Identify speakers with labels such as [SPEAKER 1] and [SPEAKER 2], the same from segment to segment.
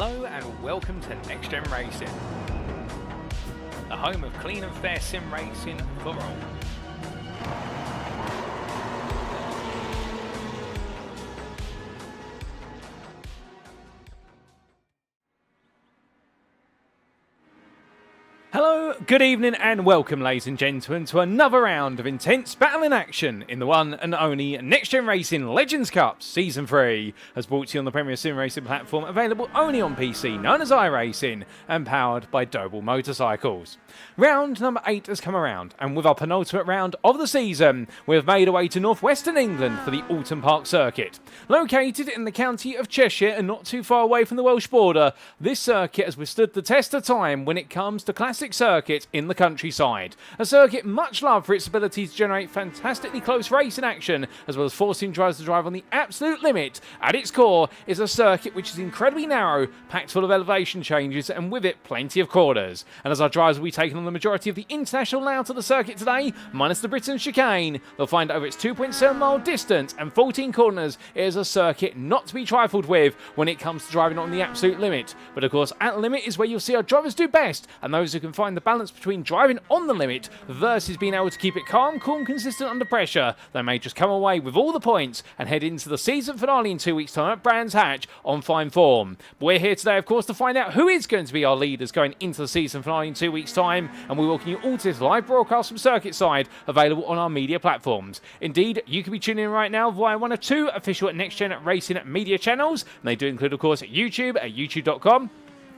[SPEAKER 1] Hello and welcome to NXTGEN Racing, the home of clean and fair sim racing for all. Hello, good evening and welcome ladies and gentlemen to another round of intense battle in action in the one and only NXTGEN Racing Legends Cup Season 3, as brought to you on the premier sim racing platform available only on PC, known as iRacing, and powered by Doble Motorcycles. Round number 8 has come around, and with our penultimate round of the season, we have made our way to northwestern England for the Oulton Park circuit. Located in the county of Cheshire and not too far away from the Welsh border, this circuit has withstood the test of time when it comes to classic circuit in the countryside. A circuit much loved for its ability to generate fantastically close racing action, as well as forcing drivers to drive on the absolute limit. At its core is a circuit which is incredibly narrow, packed full of elevation changes, and with it plenty of corners. And as our drivers will be taking on the majority of the international layout of the circuit today, minus the Britain chicane, they'll find over its 2.7 mile distance and 14 corners, it is a circuit not to be trifled with when it comes to driving on the absolute limit. But of course, at the limit is where you'll see our drivers do best, and those who can find the balance between driving on the limit versus being able to keep it calm, cool and consistent under pressure. They may just come away with all the points and head into the season finale in 2 weeks' time at Brands Hatch on fine form. But we're here today, of course, to find out who is going to be our leaders going into the season finale in 2 weeks' time, and we welcome you all to this live broadcast from Circuit Side, available on our media platforms. Indeed, you can be tuning in right now via one of two official NXTGEN Racing media channels, and they do include, of course, YouTube at youtube.com.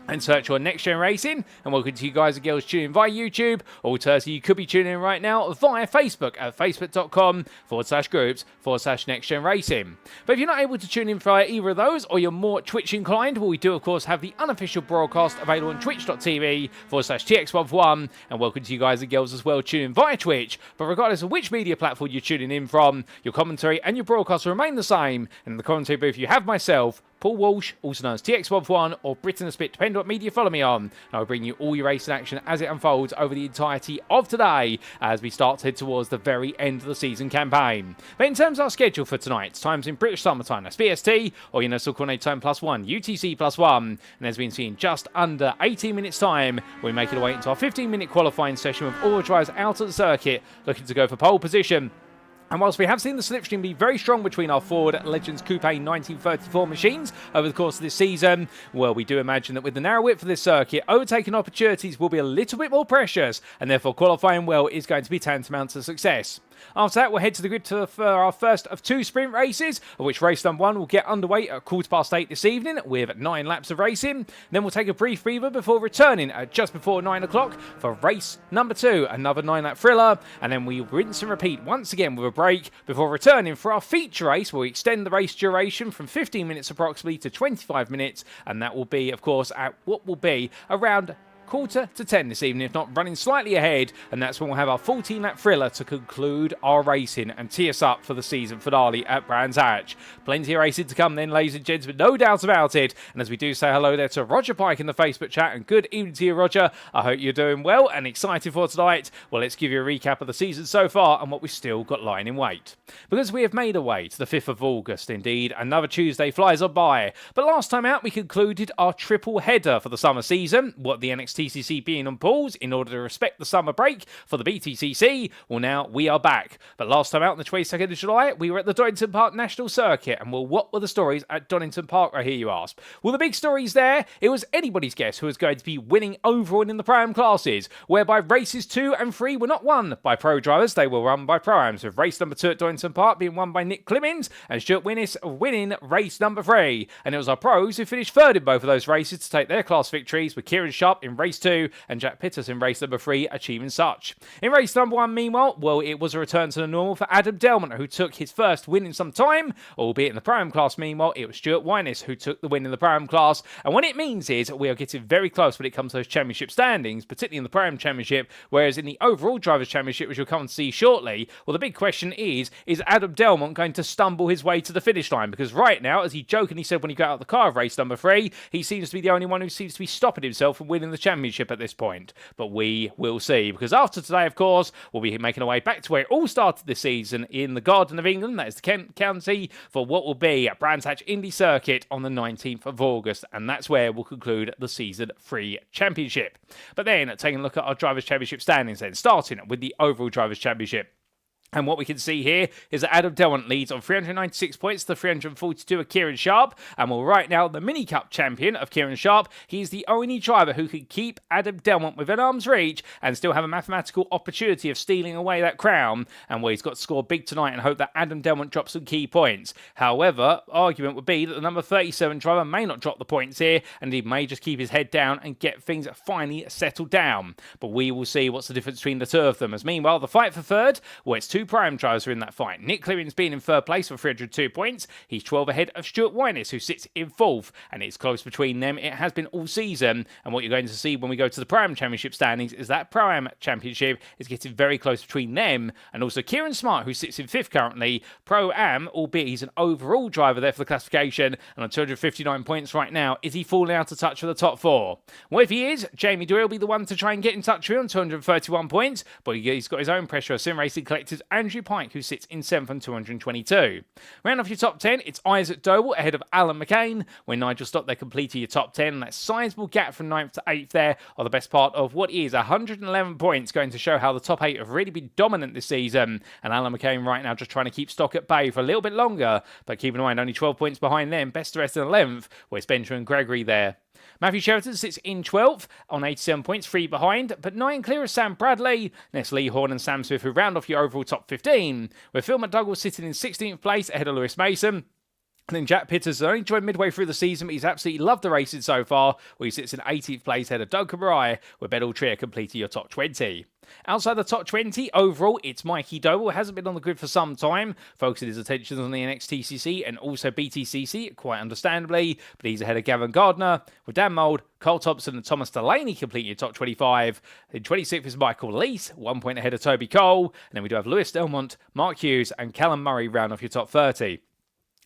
[SPEAKER 1] and search for NXTGEN Racing, and welcome to you guys and girls tuning in via YouTube. Alternatively, you could be tuning in right now via Facebook at facebook.com/groups/NXTGEN Racing. But if you're not able to tune in via either of those, or you're more Twitch inclined, well, we do of course have the unofficial broadcast available on twitch.tv/TX11, and welcome to you guys and girls as well tuning in via Twitch. But regardless of which media platform you're tuning in from, your commentary and your broadcast will remain the same. And in the commentary booth you have myself, Paul Walsh, also known as TX11, or Britain a Spit, depending on what media you follow me on. And I'll bring you all your racing action as it unfolds over the entirety of today, as we start to head towards the very end of the season campaign. But in terms of our schedule for tonight, times in British Summertime, that's BST, or Universal Coordinated Time +1, UTC +1. And as we've seen, just under 18 minutes time, we make it away into our 15-minute qualifying session with all drivers out of the circuit, looking to go for pole position. And whilst we have seen the slipstream be very strong between our Ford Legends Coupe 1934 machines over the course of this season, well, we do imagine that with the narrow width of this circuit, overtaking opportunities will be a little bit more precious, and therefore qualifying well is going to be tantamount to success. After that, we'll head to the grid for our first of 2 sprint races, of which race number 1 will get underway at 8:15 this evening with 9 laps of racing. Then we'll take a brief breather before returning at just before 9 o'clock for race number 2, another 9-lap thriller. And then we rinse and repeat once again with a break before returning for our feature race, where we extend the race duration from 15 minutes approximately to 25 minutes. And that will be, of course, at what will be around 9:45 this evening, if not running slightly ahead, and that's when we'll have our 14-lap thriller to conclude our racing and tee us up for the season finale at Brands Hatch. Plenty of racing to come then, ladies and gents, but no doubt about it. And as we do say hello there to Roger Pike in the Facebook chat, and good evening to you, Roger. I hope you're doing well and excited for tonight. Well, let's give you a recap of the season so far and what we've still got lying in wait. Because we have made our way to the 5th of August, indeed, another Tuesday flies on by. But last time out, we concluded our triple header for the summer season, what the NXTCC being on pause in order to respect the summer break for the BTCC. Well, now we are back. But last time out on the 22nd of July, we were at the Donington Park National Circuit. And well, what were the stories at Donington Park, I hear you ask? Well, the big stories there, it was anybody's guess who was going to be winning overall in the Pro-Am classes, whereby races 2 and 3 were not won by pro drivers, they were run by Pro-Ams, with race number 2 at Donington Park being won by Nick Clemens and Stuart Winnis winning race number 3. And it was our pros who finished third in both of those races to take their class victories, with Kieran Sharp in race 2 and Jack Pittis in race number 3 achieving such. In race number 1, meanwhile, well, it was a return to the normal for Adam Delmont, who took his first win in some time, albeit in the Pro-Am class. Meanwhile, it was Stuart Winnis who took the win in the Pro-Am class. And what it means is we are getting very close when it comes to those championship standings, particularly in the Pro-Am championship, whereas in the overall drivers championship, which you'll come and see shortly, well, the big question is Adam Delmont going to stumble his way to the finish line? Because right now, as he jokingly said when he got out of the car of race number 3, he seems to be the only one who seems to be stopping himself from winning the championship Championship at this point. But we will see, because after today, of course, we'll be making our way back to where it all started this season in the Garden of England, that is the Kent County, for what will be at Brands Hatch Indy Circuit on the 19th of August, and that's where we'll conclude the Season 3 Championship. But then, taking a look at our Drivers' Championship standings then, starting with the overall Drivers' Championship. And what we can see here is that Adam Delmont leads on 396 points to 342 of Kieran Sharp. And well, right now, the Mini Cup champion of Kieran Sharp, he's the only driver who can keep Adam Delmont within arm's reach and still have a mathematical opportunity of stealing away that crown. And well, he's got to score big tonight and hope that Adam Delmont drops some key points. However, argument would be that the number 37 driver may not drop the points here, and he may just keep his head down and get things finally settled down. But we will see what's the difference between the two of them. As meanwhile, the fight for third, well, it's two prime drivers are in that fight. Nick Clearing's been in third place for 302 points. He's 12 ahead of Stuart Winus, who sits in fourth, and it's close between them. It has been all season, and what you're going to see when we go to the Prime Championship standings is that Prime Championship is getting very close between them, and also Kieran Smart, who sits in fifth currently, Pro-Am, albeit he's an overall driver there for the classification, and on 259 points right now. Is he falling out of touch for the top four? Well, if he is, Jamie Doyle will be the one to try and get in touch with him on 231 points, but he's got his own pressure of Sim Racing Collector's Andrew Pike, who sits in 7th on 222. Round off your top 10, it's Isaac Doble ahead of Alan McCain, where Nigel stopped there completing your top 10, and that sizable gap from 9th to 8th there are the best part of what is 111 points, going to show how the top 8 have really been dominant this season, and Alan McCain right now just trying to keep stock at bay for a little bit longer, but keep in mind only 12 points behind them, best the rest in 11th, where's Bencher and Gregory there. Matthew Sheraton sits in 12th on 87 points, 3 behind, but 9 clear of Sam Bradley, Ness Lee Horn and Sam Smith, who round off your overall top 15, with Phil McDougall sitting in 16th place ahead of Lewis Mason. And then Jack Pitters has only joined midway through the season, but he's absolutely loved the racing so far, where he sits in 18th place ahead of Duncan Mariah, with Ben Trier completing your top 20. Outside the top 20, overall, it's Mikey Doble, hasn't been on the grid for some time, focusing his attention on the NXTCC and also BTCC, quite understandably, but he's ahead of Gavin Gardner, with Dan Mould, Cole Thompson and Thomas Delaney completing your top 25. In 26th is Michael Leese, 1 point ahead of Toby Cole, and then we do have Lewis Delmont, Mark Hughes and Callum Murray round off your top 30.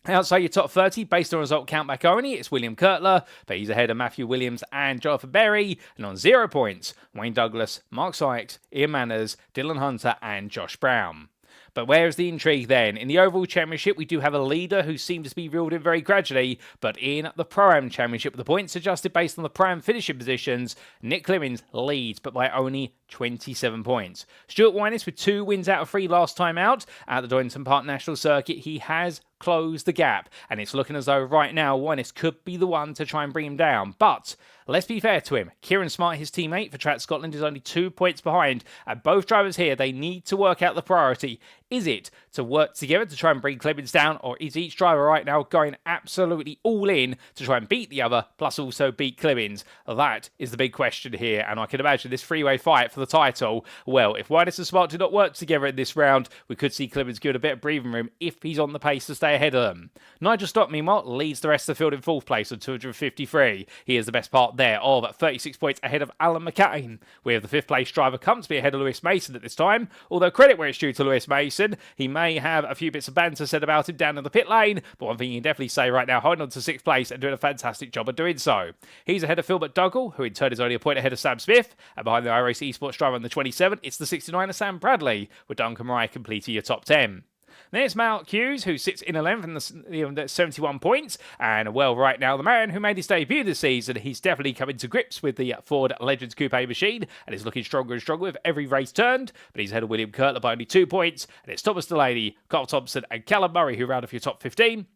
[SPEAKER 1] Outside your top 30, based on result count back only, it's William Kurtler, but he's ahead of Matthew Williams and Jonathan Berry, and on 0 points, Wayne Douglas, Mark Sykes, Ian Manners, Dylan Hunter and Josh Brown. But where is the intrigue then? In the overall championship, we do have a leader who seems to be reeled in very gradually, but in the Pro-Am championship, with the points adjusted based on the Pro-Am finishing positions, Nick Clemens leads, but by only 27 points. Stuart Winus with 2 wins out of 3 last time out at the Oulton Park National Circuit. He has closed the gap, and it's looking as though right now Winus could be the one to try and bring him down. But let's be fair to him. Kieran Smart, his teammate for Track Scotland, is only 2 points behind, and both drivers here, they need to work out the priority. Is it to work together to try and bring Clemens down, or is each driver right now going absolutely all in to try and beat the other, plus also beat Clemens? That is the big question here, and I can imagine this three-way fight for the title. Well, if Winus and Smart do not work together in this round, we could see Clemens give it a bit of breathing room if he's on the pace to stay ahead of them. Nigel Stott, meanwhile, leads the rest of the field in 4th place on 253. He is the best part there of 36 points ahead of Alan McCain, with the 5th place driver comfortably ahead of Lewis Mason at this time, although credit where it's due to Lewis Mason. He may have a few bits of banter said about him down in the pit lane, but one thing you can definitely say right now, holding on to 6th place and doing a fantastic job of doing so. He's ahead of Phil McDougall, who in turn is only a point ahead of Sam Smith, and behind the iRacing Esports driver on the 27, it's the 69er Sam Bradley, with Duncan Mariah completing your top 10. Then it's Mark Hughes, who sits in 11th and 71 points. And, well, right now, the man who made his debut this season, he's definitely coming to grips with the Ford Legends Coupe machine and is looking stronger and stronger with every race turned. But he's ahead of William Kurtler by only 2 points. And it's Thomas Delaney, Cole Thompson and Callum Murray who round off your top 15.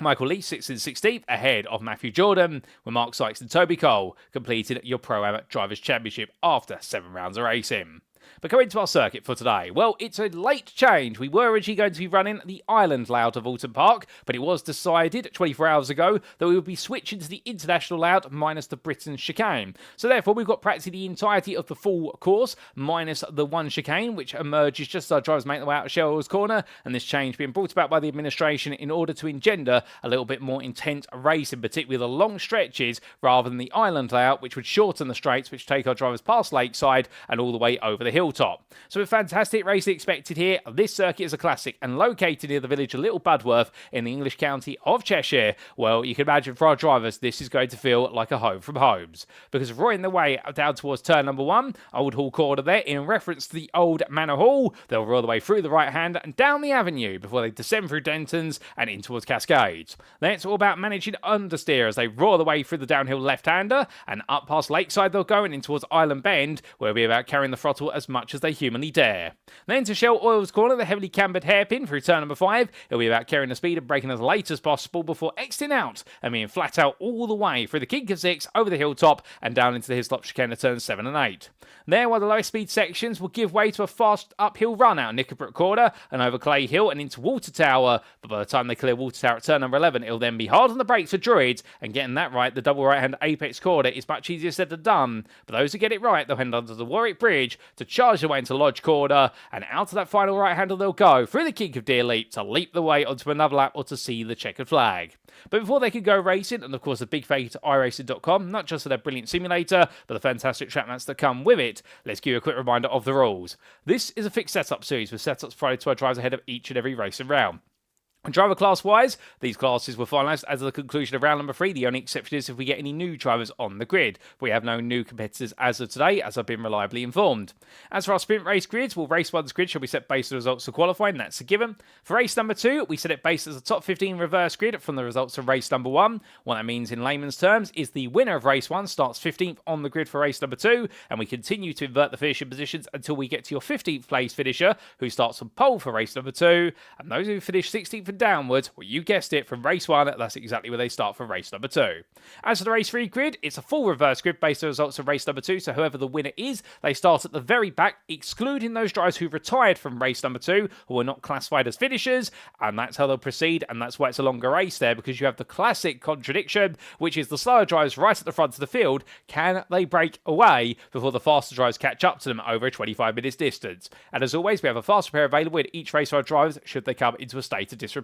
[SPEAKER 1] Michael Lee sits in 16th ahead of Matthew Jordan, with Mark Sykes and Toby Cole completed your Pro-Am Drivers' Championship after 7 rounds of racing. But coming to our circuit for today, well, it's a late change. We were originally going to be running the island layout of Oulton Park, but it was decided 24 hours ago that we would be switching to the international layout minus the Britain chicane. So therefore, we've got practically the entirety of the full course minus the one chicane, which emerges just as our drivers make their way out of Sherrill's Corner, and this change being brought about by the administration in order to engender a little bit more intense racing, particularly the long stretches, rather than the island layout, which would shorten the straights, which take our drivers past Lakeside and all the way over the hill hilltop. So with fantastic racing expected here, this circuit is a classic and located near the village of Little Budworth in the English county of Cheshire. Well, you can imagine for our drivers, this is going to feel like a home from homes. Because roaring their way down towards turn number 1, Old Hall Corner there, in reference to the old Manor Hall, they'll roll their way through the right hand and down the avenue before they descend through Dentons and in towards Cascades. Then it's all about managing understeer as they roar their way through the downhill left-hander and up past Lakeside they'll go and in towards Island Bend, where it'll be about carrying the throttle as much as they humanly dare. Then to Shell Oil's Corner, the heavily cambered hairpin through turn number 5, it'll be about carrying the speed and braking as late as possible before exiting out and being flat out all the way through the kink of 6, over the hilltop and down into the hislop chicane of turns 7 and 8. There, while the lowest speed sections will give way to a fast uphill run out Knickerbrook Corner and over Clay Hill and into Water Tower, but by the time they clear Water Tower at turn number 11, it'll then be hard on the brakes for Druids, and getting that right, the double right-hand apex corner is much easier said than done. But those who get it right, they'll head under the Warwick Bridge to charge their way into Lodge Corner, and out of that final right-hander they'll go through the kink of Deer Leap to leap the way onto another lap or to see the checkered flag. But before they can go racing, and of course a big thank you to iRacing.com, not just for their brilliant simulator, but the fantastic track mats that come with it, let's give you a quick reminder of the rules. This is a fixed setup series with setups provided to our drivers ahead of each and every racing round. And driver class-wise, these classes were finalised as of the conclusion of round number 3. The only exception is if we get any new drivers on the grid. We have no new competitors as of today, as I've been reliably informed. As for our sprint race grids, well, race 1's grid shall be set based on the results of qualifying, that's a given. For race number 2, we set it based as a top 15 reverse grid from the results of race number 1. What that means in layman's terms is the winner of race 1 starts 15th on the grid for race number 2, and we continue to invert the finishing positions until we get to your 15th place finisher, who starts on pole for race number 2, and those who finish 16th and downwards, well, you guessed it, from race 1, that's exactly where they start for race number 2. As for the race 3 grid, it's a full reverse grid based on the results of race number 2, so whoever the winner is, they start at the very back, excluding those drivers who retired from race number 2, who are not classified as finishers, and that's how they'll proceed, and that's why it's a longer race there, because you have the classic contradiction, which is the slower drivers right at the front of the field, can they break away before the faster drivers catch up to them over a 25 minutes distance? And as always, we have a fast repair available in each race for our drivers should they come into a state of disrepair.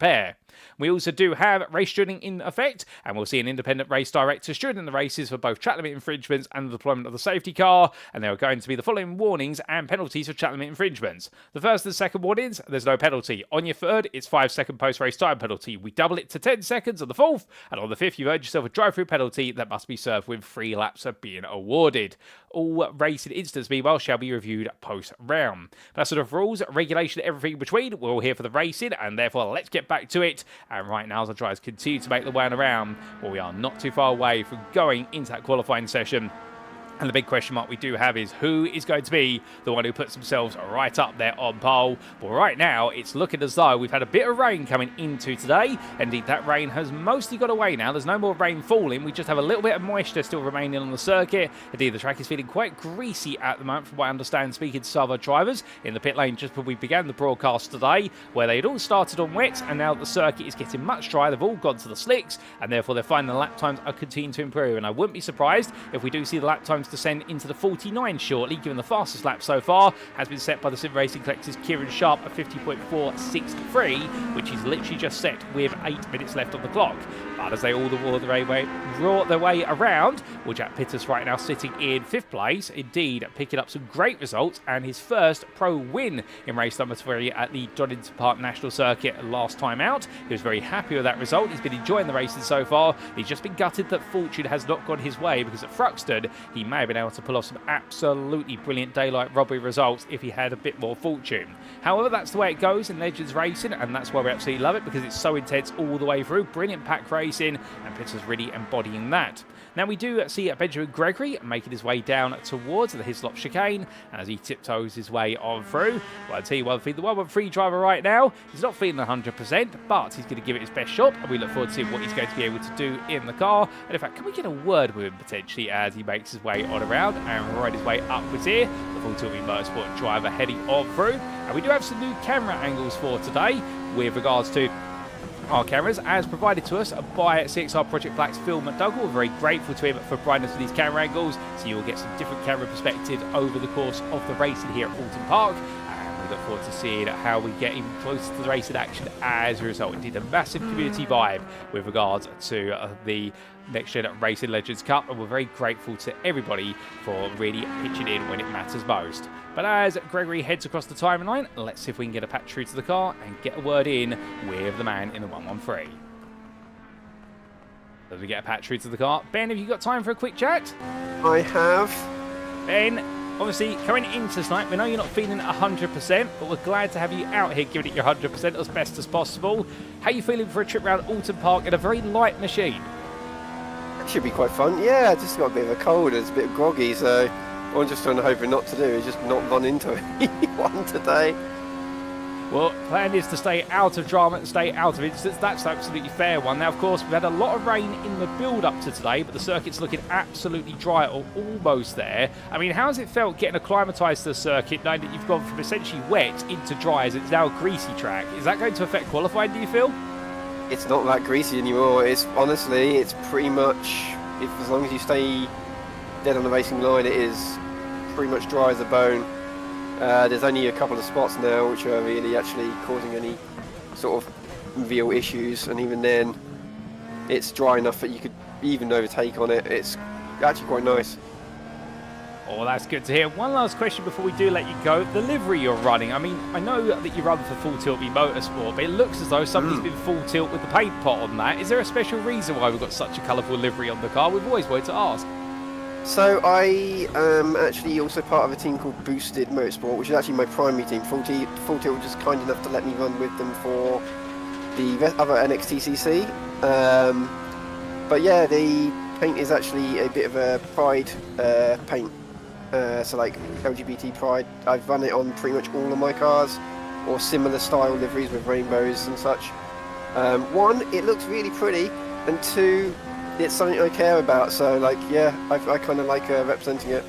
[SPEAKER 1] We also do have race stewarding in effect, and we'll see an independent race director stewarding the races for both track limit infringements and the deployment of the safety car, and there are going to be the following warnings and penalties for track limit infringements. The first and second warnings, there's no penalty. On your third, it's 5-second post-race time penalty. We double it to 10 seconds on the fourth, and on the fifth, you've earned yourself a drive-through penalty that must be served when 3 laps are being awarded. All racing incidents, meanwhile, shall be reviewed post-round. That's sort of rules, regulation, everything in between. We're all here for the racing, and therefore, let's get back to it. And right now, as the drivers continue to make the way on around, well, we are not too far away from going into that qualifying session. And the big question mark we do have is who is going to be the one who puts themselves right up there on pole. Well, right now, it's looking as though we've had a bit of rain coming into today. Indeed, that rain has mostly got away now. There's no more rain falling. We just have a little bit of moisture still remaining on the circuit. Indeed, the track is feeling quite greasy at the moment, from what I understand, speaking to some other drivers in the pit lane just before we began the broadcast today, where they had all started on wet, and now the circuit is getting much drier. They've all gone to the slicks, and therefore they're finding the lap times are continuing to improve. And I wouldn't be surprised if we do see the lap times descend into the 49 shortly, given the fastest lap so far has been set by the Sim Racing Collector's Kieran Sharp at 50.463, which is literally just set with 8 minutes left on the clock. But as they all roar their way around, well, Jack Pittis right now sitting in 5th place, indeed picking up some great results, and his first pro win in race number 3 at the Oulton Park National Circuit last time out. He was very happy with that result. He's been enjoying the racing so far. He's just been gutted that fortune has not gone his way, because at Thruxton he may have been able to pull off some absolutely brilliant daylight robbery results if he had a bit more fortune. However, that's the way it goes in Legends Racing, and that's why we absolutely love it, because it's so intense all the way through. Brilliant pack racing, and Pitts is really embodying that. Now, we do see Benjamin Gregory making his way down towards the Hislop chicane, and as he tiptoes his way on through, well, I'll tell you one thing, the 113 driver right now, he's not feeling 100%, but he's going to give it his best shot, and we look forward to seeing what he's going to be able to do in the car. And in fact, can we get a word with him potentially as he makes his way on around and ride his way upwards here? The Full Tilt Motorsport driver heading on through. And we do have some new camera angles for today with regards to our cameras, as provided to us by CXR Project Black's Phil McDougall. We're very grateful to him for providing us with these camera angles, so you'll get some different camera perspective over the course of the racing here at Oulton Park. we look forward to seeing how we get even closer to the racing action as a result. Indeed, a massive community vibe with regards to the NXTGEN Racing Legends Cup, and we're very grateful to everybody for really pitching in when it matters most. But as Gregory heads across the timeline, let's see if we can get a patch through to the car and get a word in with the man in the 113. As we get a patch through to the car, Ben, have you got time for a quick chat?
[SPEAKER 2] I have.
[SPEAKER 1] Ben, obviously, coming into tonight, we know you're not feeling 100%, but we're glad to have you out here giving it your 100% as best as possible. How are you feeling for a trip around Oulton Park in a very light machine?
[SPEAKER 2] It should be quite fun. Yeah, I just got a bit of a cold. It's a bit groggy, so what I'm just trying to hoping not to do is just not run into anyone today.
[SPEAKER 1] Well, plan is to stay out of drama and stay out of incidents. That's an absolutely fair one. Now, of course, we've had a lot of rain in the build-up to today, but the circuit's looking absolutely dry or almost there. I mean, how's it felt getting acclimatised to the circuit, knowing that you've gone from essentially wet into dry as it's now a greasy track? Is that going to affect qualifying, do you feel?
[SPEAKER 2] It's not that greasy anymore. It's honestly, it's pretty much, as long as you stay dead on the racing line, it is pretty much dry as a bone. There's only a couple of spots now which are really actually causing any sort of real issues, and even then it's dry enough that you could even overtake on it. It's actually quite nice.
[SPEAKER 1] Oh, that's good to hear. One last question before we do let you go. The livery you're running, I mean, I know that you run for Full Tilt V Motorsport, but it looks as though somebody's been full tilt with the paint pot on that. Is there a special reason why we've got such a colourful livery on the car? We've always wanted to ask.
[SPEAKER 2] So I am actually also part of a team called Boosted Motorsport, which is actually my primary team. Full Tilt were just kind enough to let me run with them for the other NXTCC. But yeah, the paint is actually a bit of a pride paint. So like LGBT pride. I've run it on pretty much all of my cars, or similar style liveries with rainbows and such. One, it looks really pretty, and two, it's something I care about, so like, yeah, I kind of like representing it.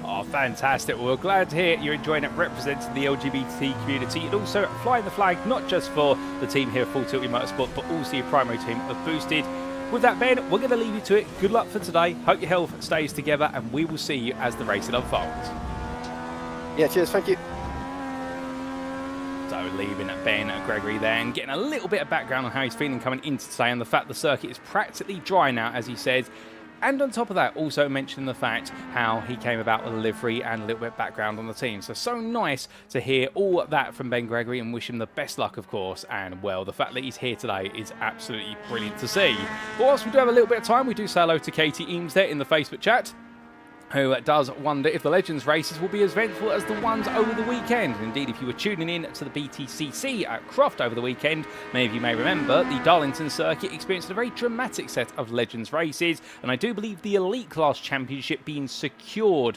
[SPEAKER 1] Oh, fantastic. Well, we're glad to hear you're enjoying it, representing the LGBT community, and also flying the flag, not just for the team here at Full Tilt Motorsport, but also your primary team of Boosted. With that, Ben, we're going to leave you to it. Good luck for today. Hope your health stays together, and we will see you as the racing unfolds.
[SPEAKER 2] Yeah, cheers, thank you.
[SPEAKER 1] So leaving Ben Gregory there and getting a little bit of background on how he's feeling coming into today, and the fact the circuit is practically dry now, as he says. And on top of that, also mentioning the fact how he came about with a livery and a little bit of background on the team. So nice to hear all that from Ben Gregory, and wish him the best luck, of course. And, well, the fact that he's here today is absolutely brilliant to see. But whilst we do have a little bit of time, we do say hello to Katie Eames there in the Facebook chat, who does wonder if the Legends races will be as eventful as the ones over the weekend. Indeed, if you were tuning in to the BTCC at Croft over the weekend, many of you may remember the Darlington circuit experienced a very dramatic set of Legends races, and I do believe the Elite Class Championship being secured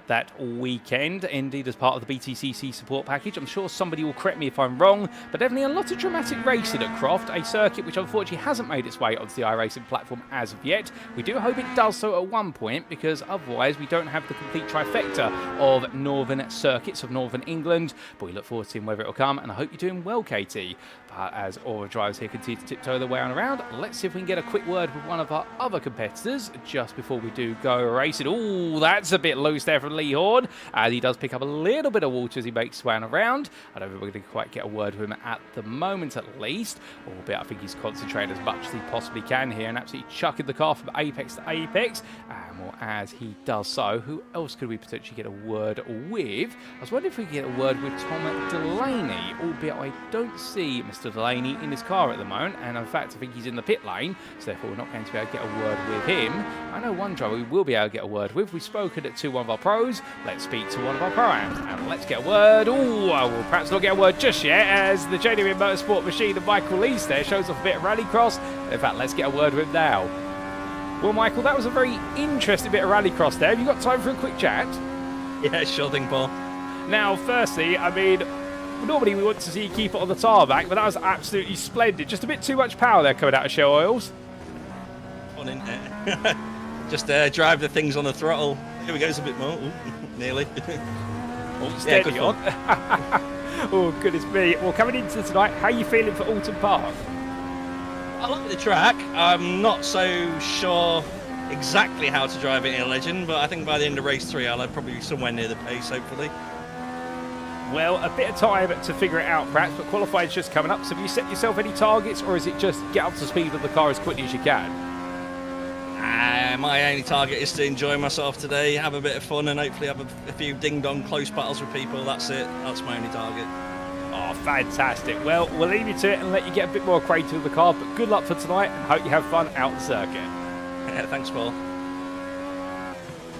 [SPEAKER 1] that weekend, indeed as part of the BTCC support package. I'm sure somebody will correct me if I'm wrong, but definitely a lot of dramatic racing at Croft, a circuit which unfortunately hasn't made its way onto the iRacing platform as of yet. We do hope it does so at one point, because otherwise we don't have the complete trifecta of northern circuits of northern England, but we look forward to seeing whether it will come, and I hope you're doing well, Katie. But as all the drivers here continue to tiptoe their way on around, let's see if we can get a quick word with one of our other competitors just before we do go racing. Oh, that's a bit loose there from Lee Horn, as he does pick up a little bit of water as he makes his way on around. I don't think we're going to quite get a word with him at the moment, at least. Albeit I think he's concentrating as much as he possibly can here and absolutely chucking the car from apex to apex. And well, as he does so, who else could we potentially get a word with? I was wondering if we could get a word with Tom Delaney, albeit I don't see Mr. Delaney in his car at the moment, and in fact I think he's in the pit lane, so therefore we're not going to be able to get a word with him. I know one driver we will be able to get a word with. We've spoken to one of our pros. Let's speak to one of our pro-ams and let's get a word. Oh, we'll perhaps not get a word just yet, as the genuine motorsport machine of Michael Lees there shows off a bit of rallycross. In fact, let's get a word with him now. Well, Michael, that was a very interesting bit of rallycross there. Have you got time for a quick chat?
[SPEAKER 3] Yeah, sure thing, Paul.
[SPEAKER 1] Now, firstly, I mean, normally we want to see you keep it on the tarmac, but that was absolutely splendid. Just a bit too much power there coming out of Shell Oils.
[SPEAKER 3] On in there. Just drive the things on the throttle. Here we go, it's a bit more. Ooh, nearly.
[SPEAKER 1] Oh, steady on. Oh, goodness me. Well, coming into tonight, how are you feeling for Oulton Park?
[SPEAKER 3] I like the track. I'm not so sure exactly how to drive it in a Legend, but I think by the end of race 3 I'll probably be somewhere near the pace, hopefully.
[SPEAKER 1] Well, a bit of time to figure it out, perhaps, but qualifying's just coming up. So have you set yourself any targets, or is it just get up to speed with the car as quickly as you can?
[SPEAKER 3] My only target is to enjoy myself today, have a bit of fun, and hopefully have a few ding-dong close battles with people. That's it. That's my only target.
[SPEAKER 1] Oh, fantastic. Well, we'll leave you to it and let you get a bit more acquainted with the car, but good luck for tonight and hope you have fun out the circuit.
[SPEAKER 3] Yeah, thanks, Paul.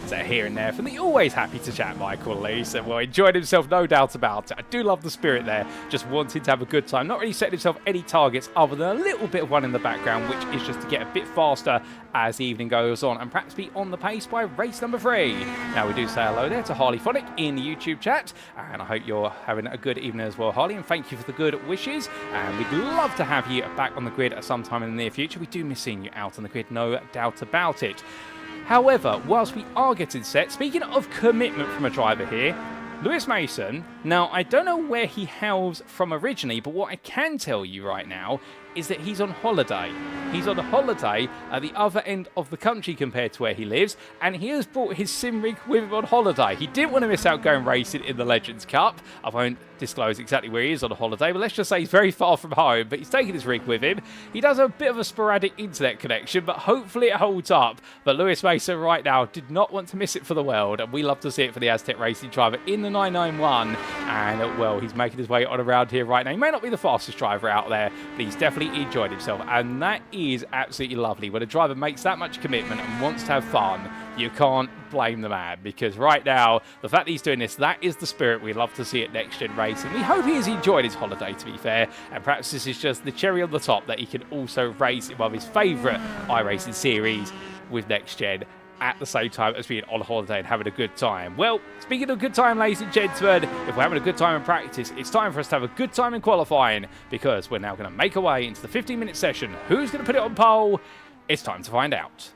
[SPEAKER 1] So here and there from the always happy to chat Michael Lee. So, well, enjoyed himself, no doubt about it. I do love the spirit there, just wanting to have a good time. Not really setting himself any targets other than a little bit of one in the background, which is just to get a bit faster as the evening goes on and perhaps be on the pace by race number 3. Now, we do say hello there to Harley Phonic in the YouTube chat, and I hope you're having a good evening as well, Harley, and thank you for the good wishes. And we'd love to have you back on the grid at some time in the near future. We do miss seeing you out on the grid, no doubt about it. However, whilst we are getting set, speaking of commitment from a driver here, Lewis Mason, now I don't know where he hails from originally, but what I can tell you right now is that he's on holiday. He's on holiday at the other end of the country compared to where he lives, and he has brought his sim rig with him on holiday. He didn't want to miss out going racing in the Legends Cup. I won't disclose exactly where he is on holiday, but let's just say he's very far from home, but he's taking his rig with him. He does have a bit of a sporadic internet connection, but hopefully it holds up. But Lewis Mason right now did not want to miss it for the world, and we love to see it for the Aztec Racing driver in the 991, and well, he's making his way on around here right now. He may not be the fastest driver out there, but he's definitely enjoyed himself, and that is absolutely lovely. When a driver makes that much commitment and wants to have fun, you can't blame the man, because right now, the fact that he's doing this, that is the spirit we love to see at NXTGEN Racing. We hope he has enjoyed his holiday, to be fair, and perhaps this is just the cherry on the top that he can also race in one of his favourite iRacing series with NXTGEN at the same time as being on holiday and having a good time. Well, speaking of good time, ladies and gentlemen, if we're having a good time in practice, it's time for us to have a good time in qualifying, because we're now going to make our way into the 15-minute session. Who's going to put it on pole? It's time to find out.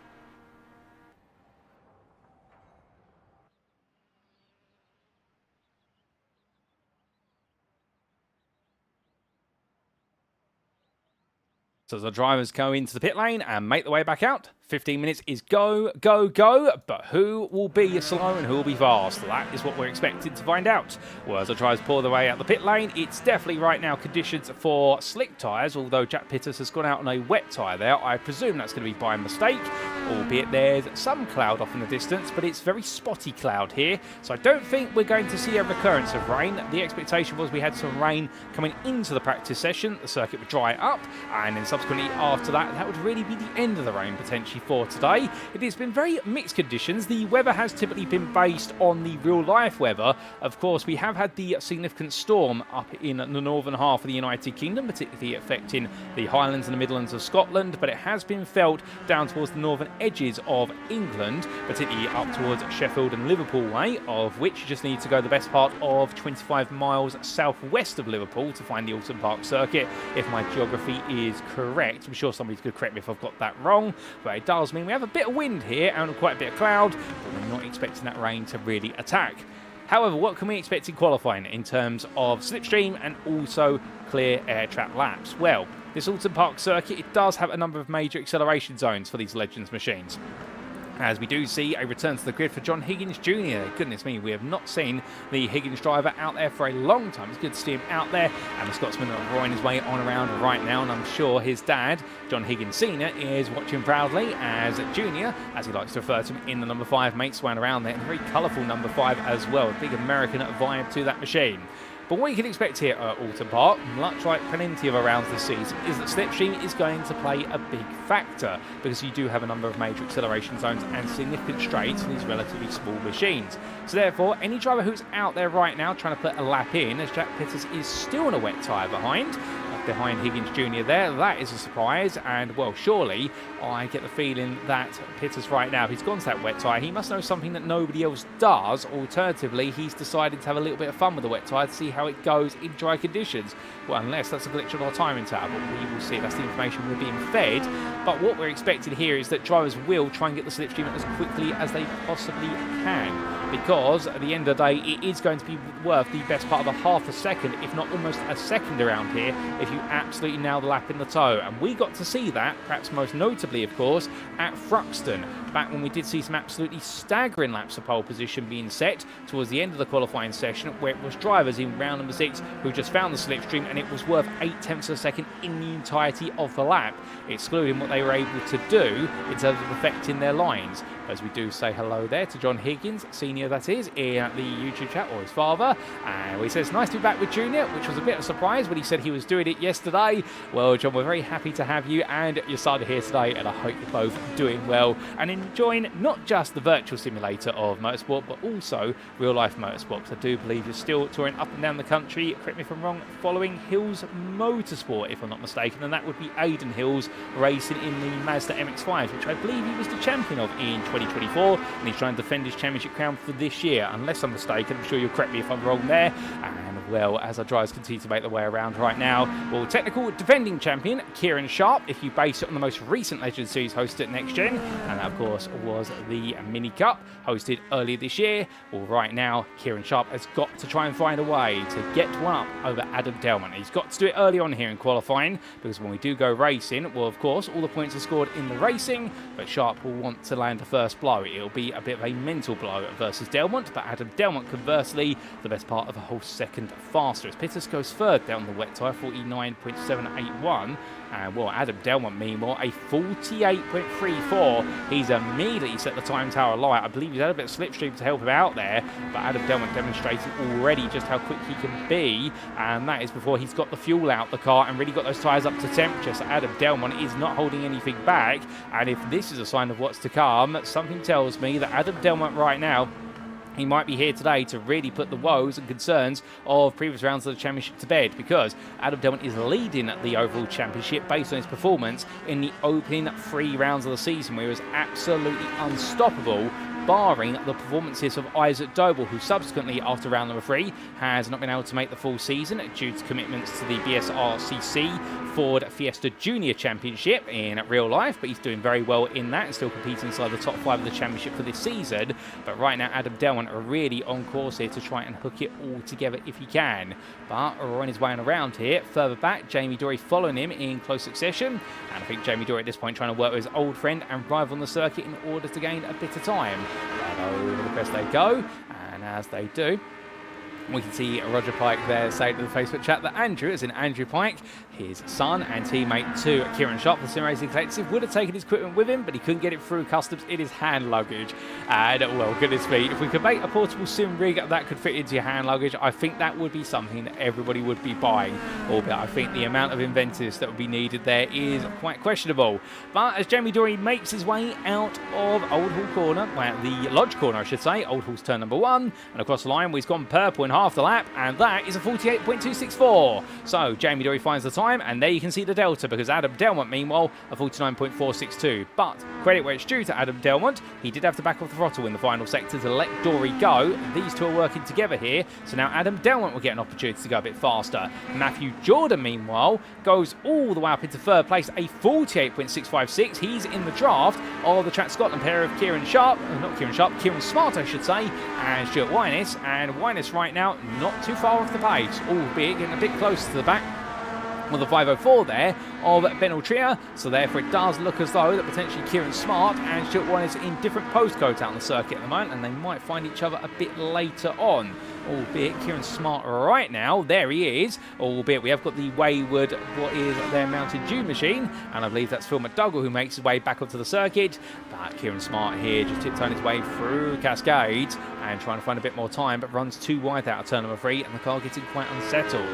[SPEAKER 1] So the drivers go into the pit lane and make their way back out. 15 minutes is go, go, go, but who will be slow and who will be fast? That is what we're expected to find out. Well, as the drivers pour their way out the pit lane, it's definitely right now conditions for slick tyres, although Jack Pitters has gone out on a wet tyre there. I presume that's going to be by mistake, albeit there's some cloud off in the distance, but it's very spotty cloud here, so I don't think we're going to see a recurrence of rain. The expectation was we had some rain coming into the practice session, the circuit would dry up, and then subsequently after that, that would really be the end of the rain potentially for today. It has been very mixed conditions. The weather has typically been based on the real life weather. Of course, we have had the significant storm up in the northern half of the United Kingdom, particularly affecting the Highlands and the Midlands of Scotland, but it has been felt down towards the northern edges of England, particularly up towards Sheffield and Liverpool way, of which you just need to go the best part of 25 miles southwest of Liverpool to find the Oulton Park circuit, if my geography is correct. I'm sure somebody's going to correct me if I've got that wrong, but it does mean we have a bit of wind here and quite a bit of cloud, but we're not expecting that rain to really attack. However, what can we expect in qualifying in terms of slipstream and also clear air trap laps? Well, this Oulton Park circuit, it does have a number of major acceleration zones for these Legends machines, as we do see a return to the grid for John Higgins Jr. Goodness me, we have not seen the Higgins driver out there for a long time. It's good to see him out there, and the Scotsman roaring his way on around right now, and I'm sure his dad, John Higgins Sr., is watching proudly as Junior, as he likes to refer to him, in the number 5, makes way around there, and a very colourful number 5 as well. A big American vibe to that machine. But what you can expect here at Oulton Park, much like plenty of rounds this season, is that slipstream is going to play a big factor, because you do have a number of major acceleration zones and significant straights in these relatively small machines. So therefore, any driver who's out there right now trying to put a lap in, as Jack Pitters is still on a wet tyre behind Higgins Jr. there, that is a surprise, and well, surely I get the feeling that Pitters right now, he's gone to that wet tyre, he must know something that nobody else does. Alternatively, he's decided to have a little bit of fun with the wet tyre to see how it goes in dry conditions. Well, unless that's a glitch on our timing tower, but we will see. That's the information we're being fed. But what we're expecting here is that drivers will try and get the slipstream as quickly as they possibly can, because at the end of the day, it is going to be worth the best part of a half a second, if not almost a second around here, if you to absolutely nail the lap in the toe. And we got to see that, perhaps most notably, of course, at Thruxton, back when we did see some absolutely staggering laps of pole position being set towards the end of the qualifying session, where it was drivers in round number 6 who just found the slipstream, and it was worth 0.8 of a second in the entirety of the lap, excluding what they were able to do in terms of affecting their lines. As we do say hello there to John Higgins, senior that is, in the YouTube chat, or his father. And he says, nice to be back with Junior, which was a bit of a surprise when he said he was doing it yesterday. Well, John, we're very happy to have you and your son here today, and I hope you're both doing well and enjoying not just the virtual simulator of motorsport, but also real-life motorsport. Because I do believe you're still touring up and down the country, correct me if I'm wrong, following Hills Motorsport, if I'm not mistaken, and that would be Aidan Hills racing in the Mazda MX-5, which I believe he was the champion of in 2024, and he's trying to defend his championship crown for this year, unless I'm mistaken. I'm sure you'll correct me if I'm wrong there. And well, as our drivers continue to make their way around right now, well, technical defending champion Kieran Sharp, if you base it on the most recent Legends Series hosted at NXTGEN, and that of course was the Mini Cup hosted earlier this year. Well, right now Kieran Sharp has got to try and find a way to get one up over Adam Delmont. He's got to do it early on here in qualifying, because when we do go racing, well, of course, all the points are scored in the racing, but Sharp will want to land the first blow. It'll be a bit of a mental blow versus Delmont, but Adam Delmont, conversely, the best part of a whole second faster, as Pittis goes third down the wet tyre, 49.781, and well, Adam Delmont, meanwhile, a 48.34. He's immediately set the time tower alight. I believe he's had a bit of slipstream to help him out there, but Adam Delmont demonstrating already just how quick he can be, and that is before he's got the fuel out the car and really got those tyres up to temperature. So Adam Delmont is not holding anything back, and if this is a sign of what's to come, something tells me that Adam Delmont right now, he might be here today to really put the woes and concerns of previous rounds of the championship to bed, because Adam Delmont is leading the overall championship based on his performance in the opening 3 rounds of the season, where he was absolutely unstoppable, barring the performances of Isaac Doble, who subsequently, after round number 3, has not been able to make the full season due to commitments to the BSRCC Ford Fiesta Junior Championship in real life, but he's doing very well in that and still competing inside the top 5 of the championship for this season. But right now, Adam Delmont are really on course here to try and hook it all together if he can. But on his way around here, further back, Jamie Dory following him in close succession, and I think Jamie Dory at this point trying to work with his old friend and rival on the circuit in order to gain a bit of time. But over the crest they go, and as they do, we can see Roger Pike there saying to the Facebook chat that Andrew, as in Andrew Pike, his son and teammate to Kieran Sharp, the Sim Racing Collective, would have taken his equipment with him, but he couldn't get it through customs in his hand luggage. And, well, goodness me, if we could make a portable sim rig that could fit into your hand luggage, I think that would be something that everybody would be buying. Albeit I think the amount of inventiveness that would be needed there is quite questionable. But as Jamie Dory makes his way out of Old Hall Corner, well, the Lodge Corner, I should say, Old Hall's turn number 1, and across the line, he's gone purple in half the lap, and that is a 48.264. So Jamie Dory finds the time, and there you can see the delta, because Adam Delmont, meanwhile, a 49.462. But credit where it's due to Adam Delmont, he did have to back off the throttle in the final sector to let Dory go. These two are working together here, so now Adam Delmont will get an opportunity to go a bit faster. Matthew Jordan, meanwhile, goes all the way up into third place, a 48.656. He's in the draft of the Track Scotland pair of Kieran Sharp, not Kieran Sharp, Kieran Smart, I should say, and Stuart Wyness. And Wyness right now not too far off the pace, albeit getting a bit closer to the back with the 504 there of Ben Altria, so therefore it does look as though that potentially Kieran Smart and Stuart Wyness in different postcodes out on the circuit at the moment, and they might find each other a bit later on. Albeit Kieran Smart right now, there he is, albeit we have got the wayward, what is their Mountain Dew machine, and I believe that's Phil McDougall who makes his way back onto the circuit. But Kieran Smart here just tiptoeing his way through Cascades and trying to find a bit more time, but runs too wide out of turn number 3, and the car getting quite unsettled.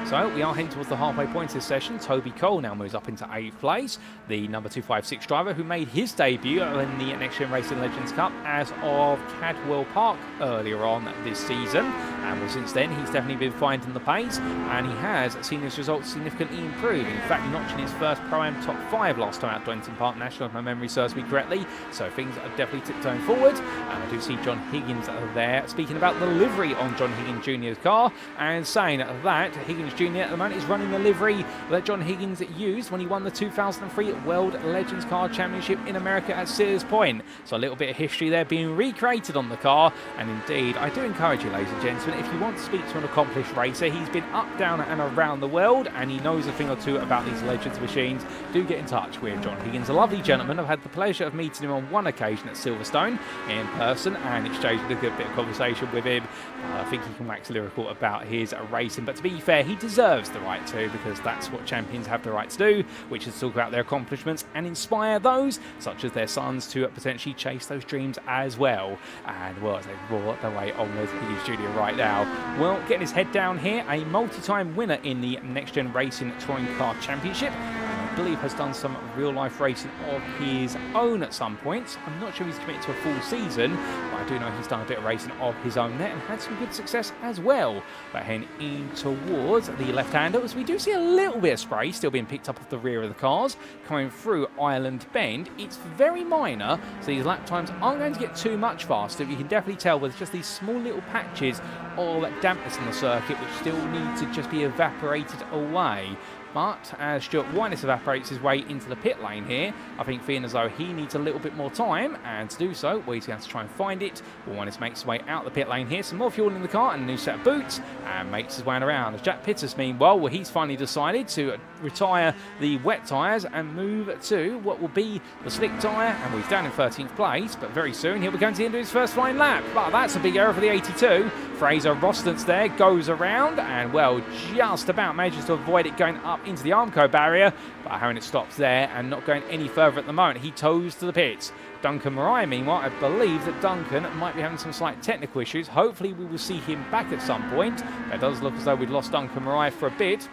[SPEAKER 1] So we are heading towards the halfway point this session. Toby Cole now moves up into 8th place, the number 256 driver who made his debut in the NXTGEN Racing Legends Cup as of Cadwell Park earlier on this season. And well, since then, he's definitely been finding the pace, and he has seen his results significantly improve. In fact, notching his first Pro-Am top 5 last time at Oulton Park National, if my memory serves me correctly. So things are definitely tiptoeing forward. And I do see John Higgins there speaking about the livery on John Higgins Jr.'s car, and saying that Higgins Jr. at the moment is running the livery that John Higgins used when he won the 2003 World Legends Car Championship in America at Sears Point. So a little bit of history there being recreated on the car, and indeed, I do encourage you, ladies and gentlemen, if you want to speak to an accomplished racer, he's been up, down and around the world, and he knows a thing or two about these Legends machines, do get in touch with John Higgins. A lovely gentleman. I've had the pleasure of meeting him on one occasion at Silverstone in person and exchanging a good bit of conversation with him. I think he can wax lyrical about his racing, but to be fair, he deserves the right to, because that's what champions have the right to do, which is to talk about their accomplishments and inspire those, such as their sons, to potentially chase those dreams as well. And well, as they roar their way onwards in his studio right now, well, getting his head down here, a multi-time winner in the NXTGEN Racing Touring Car Championship. I believe has done some real-life racing of his own at some point. I'm not sure he's committed to a full season, but I do know he's done a bit of racing of his own there and had some good success as well. But heading in towards the left-hander, as we do see a little bit of spray still being picked up off the rear of the cars, coming through Island Bend. It's very minor, so these lap times aren't going to get too much faster. You can definitely tell with just these small little patches of dampness on the circuit, which still need to just be evaporated away. But as Stuart Winus evaporates his way into the pit lane here, I think feeling as though he needs a little bit more time, and to do so, well, he's going to try and find it. Winus makes his way out the pit lane here, some more fuel in the car and a new set of boots, and makes his way around. As Jack Pittis, meanwhile, well, he's finally decided to retire the wet tyres and move to what will be the slick tyre, and we're down in 13th place, but very soon he'll be going to end his first flying lap. But that's a big error for the 82. Fraser Rostance there goes around and, well, just about manages to avoid it going up into the Armco barrier, but having it stops there and not going any further at the moment. He tows to the pits. Duncan Mariah, meanwhile, I believe that Duncan might be having some slight technical issues. Hopefully we will see him back at some point. It does look as though we'd lost Duncan Mariah for a bit.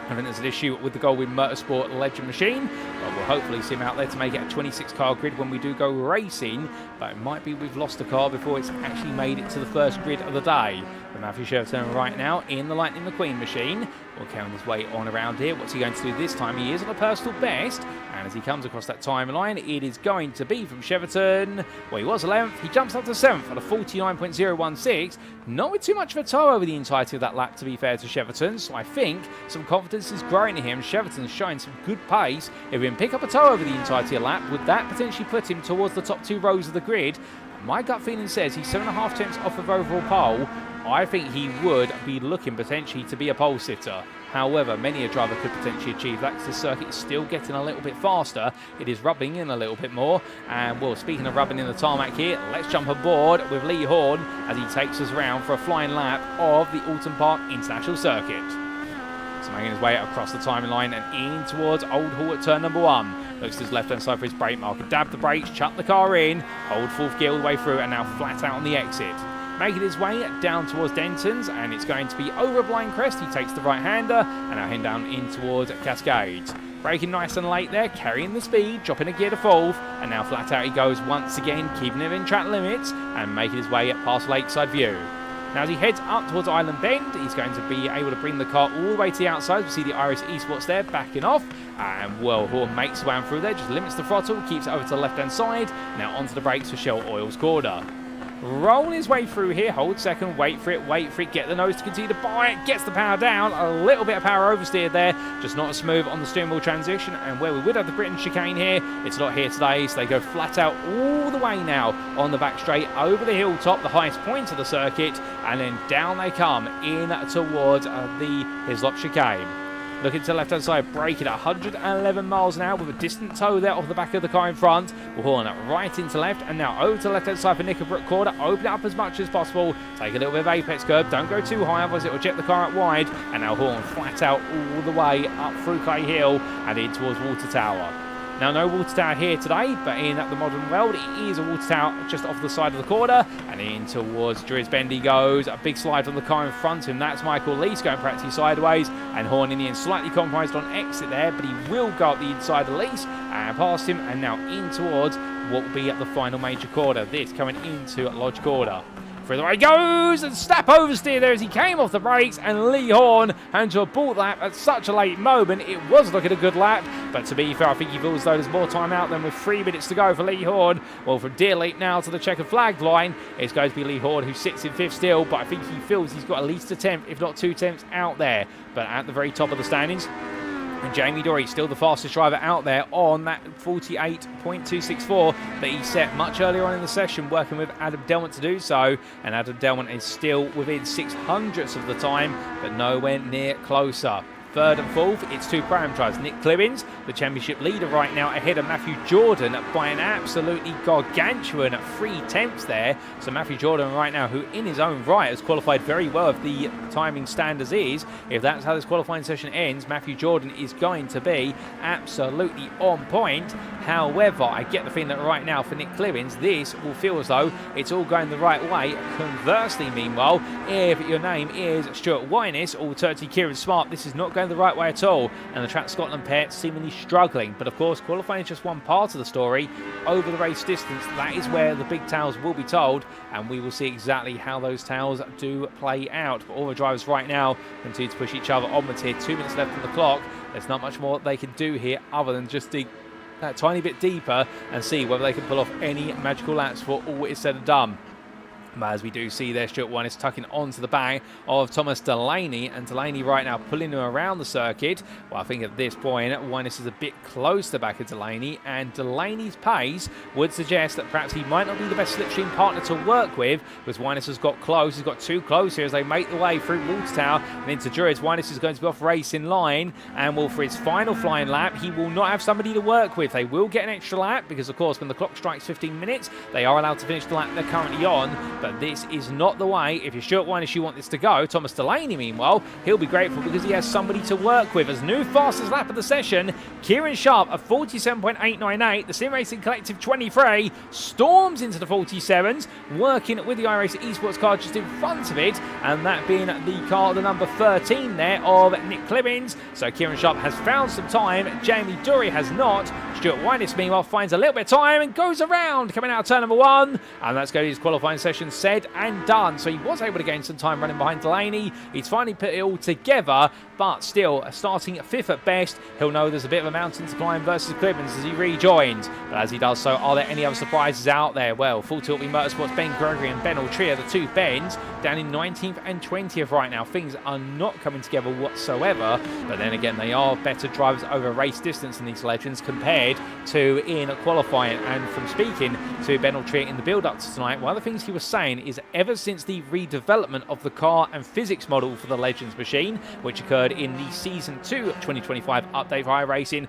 [SPEAKER 1] I think there's an issue with the Goldwyn Motorsport Legend machine, but we'll hopefully see him out there to make it a 26-car grid when we do go racing. But it might be we've lost a car before it's actually made it to the first grid of the day. But Matthew Sheraton right now in the Lightning McQueen machine. Will count his way on around here. What's he going to do this time? He is on a personal best, and as he comes across that timeline, it is going to be from Cheverton. Well, he was 11th. He jumps up to 7th at a 49.016. Not with too much of a tow over the entirety of that lap, to be fair to Cheverton. So I think some confidence is growing in him. Cheverton's showing some good pace. If we can pick up a tow over the entirety of the lap, would that potentially put him towards the top 2 rows of the grid? My gut feeling says he's 7.5 tenths off of overall pole. I think he would be looking potentially to be a pole sitter. However, many a driver could potentially achieve that because the circuit is still getting a little bit faster. It is rubbing in a little bit more. And, well, speaking of rubbing in the tarmac here, let's jump aboard with Lee Horn as he takes us round for a flying lap of the Oulton Park International Circuit. So making his way across the timing line and in towards Old Hall at turn number 1. Looks to his left-hand side for his brake marker. Dab the brakes, chuck the car in, hold 4th gear all the way through, and now flat out on the exit. Making his way down towards Denton's, and it's going to be over a blind crest. He takes the right-hander, and now heading down in towards Cascades. Braking nice and late there, carrying the speed, dropping a gear to 4th, and now flat out he goes once again, keeping him in track limits, and making his way past Lakeside View. Now as he heads up towards Island Bend, he's going to be able to bring the car all the way to the outside. We see the Irish Esports there backing off, and well, Horn makes his way through there, just limits the throttle, keeps it over to the left-hand side, now onto the brakes for Shell Oil's corner. Rolling his way through here, hold second, wait for it, get the nose to continue to bite, gets the power down, a little bit of power oversteer there, just not as smooth on the steering wheel transition, and where we would have the Britain chicane here, it's not here today, so they go flat out all the way now on the back straight, over the hilltop, the highest point of the circuit, and then down they come in towards the Hislop chicane. Looking to the left-hand side, braking at 111 miles an hour with a distant tow there off the back of the car in front. We'll horn right into left, and now over to the left-hand side for Knickerbrook corner. Open it up as much as possible. Take a little bit of apex curb. Don't go too high, otherwise it will jet the car out wide. And now horn flat out all the way up through Clay Hill and in towards Water Tower. Now, no water tower here today, but in the modern world, it is a water tower just off the side of the corner. And in towards Druids Bend he goes. A big slide from the car in front of him. That's Michael Lease going practically sideways. And Horn in the end slightly compromised on exit there, but he will go up the inside of Lease and past him. And now in towards what will be at the final major corner. This coming into Lodge Corner. Through the way he goes, and snap oversteer there as he came off the brakes, and Lee Horn hands to a ball lap at such a late moment. It was looking a good lap, but to be fair, I think he feels as though there's more time out than with 3 minutes to go for Lee Horn. Well, from Deer Lake now to the checkered flag line, it's going to be Lee Horn who sits in 5th still, but I think he feels he's got at least a 10th, if not 2 tenths out there. But at the very top of the standings, And Jamie Dory still the fastest driver out there on that 48.264 that he set much earlier on in the session, working with Adam Delmont to do so. And Adam Delmont is still within 600ths of the time, but nowhere near closer. Third and fourth, it's two Pro-Am drivers. Nick Clibbins, the championship leader right now, ahead of Matthew Jordan by an absolutely gargantuan 3/10 there. So Matthew Jordan right now, who in his own right has qualified very well if the timing standards is, if that's how this qualifying session ends, Matthew Jordan is going to be absolutely on point. However, I get the feeling that right now for Nick Clibbins, this will feel as though it's all going the right way. Conversely, meanwhile, if your name is Stuart Wyness or alternatively Kieran Sharp, this is not going the right way at all, and the Track Scotland pair seemingly struggling. But of course, qualifying is just one part of the story. Over the race distance, that is where the big tales will be told, and we will see exactly how those tales do play out. But all the drivers right now continue to push each other onwards here. 2 minutes left on the clock. There's not much more they can do here other than just dig that tiny bit deeper and see whether they can pull off any magical laps for all is said and done. But as we do see there, Stuart Wyness tucking onto the back of Thomas Delaney, and Delaney right now pulling him around the circuit. Well, I think at this point, Wyness is a bit close to the back of Delaney, and Delaney's pace would suggest that perhaps he might not be the best slipstream partner to work with, because Wyness has got close. He's got too close here as they make the way through Watertower and into Druids. Wyness is going to be off racing line, and will, for his final flying lap, he will not have somebody to work with. They will get an extra lap, because of course when the clock strikes 15 minutes, they are allowed to finish the lap they're currently on. But this is not the way. If you're Stuart Wyness, you want this to go. Thomas Delaney, meanwhile, he'll be grateful because he has somebody to work with. As new fastest lap of the session, Kieran Sharp of 47.898, the Sim Racing Collective 23, storms into the 47s, working with the iRacing esports car just in front of it, and that being the car, the number 13 there of Nick Clibbins. So Kieran Sharp has found some time. Jamie Dury has not. Stuart Wyness, meanwhile, finds a little bit of time and goes around, coming out of turn number 1, and that's going to his qualifying session said and done. So he was able to gain some time running behind Delaney. He's finally put it all together, but still starting 5th at best. He'll know there's a bit of a mountain to climb versus Clibbins as he rejoins. But as he does so, are there any other surprises out there? Well, Full Tilt Motorsports, Ben Gregory and Ben Altria, the two Bens, down in 19th and 20th right now. Things are not coming together whatsoever, but then again, they are better drivers over race distance in these legends compared to in qualifying. And from speaking to Ben Altria in the build-up to tonight, one of the things he was saying is ever since the redevelopment of the car and physics model for the Legends machine, which occurred in the Season 2 2025 update for iRacing,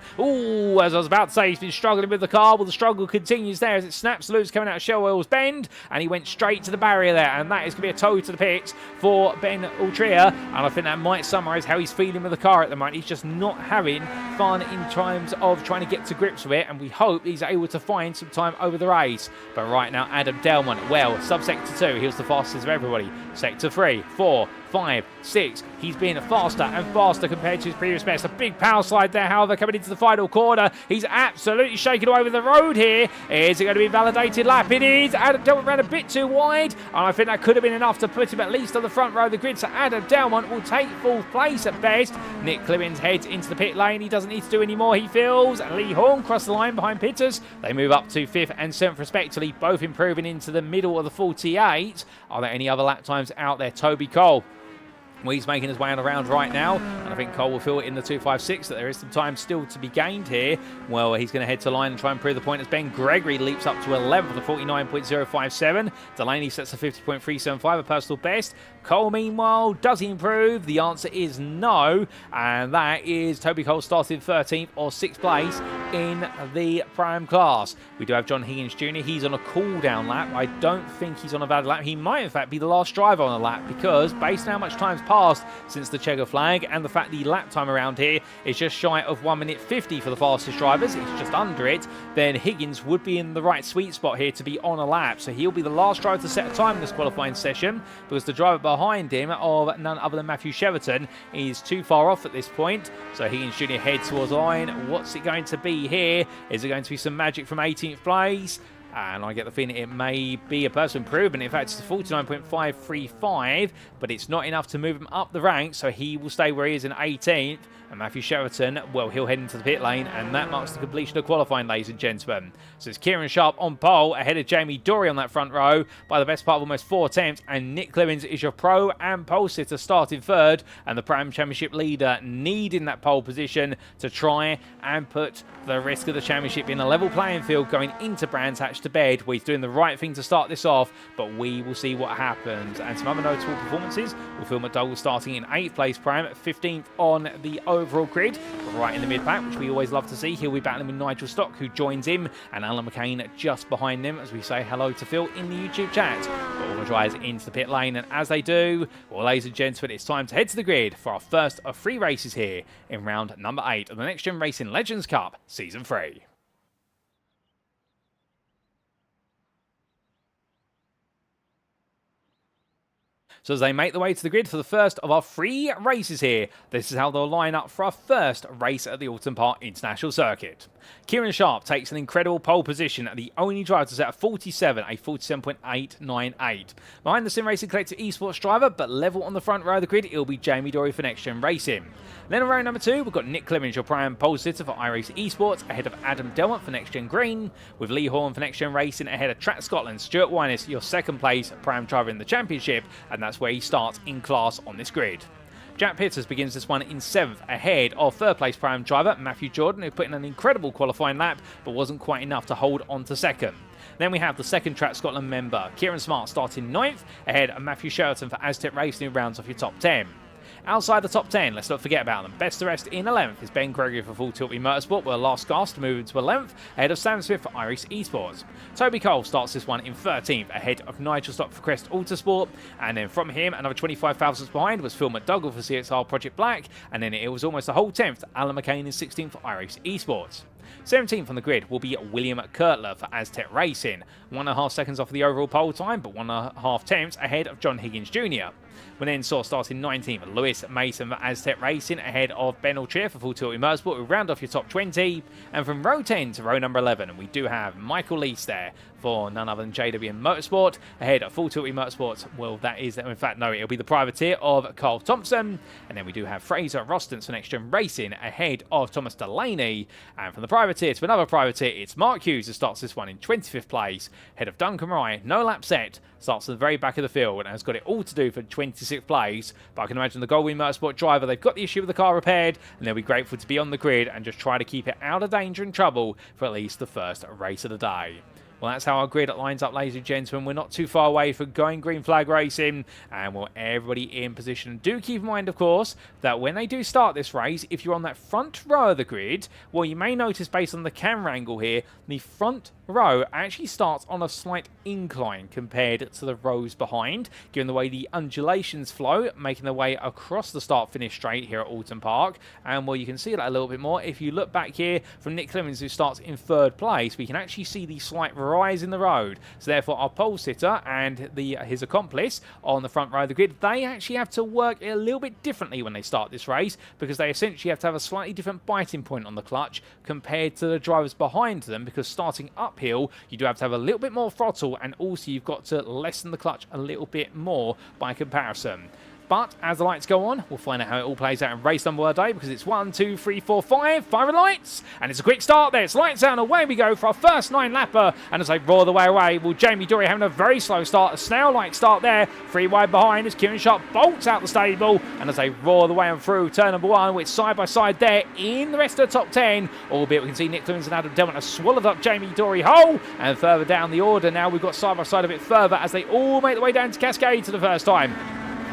[SPEAKER 1] as I was about to say, he's been struggling with the car. Well, the struggle continues there as it snaps loose coming out of Shell Oil's Bend, and he went straight to the barrier there, and that is going to be a toe to the pits for Ben Altria, and I think that might summarise how he's feeling with the car at the moment. He's just not having fun in terms of trying to get to grips with it, and we hope he's able to find some time over the race. But right now, Adam Delmont, well, subsector 2, he was the fastest of everybody. Sector 3, 4, 5, 6. He's been faster and faster compared to his previous best. A big power slide there, however, coming into the final corner. He's absolutely shaking away with the road here. Is it going to be a validated lap? It is. Adam Delmont ran a bit too wide, and I think that could have been enough to put him at least on the front row of the grid. So Adam Delmont will take 4th place at best. Nick Clibbins heads into the pit lane. He doesn't need to do any more, he feels. Lee Horn crossed the line behind Pitters. They move up to 5th and 7th respectively, both improving into the middle of the 48. Are there any other lap times out there? Toby Cole, well, he's making his way on the round right now, and I think Cole will feel it in the 256 that there is some time still to be gained here. Well, he's going to head to line and try and prove the point as Ben Gregory leaps up to 11th with a 49.057. Delaney sets a 50.375, a personal best. Cole, meanwhile, does he improve? The answer is no, and that is Toby Cole started 13th or 6th place in the Pro-Am class. We do have John Higgins Jr. He's on a cool-down lap. I don't think he's on a valid lap. He might, in fact, be the last driver on a lap because, based on how much time's passed since the Cheshire flag and the fact the lap time around here is just shy of 1 minute 50 for the fastest drivers, it's just under it, then Higgins would be in the right sweet spot here to be on a lap. So he'll be the last driver to set a time in this qualifying session because the driver behind him of none other than Matthew Cheverton is too far off at this point. So Higgins Jr. heads towards the line. What's it going to be here? Is it going to be some magic from 18th place? And I get the feeling it may be a personal improvement. In fact, it's 49.535, but it's not enough to move him up the ranks, so he will stay where he is in 18th. And Matthew Sheraton, well, he'll head into the pit lane, and that marks the completion of qualifying, ladies and gentlemen. So it's Kieran Sharp on pole, ahead of Jamie Dory on that front row by the best part of almost 4 attempts, and Nick Clemens is your pro and pole sitter starting third, and the Pram Championship leader needing that pole position to try and put the risk of the championship in a level playing field going into Brands Hatch to bed, where he's doing the right thing to start this off, but we will see what happens. And some other notable performances will Phil McDougall starting in 8th place Pram, 15th on the overall grid, right in the mid-pack, which we always love to see. He'll be battling with Nigel Stock, who joins him, and Alan McCain just behind them as we say hello to Phil in the YouTube chat. All the drivers into the pit lane, and as they do, well, ladies and gentlemen, it's time to head to the grid for our first of 3 races here in round number 8 of the NXTGEN Racing Legends Cup Season 3. So as they make their way to the grid for the first of our 3 races here, this is how they'll line up for our first race at the Oulton Park International Circuit. Kieran Sharp takes an incredible pole position at the only driver to set a 47, a 47.898. Behind the Sim Racing Collective Esports driver, but level on the front row of the grid, it'll be Jamie Dory for NXTGEN Racing. Then on row number 2, we've got Nick Clemens, your prime pole sitter for iRacing Esports, ahead of Adam Delmont for NXTGEN Green, with Lee Horn for NXTGEN Racing ahead of Track Scotland. Stuart Winus, your second place prime driver in the championship, and that's where he starts in class on this grid. Jack Pitters begins this one in 7th, ahead of 3rd place prime driver Matthew Jordan, who put in an incredible qualifying lap, but wasn't quite enough to hold on to 2nd. Then we have the second Track Scotland member, Kieran Smart, starting 9th, ahead of Matthew Sheraton for Aztec Racing, who rounds off your top 10. Outside the top 10, let's not forget about them. Best the rest in 11th is Ben Gregory for Full Tilt Motorsport, with a last cast to move into 11th, ahead of Sam Smith for iRacing Esports. Toby Cole starts this one in 13th, ahead of Nigel Stock for Crest Autosport, and then from him, another 25 thousandths behind was Phil McDougall for CXR Project Black, and then it was almost a whole 10th, Alan McCain in 16th for iRacing Esports. 17th on the grid will be William Kurtler for Aztec Racing, 1.5 seconds off the overall pole time, but 1.5 tenths ahead of John Higgins Jr. We then saw starting 19th, Lewis Mason for Aztec Racing, ahead of Ben Altrier for Full Tilt Motorsport, who round off your top 20. And from row 10 to row number 11, we do have Michael Lease there for none other than JWM Motorsport, ahead of Full Tilt Motorsport. Well, that is, in fact, no, it'll be the privateer of Carl Thompson. And then we do have Fraser Rostons for NXTGEN Racing, ahead of Thomas Delaney. And from the privateer to another privateer, it's Mark Hughes who starts this one in 25th place, ahead of Duncan Rye. No lap set, starts at the very back of the field and has got it all to do for 26th place. But I can imagine the Goldwing Motorsport driver, they've got the issue with the car repaired, and they'll be grateful to be on the grid and just try to keep it out of danger and trouble for at least the first race of the day. Well, that's how our grid lines up, ladies and gentlemen. We're not too far away from going green flag racing, and we're everybody in position. Do keep in mind, of course, that when they do start this race, if you're on that front row of the grid, well, you may notice based on the camera angle here, the front row actually starts on a slight incline compared to the rows behind, given the way the undulations flow, making their way across the start-finish straight here at Oulton Park. And well, you can see that a little bit more. If you look back here from Nick Clemens, who starts in 3rd place, we can actually see the slight rise in the road. So therefore, our pole sitter and his accomplice on the front row of the grid, they actually have to work a little bit differently when they start this race, because they essentially have to have a slightly different biting point on the clutch compared to the drivers behind them, because starting uphill, you do have to have a little bit more throttle, and also you've got to lessen the clutch a little bit more by comparison. But as the lights go on, we'll find out how it all plays out in race number of the day, because it's 1, 2, 3, 4, 5 red lights, and it's a quick start there. It's lights out, and away we go for our first 9-lapper, and as they roar the way away, well, Jamie Dory having a very slow start, a snail-like start there, 3 wide behind as Kieran Sharp bolts out the stable, and as they roar the way on through turn number 1, which side by side there in the rest of the top 10, albeit we can see Nick Clemens and Adam Delmont have swallowed up Jamie Dory whole, and further down the order now, we've got side by side a bit further as they all make their way down to Cascade for the first time.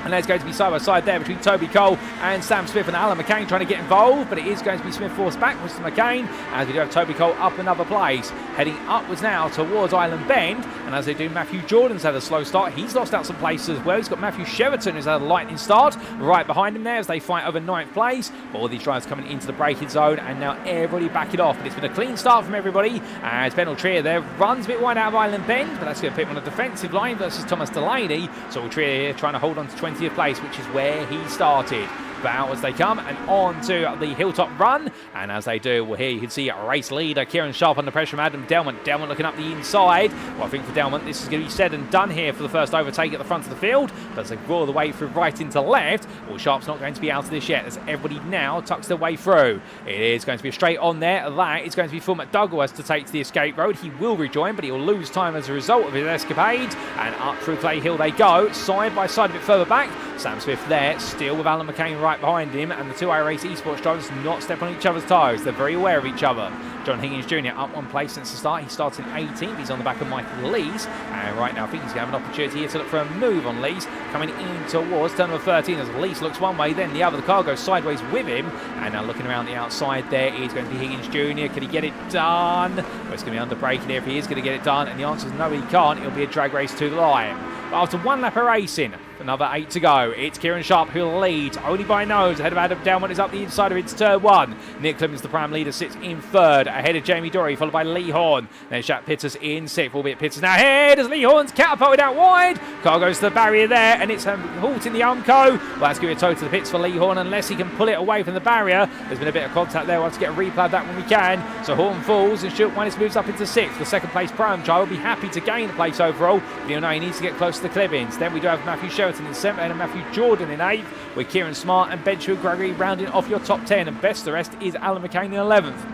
[SPEAKER 1] And there's going to be side by side there between Toby Cole and Sam Smith and Alan McCain trying to get involved, but it is going to be Smith forced backwards to McCain as we do have Toby Cole up another place, heading upwards now towards Island Bend. And as they do, Matthew Jordan's had a slow start. He's lost out some places as well. He's got Matthew Sheraton who's had a lightning start right behind him there as they fight over 9th place. But all these drivers coming into the braking zone, and now everybody backing off. But it's been a clean start from everybody as Ben Altrier there runs a bit wide out of Island Bend, but that's going to put him on a defensive line versus Thomas Delaney. So Altrier here trying to hold on to 20th place, which is where he started. but out as they come and on to the hilltop run. And as they do, well, here you can see race leader Kieran Sharp under pressure from Adam Delmont. Delmont looking up the inside. Well, I think for Delmont, this is going to be said and done here for the first overtake at the front of the field. But as they roar the way through right into left, well, Sharp's not going to be out of this yet as everybody now tucks their way through. It is going to be a straight on there. That is going to be Phil McDougall has to take to the escape road. He will rejoin, but he will lose time as a result of his escapade. And up through Clay Hill they go, side by side a bit further back. Sam Smith there, still with Alan McCain right behind him, and the two iRacing esports drivers not step on each other's toes. They're very aware of each other. John Higgins Jr. up one place since the start. He starts in 18th. He's on the back of Michael Lees. And right now I think he's going to have an opportunity here to look for a move on Lees. Coming in towards turn number 13 as Lees looks one way, then the other. The car goes sideways with him. And now looking around the outside there is going to be Higgins Jr. Can he get it done? Well, it's going to be under braking here if he is going to get it done. And the answer is no, he can't. It'll be a drag race to the line. But after one lap of racing, another 8 to go. It's Kieran Sharp who leads, only by nose. Ahead of Adam Delmont is up the inside of its turn 1. Nick Clemens, the prime leader, sits in 3rd. Ahead of Jamie Dory, followed by Lee Horn. Then Jack Pitters in 6th, albeit Pitters now ahead as Lee Horn's catapulted out wide. Car goes to the barrier there, and it's halting the Umco. Well, that's going to be a tow to the pits for Lee Horn unless he can pull it away from the barrier. There's been a bit of contact there. We'll have to get a replay of that when we can. So Horn falls, and Shoot Winus moves up into 6th. The second place prime child will be happy to gain the place overall, but he'll know he needs to get close to the Clibbins. Then we do have Matthew Sheraton in 7th and Matthew Jordan in 8th, with Kieran Smart and Benchfield Gregory rounding off your top 10, and best the rest is Alan McCain in 11th.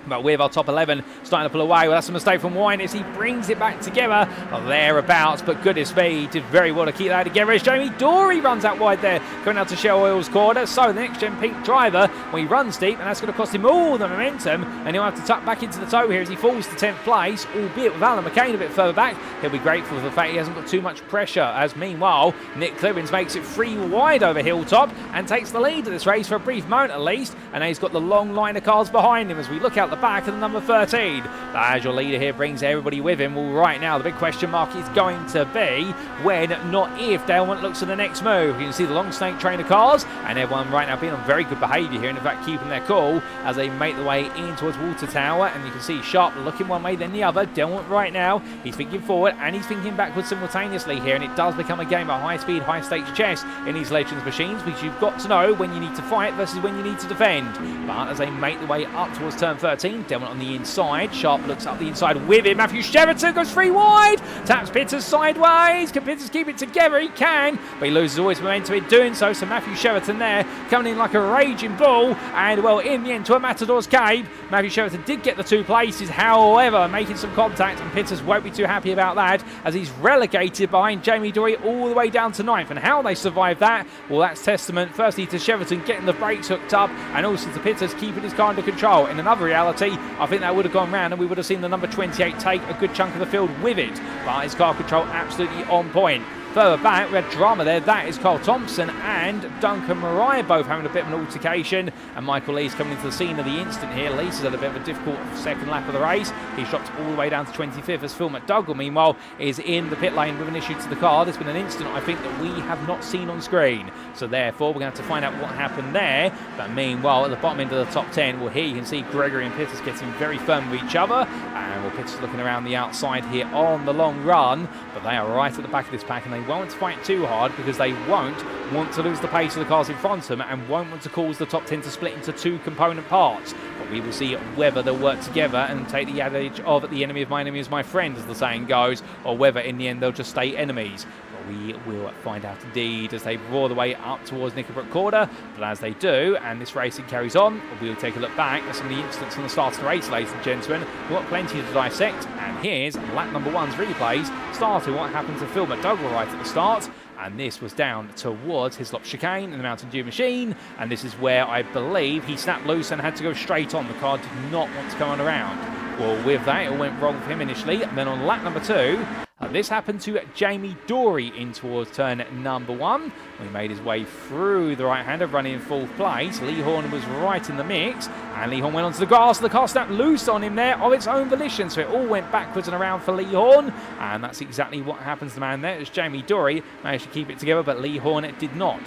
[SPEAKER 1] But with our top 11 starting to pull away, well, that's a mistake from Winus. He brings it back together thereabouts, but goodness me, he did very well to keep that together as Jamie Dory runs out wide there, going out to Shell Oil's corner. So the next gen Pink driver, well, he runs deep, and that's going to cost him all the momentum, and he'll have to tuck back into the tow here as he falls to 10th place, albeit with Alan McCain a bit further back. He'll be grateful for the fact he hasn't got too much pressure, as meanwhile, Nick Clibbins makes it 3 wide over Hilltop and takes the lead of this race for a brief moment at least, and he's got the long line of cars behind him as we look out the back of the number 13. As your leader here brings everybody with him, well, right now the big question mark is going to be when, not if, Delmont looks at the next move. You can see the long snake train of cars, and everyone right now being on very good behaviour here, and in fact keeping their cool as they make their way in towards Water Tower. And you can see Sharp looking one way then the other. Delmont right now, he's thinking forward and he's thinking backwards simultaneously here, and it does become a game of high speed, high stakes chess in these Legends machines, because you've got to know when you need to fight versus when you need to defend. But as they make their way up towards turn 13, Delmont on the inside. Sharp looks up the inside with him. Matthew Sheraton goes 3 wide. Taps Pitters sideways. Can Pitters keep it together? He can, but he loses all his momentum in doing so. So Matthew Sheraton there coming in like a raging bull. And well, in the end, to a Matador's cape, Matthew Sheraton did get the 2 places. However, making some contact, and Pitters won't be too happy about that as he's relegated behind Jamie Dory all the way down to 9th. And how they survived that, well, that's testament firstly to Sheraton getting the brakes hooked up, and also to Pitters keeping his car under control. In another reality, I think that would have gone round and we would have seen the number 28 take a good chunk of the field with it, but his car control absolutely on point. Further back, we had drama there. That is Carl Thompson and Duncan Mariah both having a bit of an altercation, and Michael Lees coming into the scene of the instant here. Lees has had a bit of a difficult second lap of the race. He's dropped all the way down to 25th as Phil McDougall, meanwhile, is in the pit lane with an issue to the car. There's been an incident, I think, that we have not seen on screen, so therefore we're going to have to find out what happened there. But meanwhile, at the bottom end of the top 10, well, here you can see Gregory and Pitters getting very firm with each other, and well, Pitters looking around the outside here on the long run, but they are right at the back of this pack, and they won't fight too hard because they won't want to lose the pace of the cars in front of them and won't want to cause the top 10 to split into 2 component parts. But we will see whether they'll work together and take the adage of the enemy of my enemy is my friend, as the saying goes, or whether in the end they'll just stay enemies. We will find out indeed as they roar the way up towards Knickerbrook Corner. But as they do, and this racing carries on, we'll take a look back at some of the incidents on the start of the race, ladies and gentlemen. We've got plenty to dissect, and here's lap number 1's replays, starting what happened to Phil McDougall right at the start. And this was down towards Hislop Chicane in the Mountain Dew machine, and this is where I believe he snapped loose and had to go straight on. The car did not want to come on around. Well, with that, it all went wrong for him initially, and then on lap number 2, this happened to Jamie Dory in towards turn number 1. He made his way through the right-hander, running in 4th place. Lee Horn was right in the mix, and Lee Horn went onto the grass. The car snapped loose on him there of its own volition, so it all went backwards and around for Lee Horn, and that's exactly what happens to the man there. As Jamie Dory managed to keep it together, but Lee Horn did not.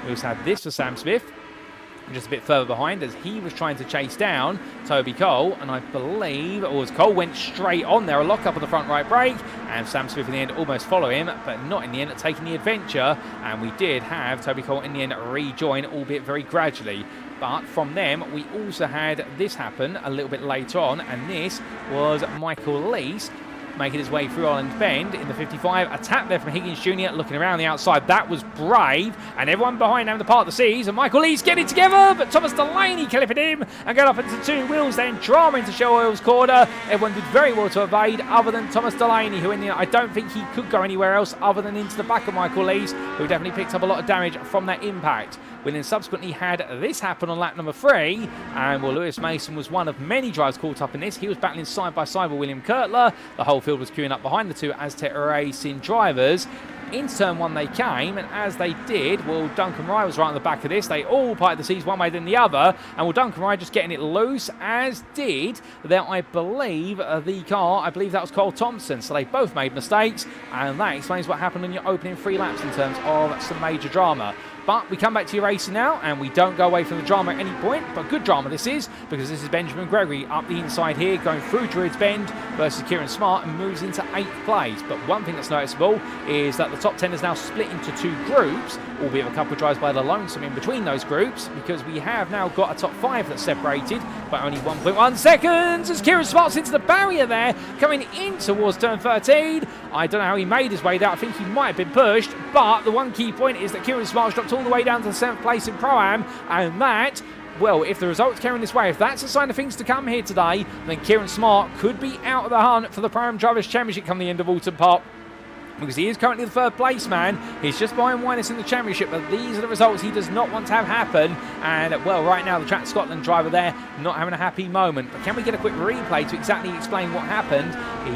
[SPEAKER 1] We also had this for Sam Smith. just a bit further behind as he was trying to chase down Toby Cole, and I believe it was Cole went straight on there, a lock up on the front right brake, and Sam Smith in the end almost follow him, but not in the end taking the adventure, and we did have Toby Cole in the end rejoin, albeit very gradually. But from them, we also had this happen a little bit later on, and this was Michael Lees making his way through Island Bend in the 55. A tap there from Higgins Jr. looking around the outside. That was brave. And everyone behind having to part the seas. And Michael Lee's getting together. But Thomas Delaney clipping him and going up into two wheels. Then drama into Shell Oil's corner. Everyone did very well to evade other than Thomas Delaney, who in the end, I don't think he could go anywhere else other than into the back of Michael Lee's, who definitely picked up a lot of damage from that impact. We then subsequently had this happen on lap number 3, and well, Lewis Mason was one of many drivers caught up in this. He was battling side by side with William Kurtler. The whole field was queuing up behind the two Aztec Racing drivers. Into turn 1 they came, and as they did, well, Duncan Rye was right on the back of this. They all parted the seas one way then the other, and well, Duncan Rye just getting it loose, as did there, I believe, the car, I believe that was Cole Thompson. So they both made mistakes, and that explains what happened on your opening 3 laps in terms of some major drama. But we come back to your racing now, and we don't go away from the drama at any point. But good drama this is, because this is Benjamin Gregory up the inside here, going through Druids Bend versus Kieran Smart, and moves into 8th place. But one thing that's noticeable is that the top 10 is now split into 2 groups, albeit a couple of drives by the lonesome in between those groups, because we have now got a top 5 that's separated by only 1.1 seconds as Kieran Smart's into the barrier there, coming in towards turn 13. I don't know how he made his way there. I think he might have been pushed, but the one key point is that Kieran Smart's dropped all the way down to the 7th place in Pro-Am, and that, well, if the results carrying this way, if that's a sign of things to come here today, then Kieran Smart could be out of the hunt for the Pro-Am Drivers' Championship come the end of Oulton Park, because he is currently the 3rd place man. He's just behind Winus in the championship, but these are the results he does not want to have happen. And well, right now the Track Scotland driver there not having a happy moment. But can we get a quick replay to exactly explain what happened?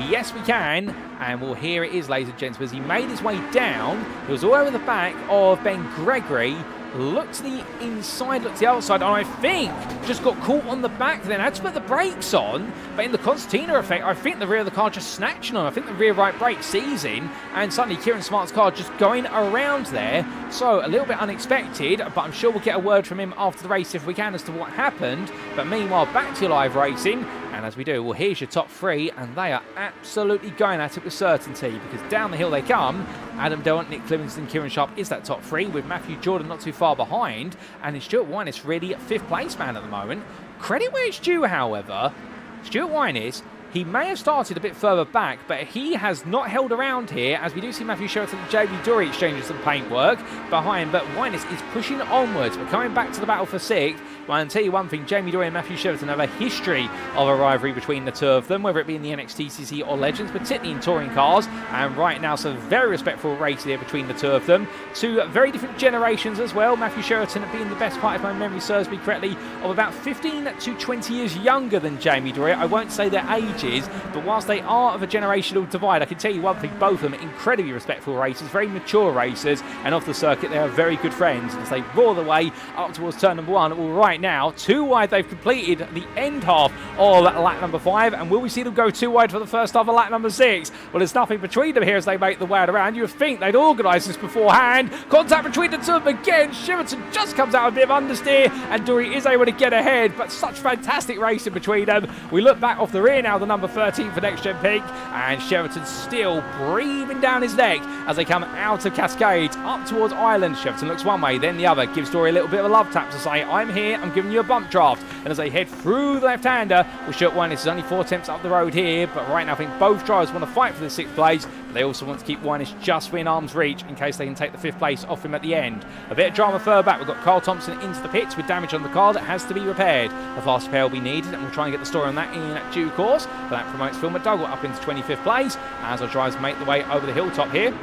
[SPEAKER 1] Yes, we can. And well, here it is, ladies and gents, as he made his way down. He was all over the back of Ben Gregory. Looked to the inside, looked to the outside, and I think just got caught on the back then. Had to put the brakes on, but in the concertina effect, I think the rear of the car just snatching on. I think the rear right brake seizing, and suddenly Kieran Smart's car just going around there. So a little bit unexpected, but I'm sure we'll get a word from him after the race if we can as to what happened. But meanwhile, back to your live racing. And as we do, well, here's your top 3, and they are absolutely going at it with certainty, because down the hill they come. Adam Delmont, Nick Livingston, Kieran Sharp is that top 3, with Matthew Jordan not too far behind, and in Stuart Winus really 5th place man at the moment. Credit where it's due, however. Stuart Winus, he may have started a bit further back, but he has not held around here, as we do see Matthew Sheraton and JB Dory exchanging some paintwork behind, but Winus is pushing onwards, but coming back to the battle for 6th. Well, I'll tell you one thing, Jamie Dory and Matthew Sheraton have a history of a rivalry between the two of them, whether it be in the NXTCC or Legends, particularly in touring cars, and right now some very respectful race here between the two of them. 2 very different generations as well, Matthew Sheraton being the best part, if my memory serves me correctly, of about 15 to 20 years younger than Jamie Dory. I won't say their ages, but whilst they are of a generational divide, I can tell you one thing, both of them incredibly respectful racers, very mature racers, and off the circuit they are very good friends as they roar the way up towards turn number 1. All right, now 2 wide, they've completed the end half of lap number 5, and will we see them go 2 wide for the first half of lap number 6? Well, there's nothing between them here as they make the way around. You would think they'd organise this beforehand. Contact between the two of them again. Sheraton just comes out a bit of understeer, and Dory is able to get ahead, but such fantastic racing between them. We look back off the rear now, the number 13 for Next Gen Pink, and Sheraton still breathing down his neck as they come out of Cascade up towards Ireland. Sheraton looks one way, then the other, gives Dory a little bit of a love tap to say, I'm here, I'm giving you a bump draft. And as they head through the left-hander, well, Stuart Winus is only 4 attempts up the road here, but right now I think both drivers want to fight for the 6th place, but they also want to keep Winus just within arm's reach in case they can take the 5th place off him at the end. A bit of drama further back, we've got Carl Thompson into the pits with damage on the car that has to be repaired. A fast repair will be needed, and we'll try and get the story on that in due course, but that promotes Phil McDougall up into 25th place as our drivers make the way over the hilltop here.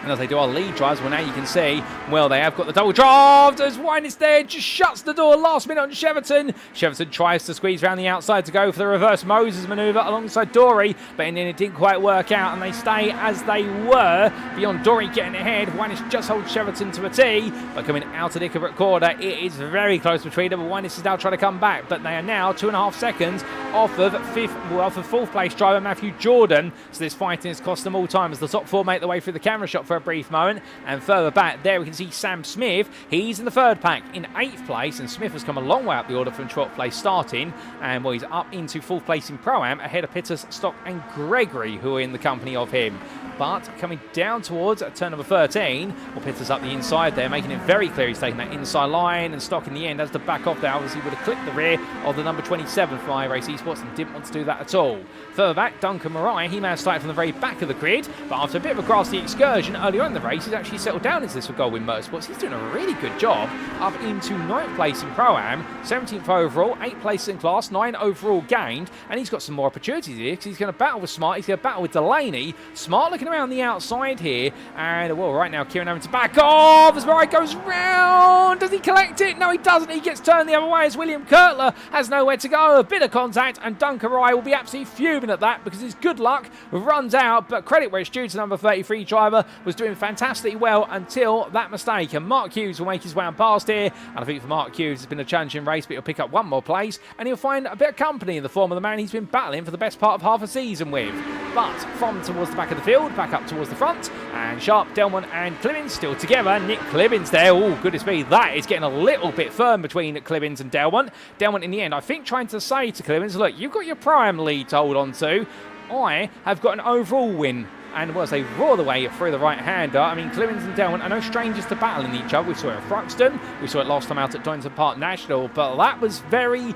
[SPEAKER 1] And as they do our lead drives, well, now you can see, well, they have got the double draft as Winus there just shuts the door last minute on Sheraton. Sheraton tries to squeeze around the outside to go for the reverse Moses manoeuvre alongside Dory, but in the end it didn't quite work out, and they stay as they were. Beyond Dory getting ahead, Winus just holds Sheraton to a T, but coming out of the Ichabod corner, it is very close between them. Winus is now trying to come back, but they are now 2.5 seconds off of fourth place driver Matthew Jordan. So this fighting has cost them all time as the top four make their way through the camera shot for a brief moment. And further back there we can see Sam Smith. He's in the third pack in 8th place, and Smith has come a long way up the order from 12th place starting. And well, he's up into 4th place in Pro-Am ahead of Pitters, Stock and Gregory, who are in the company of him. But coming down towards turn number 13, well, Pitters up the inside there, making it very clear he's taking that inside line, and Stock in the end has to back off there. Obviously would have clipped the rear of the number 27 from iRacing Esports and didn't want to do that at all. Further back, Duncan Marai, he may have started from the very back of the grid, but after a bit of a grassy excursion earlier on in the race, he's actually settled down into this for Goldwyn Motorsports. He's doing a really good job, up into 9th place in Pro-Am, 17th overall, 8th place in class, 9 overall gained, and he's got some more opportunities here because he's going to battle with Smart, he's going to battle with Delaney. Smart looking around the outside here, and well, right now Kieran having to back off as Marai goes round. Does he collect it? No, he doesn't. He gets turned the other way as William Kurtler has nowhere to go. A bit of contact, and Duncan Marai will be absolutely fuming at that because his good luck runs out, but credit where it's due to number 33 driver, was doing fantastically well until that mistake, and Mark Hughes will make his way on past here, and I think for Mark Hughes it's been a challenging race, but he'll pick up one more place and he'll find a bit of company in the form of the man he's been battling for the best part of half a season with. But from towards the back of the field, back up towards the front, and Sharp, Delmont and Clibbins still together. Nick Clibbins there, oh goodness me, that is getting a little bit firm between Clibbins and Delmont. Delmont in the end, I think, trying to say to Clibbins, look, you've got your prime lead to hold on to. I have got an overall win. And as they roar the way through the right-hander, I mean, Clibbins and Delmont are no strangers to battling each other. We saw it at Thruxton, we saw it last time out at Oulton Park National, but that was very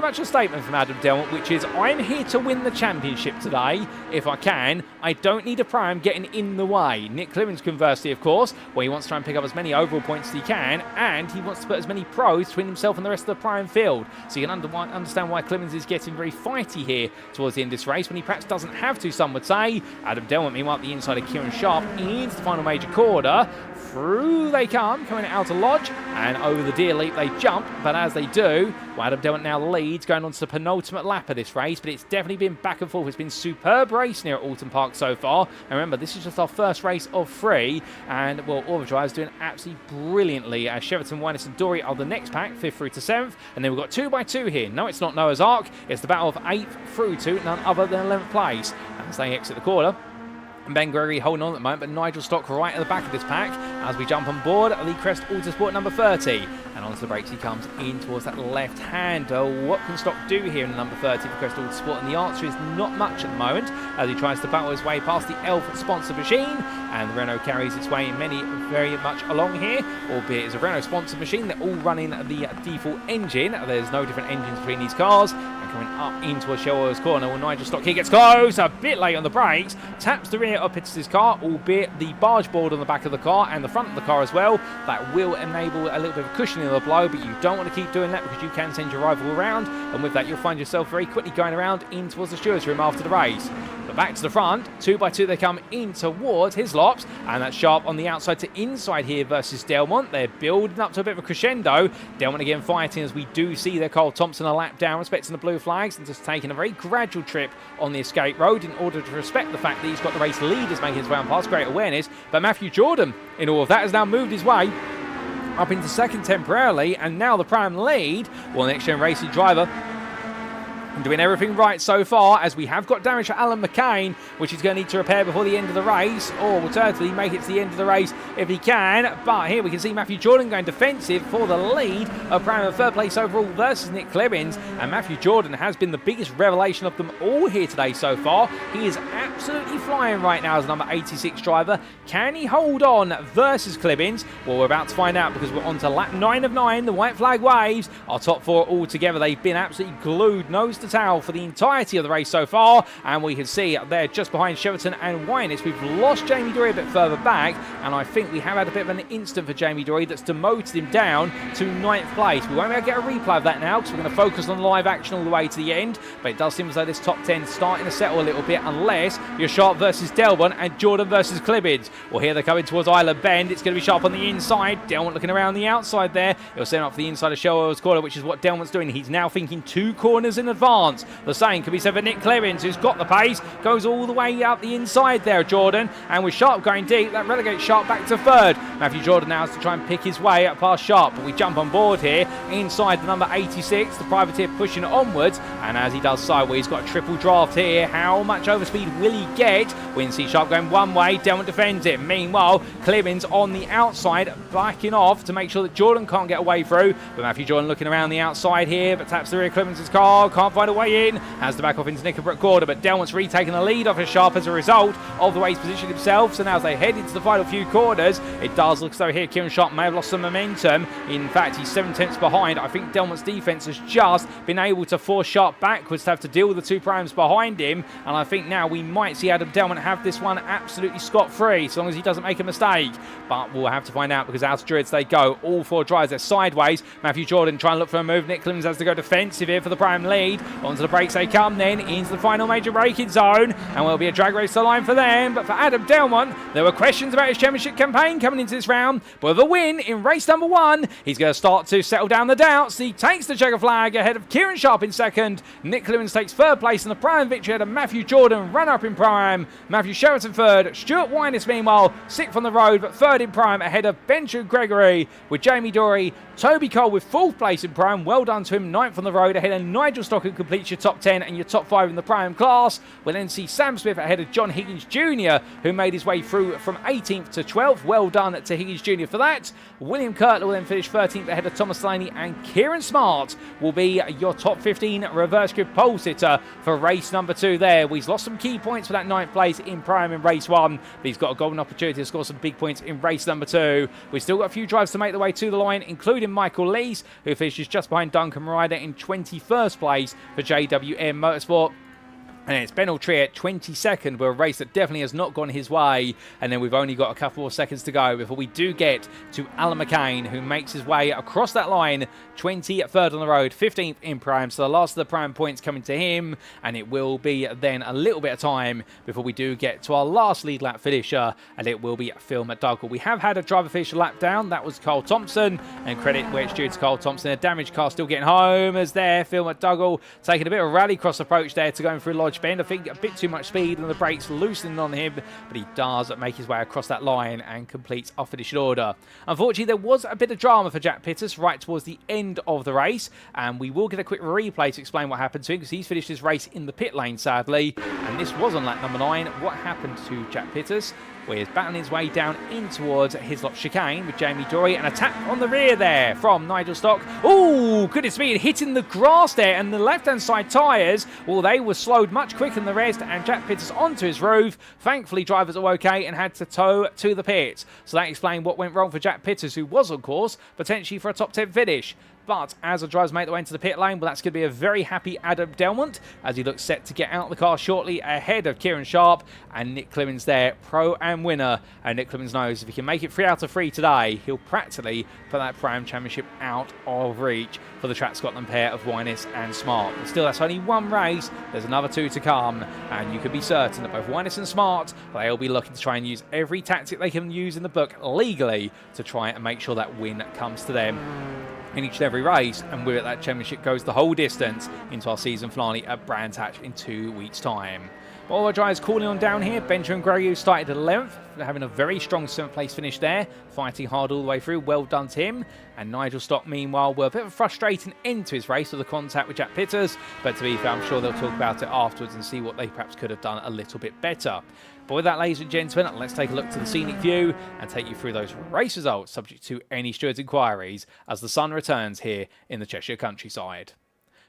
[SPEAKER 1] much a statement from Adam Delmont, which is, I'm here to win the championship today, if I can. I don't need a prime getting in the way. Nick Clibbins, conversely, of course, well, he wants to try and pick up as many overall points as he can, and he wants to put as many pros between himself and the rest of the prime field. So you can understand why Clibbins is getting very fighty here towards the end of this race, when he perhaps doesn't have to, some would say. Adam Delmont, meanwhile, at the inside of Kieran Sharp into the final major corner. Through they come, coming out of Lodge, and over the deer leap they jump, but as they do, well, Adam Delmont now leads, going on to the penultimate lap of this race, but it's definitely been back and forth. It's been superb racing here at Oulton Park so far, and remember, this is just our first race of 3, and, well, all the drivers doing absolutely brilliantly, as Sheraton, Winus and Dory are the next pack, 5th through to 7th, and then we've got 2x2 here. No, it's not Noah's Ark, it's the battle of 8th through to none other than 11th place, as they exit the corner. And Ben Gregory holding on at the moment, but Nigel Stock right at the back of this pack as we jump on board the Crest Autosport number 30. And onto the brakes he comes in towards that left-hander. What can Stock do here in the number 30 for Crest Autosport? And the answer is not much at the moment as he tries to battle his way past the Elf sponsor machine. And the Renault carries its way very much along here, albeit it's a Renault sponsored machine. They're all running the default engine. There's no different engines between these cars. And coming up into a Shell Oil's corner, well, Nigel Stock here gets close, a bit late on the brakes, taps the rear of Pitters' car, albeit the barge board on the back of the car and the front of the car as well. That will enable a little bit of cushioning of the blow, but you don't want to keep doing that because you can send your rival around, and with that you'll find yourself very quickly going around in towards the steward's room after the race. But back to the front, 2x2 they come in towards Hislops, and that's Sharp on the outside to inside here versus Delmont. They're building up to a bit of a crescendo. Delmont again fighting as we do see their Carl Thompson a lap down, respecting the blue flags and just taking a very gradual trip on the escape road in order to respect the fact that he's got the race leaders making his way on past. Great awareness, but Matthew Jordan in all of that has now moved his way up into second temporarily, and now the prime lead. Well, NXTGEN Racing driver doing everything right so far, as we have got damage for Alan McCain, which he's going to need to repair before the end of the race, or alternatively make it to the end of the race if he can. But here we can see Matthew Jordan going defensive for the lead of Prime, third place overall versus Nick Clibbins, and Matthew Jordan has been the biggest revelation of them all here today so far. He is absolutely flying right now as number 86 driver. Can he hold on versus Clibbins? Well, we're about to find out, because we're on to lap 9 of 9. The white flag waves. Our top 4 all together. They've been absolutely glued nose to tail for the entirety of the race so far, and we can see they're just behind Sheraton and Winus. We've lost Jamie Dory a bit further back, and I think we have had a bit of an instant for Jamie Dory that's demoted him down to 9th place. We won't be able to get a replay of that now because we're going to focus on live action all the way to the end, but it does seem as though this top 10 is starting to settle a little bit, unless you're Sharp versus Delmont and Jordan versus Clibbins. Well, here they're coming towards Island Bend. It's going to be Sharp on the inside, Delmont looking around the outside there. He'll send off the inside of Shell Oil's corner, which is what Delmont's doing. He's now thinking 2 corners in advance. chance. The same can be said for Nick Clemens, who's got the pace, goes all the way out the inside there, Jordan, and with Sharp going deep, that relegates Sharp back to third. Matthew Jordan now has to try and pick his way up past Sharp, but we jump on board here inside the number 86, the privateer pushing onwards, and as he does so, he's got a triple draft here. How much overspeed will he get? We can see Sharp going one way, Delmont defends it. Meanwhile, Clemens on the outside, backing off to make sure that Jordan can't get away through, but Matthew Jordan looking around the outside here, but taps the rear of Clemens' car, can't find a way in, has to back off into Knickerbrook Corner, but Delmont's retaken the lead off of Sharp as a result of the way he's positioned himself. So now as they head into the final few corners, it does look as though here Kieran Sharp may have lost some momentum. In fact, he's 7/10 behind. I think Delmont's defense has just been able to force Sharp backwards to have to deal with the two primes behind him, and I think now we might see Adam Delmont have this one absolutely scot-free, so long as he doesn't make a mistake. But we'll have to find out, because out of Druids they go. All four drives, they're sideways. Matthew Jordan trying to look for a move. Nick Clemens has to go defensive here for the prime lead. Onto the brakes they come then, into the final major braking zone, and will be a drag race to line for them. But for Adam Delmont, there were questions about his championship campaign coming into this round, but with a win in race number 1, he's going to start to settle down the doubts. He takes the checker flag ahead of Kieran Sharp in second. Nick Clemens takes third place in the prime victory ahead of Matthew Jordan, runner-up in prime. Matthew Sheraton third. Stuart Winus, meanwhile, 6th on the road, but third in prime ahead of Benjamin Gregory, with Jamie Dory. Toby Cole with 4th place in prime. Well done to him. 9th on the road ahead of Nigel Stock, who completes your top 10 and your top 5 in the prime class. We'll then see Sam Smith ahead of John Higgins Jr., who made his way through from 18th to 12th. Well done to Higgins Jr. for that. William Kirtler will then finish 13th ahead of Thomas Slaney, and Kieran Smart will be your top 15 reverse grid pole sitter for race number 2 there. He's lost some key points for that 9th place in prime in race 1, but he's got a golden opportunity to score some big points in race number 2. We've still got a few drives to make the way to the line, including Michael Lees, who finishes just behind Duncan Ryder in 21st place for JWM Motorsport. And it's Ben Altry at 22nd, with a race that definitely has not gone his way. And then we've only got a couple more seconds to go before we do get to Alan McCain, who makes his way across that line, 23rd on the road, 15th in prime. So the last of the prime points coming to him. And it will be then a little bit of time before we do get to our last lead lap finisher. And it will be Phil McDougall. We have had a driver finish a lap down. That was Carl Thompson. And credit where it's due to Carl Thompson. A damaged car still getting home as there. Phil McDougall taking a bit of a rallycross approach there to going through Lodge Bend. I think a bit too much speed and the brakes loosening on him, but he does make his way across that line and completes our finishing order. Unfortunately, there was a bit of drama for Jack Pittis right towards the end of the race, and we will get a quick replay to explain what happened to him, because he's finished his race in the pit lane, sadly, and this was on lap number 9. What happened to Jack Pittis? Where he's battling his way down in towards Hislop chicane with Jamie Dory, and a tap on the rear there from Nigel Stock. Oh, goodness me, hitting the grass there, and the left-hand side tyres, well, they were slowed much quicker than the rest, and Jack Pittis onto his roof. Thankfully, drivers are okay and had to tow to the pits. So that explained what went wrong for Jack Pittis, who was, of course, potentially for a top 10 finish. But as the drivers make their way into the pit lane, well, that's going to be a very happy Adam Delmont as he looks set to get out of the car shortly ahead of Kieran Sharp and Nick Clemens there, pro-am winner. And Nick Clemens knows if he can make it 3 out of 3 today, he'll practically put that Pro-Am Championship out of reach for the Track Scotland pair of Winus and Smart. But still, that's only one race. There's another 2 to come, and you can be certain that both Winus and Smart, they'll be looking to try and use every tactic they can use in the book legally to try and make sure that win comes to them in each and every race, and with it that championship goes the whole distance into our season finale at Brands Hatch in 2 weeks' time. All our drivers cooling on down here. Benjamin Gregory started at 11th, having a very strong 7th place finish there, fighting hard all the way through. Well done to him. And Nigel Stock, meanwhile, were a bit of a frustrating end to his race with the contact with Jack Pittis, but to be fair, I'm sure they'll talk about it afterwards and see what they perhaps could have done a little bit better. But with that, ladies and gentlemen, let's take a look to the scenic view and take you through those race results, subject to any stewards' inquiries, as the sun returns here in the Cheshire countryside.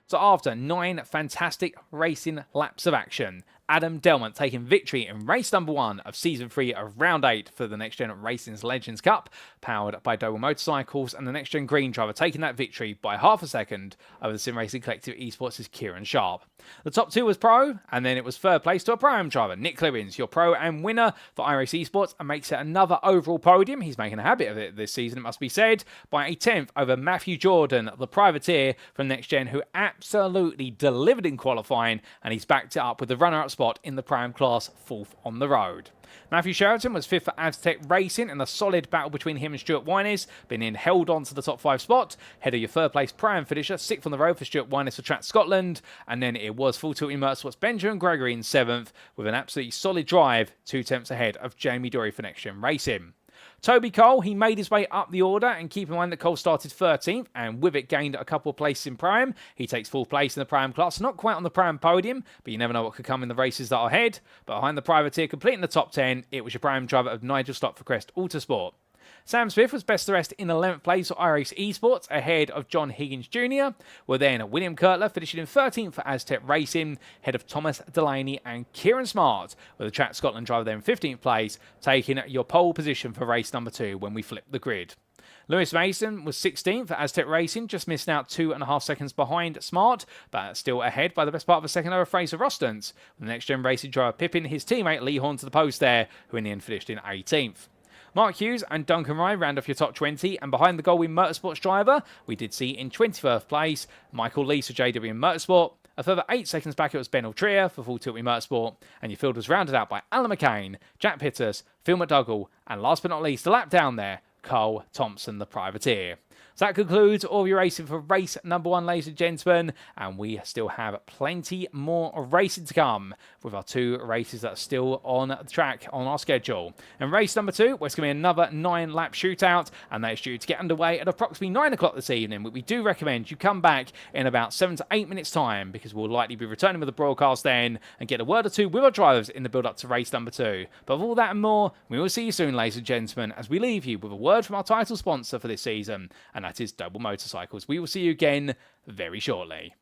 [SPEAKER 1] So after 9 fantastic racing laps of action, Adam Delmont taking victory in race number 1 of season 3 of round 8 for the NXTGEN Racing Legends Cup, powered by Doble Motorcycles, and the NXTGEN Green driver taking that victory by half a second over the Sim Racing Collective Esports' Kieran Sharp. The top 2 was pro, and then it was third place to a Pro-Am driver, Nick Clemens, your Pro-Am winner for iRacing Esports, and makes it another overall podium. He's making a habit of it this season, it must be said, by a 10th over Matthew Jordan, the privateer from NXTGEN, who absolutely delivered in qualifying, and he's backed it up with the runner-up spot spot in the Pram class, 4th on the road. Matthew Sheraton was 5th for Outset Racing in a solid battle between him and Stuart Winers, being held on to the top 5 spot. Head of your 3rd place Pram finisher, 6th on the road for Stuart Winers for Track Scotland, and then it was Full Tilt Motorsports Benjamin Gregory in 7th with an absolutely solid drive, 2 tenths ahead of Jamie Dory for NXTGEN Racing. Toby Cole, he made his way up the order, and keep in mind that Cole started 13th and with it gained a couple of places in Pram. He takes 4th place in the Pram class, not quite on the Pram podium, but you never know what could come in the races that are ahead. But behind the privateer, completing the top 10, it was your Pram driver of Nigel Stock for Crest Autosport. Sam Smith was best the rest in 11th place for iRacing Esports, ahead of John Higgins Jr. Well then, William Kurtler finishing in 13th for Aztec Racing, ahead of Thomas Delaney and Kieran Smart, with the Track Scotland driver there in 15th place, taking your pole position for race number 2 when we flip the grid. Lewis Mason was 16th for Aztec Racing, just missing out 2.5 seconds behind Smart, but still ahead by the best part of a second over Fraser Rostons, with the NXTGEN Racing driver pipping his teammate Lee Horn to the post there, who in the end finished in 18th. Mark Hughes and Duncan Rye round off your top 20, and behind the Goldwyn Motorsports driver, we did see in 21st place Michael Lees for JW Motorsport. A further 8 seconds back it was Ben Altria for Full Tilt Motorsport, and your field was rounded out by Alan McCain, Jack Pittus, Phil McDougall, and last but not least, the lap down there, Carl Thompson the Privateer. So that concludes all of your racing for race number 1, ladies and gentlemen, and we still have plenty more racing to come with our 2 races that are still on the track on our schedule. And race number 2, well, it's going to be another 9-lap shootout, and that is due to get underway at approximately 9 o'clock this evening, but we do recommend you come back in about 7 to 8 minutes time, because we'll likely be returning with the broadcast then and get a word or two with our drivers in the build-up to race number 2. But of all that and more, we will see you soon, ladies and gentlemen, as we leave you with a word from our title sponsor for this season, and that is Doble Motorcycles. We will see you again very shortly.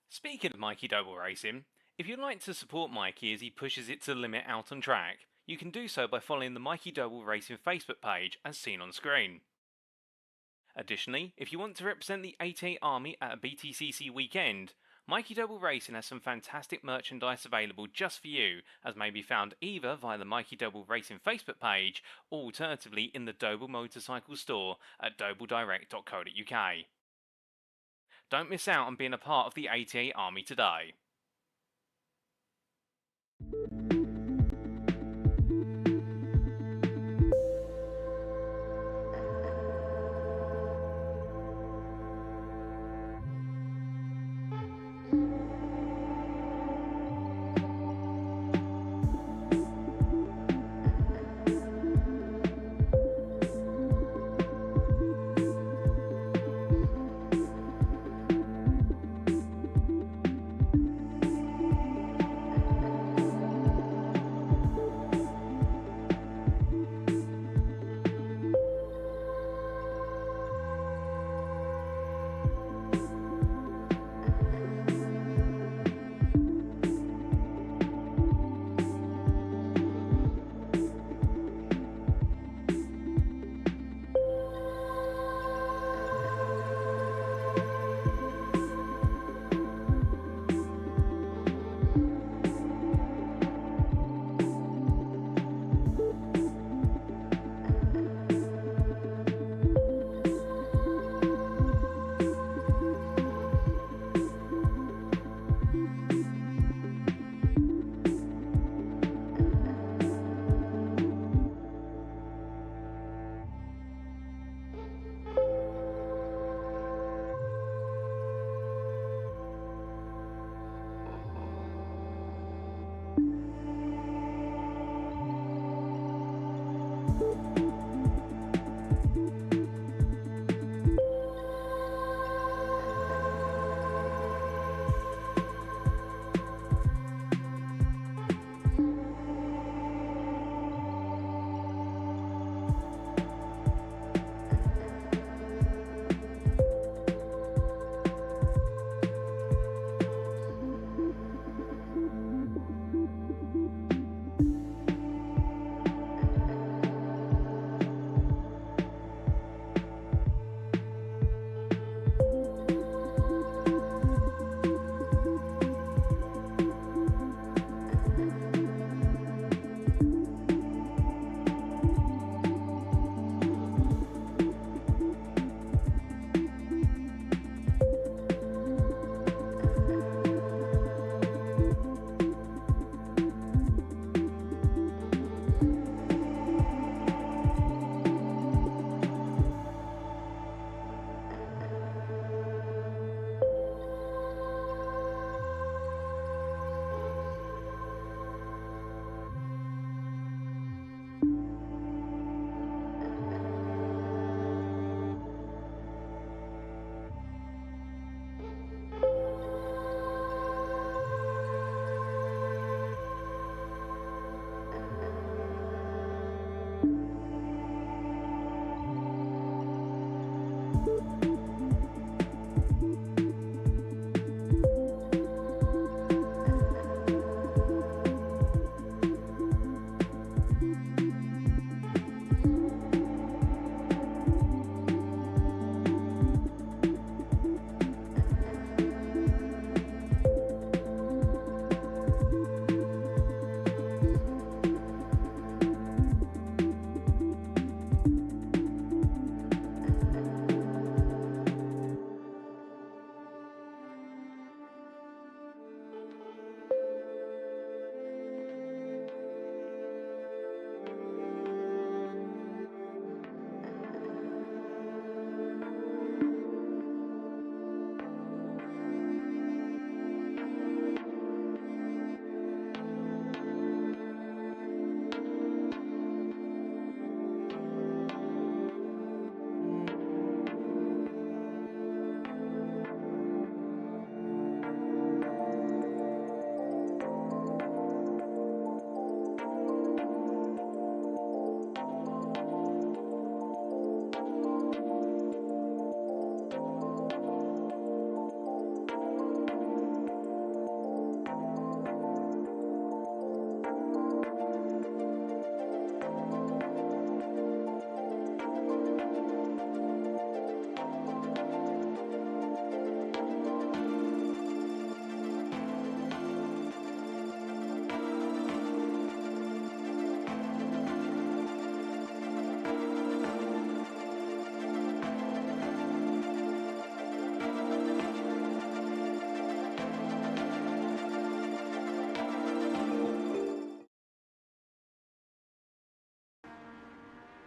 [SPEAKER 1] Speaking of Mikey Doble Racing, if you'd like to support Mikey as he pushes it to the limit out on track, you can do so by following the Mikey Doble Racing Facebook page as seen on screen. Additionally, if you want to represent the 88 Army at a BTCC weekend, Mikey Doble Racing has some fantastic merchandise available just for you, as may be found either via the Mikey Doble Racing Facebook page or alternatively in the Doble Motorcycles store at dobledirect.co.uk. Don't miss out on being a part of the 88 Army today.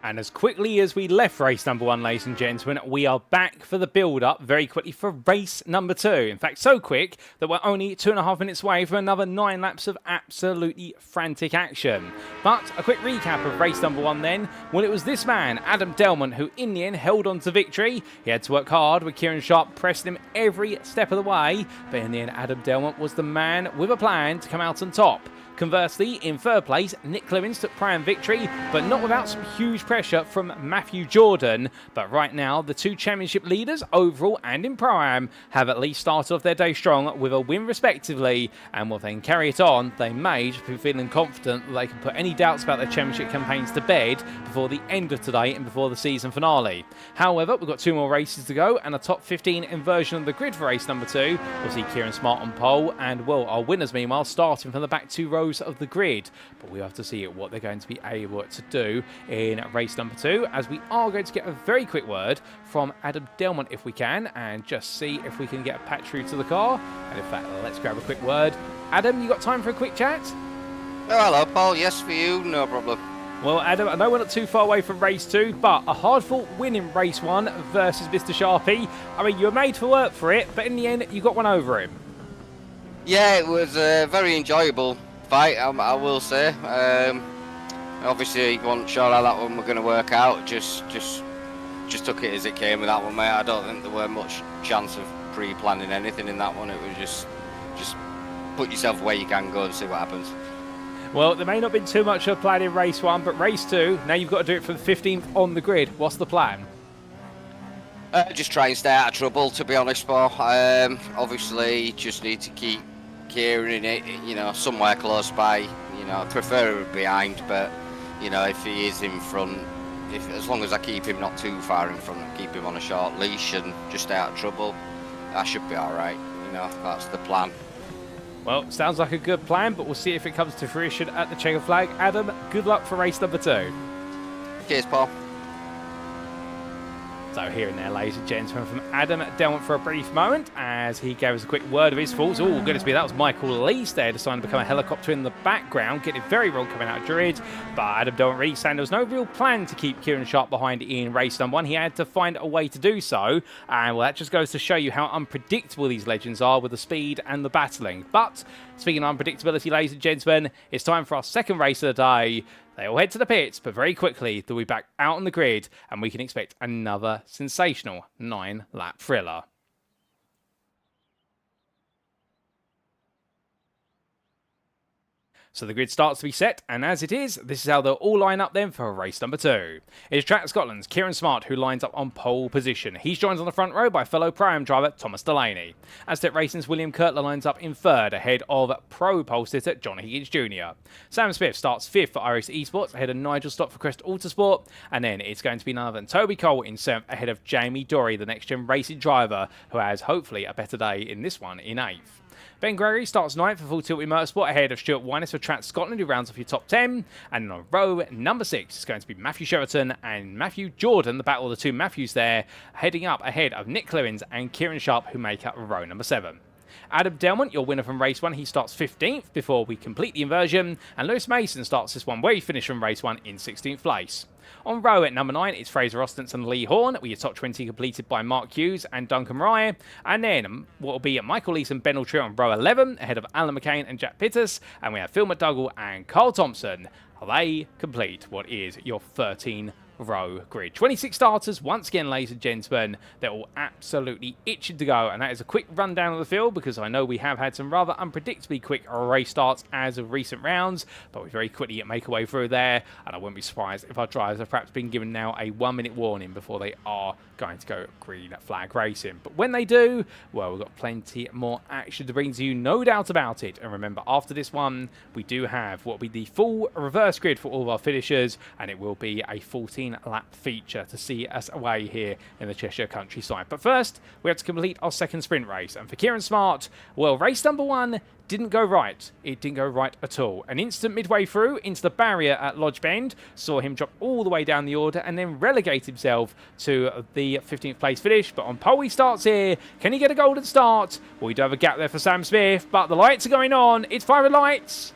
[SPEAKER 1] And as quickly as we left race number 1, ladies and gentlemen, we are back for the build-up very quickly for race number 2. In fact, so quick that we're only 2.5 minutes away from another 9 laps of absolutely frantic action. But a quick recap of race number 1 then. Well, it was this man, Adam Delmont, who in the end held on to victory. He had to work hard with Kieran Sharp pressing him every step of the way. But in the end, Adam Delmont was the man with a plan to come out on top. Conversely, in third place, Nick Clemens took prime victory, but not without some huge pressure from Matthew Jordan. But right now, the 2 championship leaders, overall and in prime, have at least started off their day strong with a win respectively. And if they can carry it on, they may just be feeling confident that they can put any doubts about their championship campaigns to bed before the end of today and before the season finale. However, we've got 2 more races to go, and a top 15 inversion of the grid for race number 2. We'll see Kieran Sharp on pole, and well, our winners meanwhile starting from the back 2 rows of the grid, but we have to see what they're going to be able to do in race number 2, as we are going to get a very quick word from Adam Delmont if we can, and just see if we can get a patch through to the car. And in fact, let's grab a quick word. Adam, you got time for a quick chat?
[SPEAKER 4] Oh, hello, Paul. Yes, for you, no problem.
[SPEAKER 1] Well, Adam, I know we're not too far away from race 2, but a hard-fought win in race 1 versus Mr. Sharpie. I mean, you were made for work for it, but in the end, you got one over him.
[SPEAKER 4] Yeah, it was very enjoyable fight, I will say. Obviously, wasn't sure how that one were going to work out. Just took it as it came with that one, mate. I don't think there were much chance of pre-planning anything in that one. It was just put yourself where you can go and see what happens.
[SPEAKER 1] Well, there may not have been too much of a plan in race 1, but race 2, now you've got to do it for the 15th on the grid. What's the plan?
[SPEAKER 4] Just try and stay out of trouble, to be honest, Paul. Obviously, just need to keep Kieran in it, you know, somewhere close by. You know, prefer behind, but you know, if he is in front, as long as I keep him not too far in front, keep him on a short leash and just stay out of trouble, I should be all right. You know, that's the plan.
[SPEAKER 1] Well, sounds like a good plan, but we'll see if it comes to fruition at the checkered flag. Adam, good luck for race number 2.
[SPEAKER 4] Cheers, Paul.
[SPEAKER 1] So here and there, ladies and gentlemen, from Adam Delmont for a brief moment as he gave us a quick word of his thoughts. Oh, goodness me, that was Michael Lees there deciding to become a helicopter in the background, getting it very wrong coming out of Druid. But Adam Delmont really saying there was no real plan to keep Kieran Sharp behind in race number 1. He had to find a way to do so. And well, that just goes to show you how unpredictable these legends are with the speed and the battling. But speaking of unpredictability, ladies and gentlemen, it's time for our second race of the day. They all head to the pits, but very quickly they'll be back out on the grid, and we can expect another sensational 9-lap thriller. So the grid starts to be set, and as it is, this is how they'll all line up then for race number 2. It's Track Scotland's Kieran Sharp who lines up on pole position. He's joined on the front row by fellow Pro-Am driver Thomas Delaney. Aztec Racing's William Kirtler lines up in third, ahead of Pro pole sitter John Higgins Jr. Sam Smith starts 5th for iRacing Esports, ahead of Nigel Stott for Crest Autosport, and then it's going to be none other than Toby Cole in 7th, ahead of Jamie Dorey, the NXTGEN Racing driver, who has hopefully a better day in this one in 8th. Ben Gregory starts 9th for Full Tilt Motorsport, ahead of Stuart Winus for Track Scotland, who rounds off your top 10. And on row number 6, it's going to be Matthew Sheraton and Matthew Jordan, the battle of the 2 Matthews there, heading up ahead of Nick Clemens and Kieran Sharp, who make up row number 7. Adam Delmont, your winner from race 1, he starts 15th before we complete the inversion. And Lewis Mason starts this one where he finished from race 1 in 16th place. On row at number 9, it's Fraser Ostens and Lee Horn, with your top 20 completed by Mark Hughes and Duncan Rye. And then what will be Michael Lees and Ben Altry on row 11, ahead of Alan McCain and Jack Pittis. And we have Phil McDougall and Carl Thompson. They complete what is your 13-row grid. 26 starters, once again, ladies and gentlemen. They're all absolutely itching to go. And that is a quick rundown of the field, because I know we have had some rather unpredictably quick race starts as of recent rounds. But we very quickly make our way through there. And I wouldn't be surprised if our drivers have perhaps been given now a 1-minute warning before they are going to go green flag racing. But when they do, well, we've got plenty more action to bring to you, no doubt about it. And remember, after this one, we do have what will be the full reverse grid for all of our finishers, and it will be a 14-lap feature to see us away here in the Cheshire countryside. But first, we have to complete our second sprint race. And for Kieran Sharp, well, race number 1 didn't go right. It didn't go right at all. An instant midway through into the barrier at Lodge Bend saw him drop all the way down the order and then relegate himself to the 15th place finish. But on pole he starts here. Can he get a golden start? Well, we do have a gap there for Sam Smith, but the lights are going on. It's fire lights.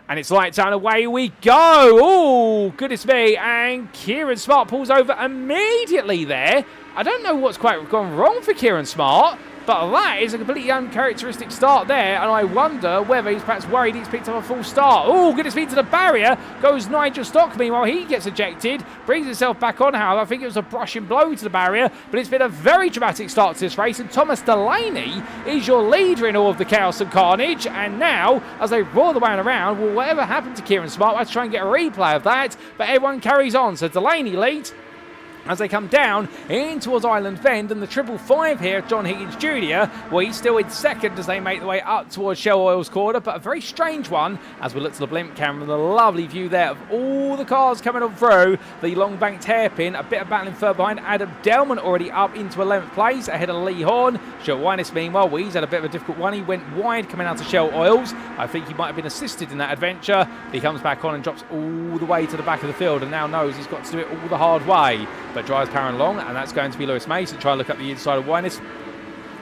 [SPEAKER 1] And it's lights out, away we go. Oh, goodness me. And Kieran Smart pulls over immediately there. I don't know what's quite gone wrong for Kieran Smart, but that is a completely uncharacteristic start there, and I wonder whether he's perhaps worried he's picked up a full start. Oh, goodness me, to the barrier goes Nigel Stock. Meanwhile, he gets ejected, brings himself back on, however. I think it was a brushing blow to the barrier, but it's been a very dramatic start to this race, and Thomas Delaney is your leader in all of the chaos and carnage, and now, as they roar the way around, will whatever happened to Kieran Smart, let's try and get a replay of that, but everyone carries on, so Delaney leads as they come down in towards Island Bend, and the 555 here, John Higgins Jr., well, he's still in second as they make their way up towards Shell Oil's corner, but a very strange one as we look to the blimp camera, the lovely view there of all the cars coming on through the long banked hairpin. A bit of battling further behind. Adam Delmont already up into 11th place ahead of Lee Horn. Stuart Winus, meanwhile, well, he's had a bit of a difficult one. He went wide coming out to Shell Oils. I think he might have been assisted in that adventure. He comes back on and drops all the way to the back of the field, and now knows he's got to do it all the hard way, but drives powering along, and that's going to be Lewis Mason. Try to look up the inside of Winus.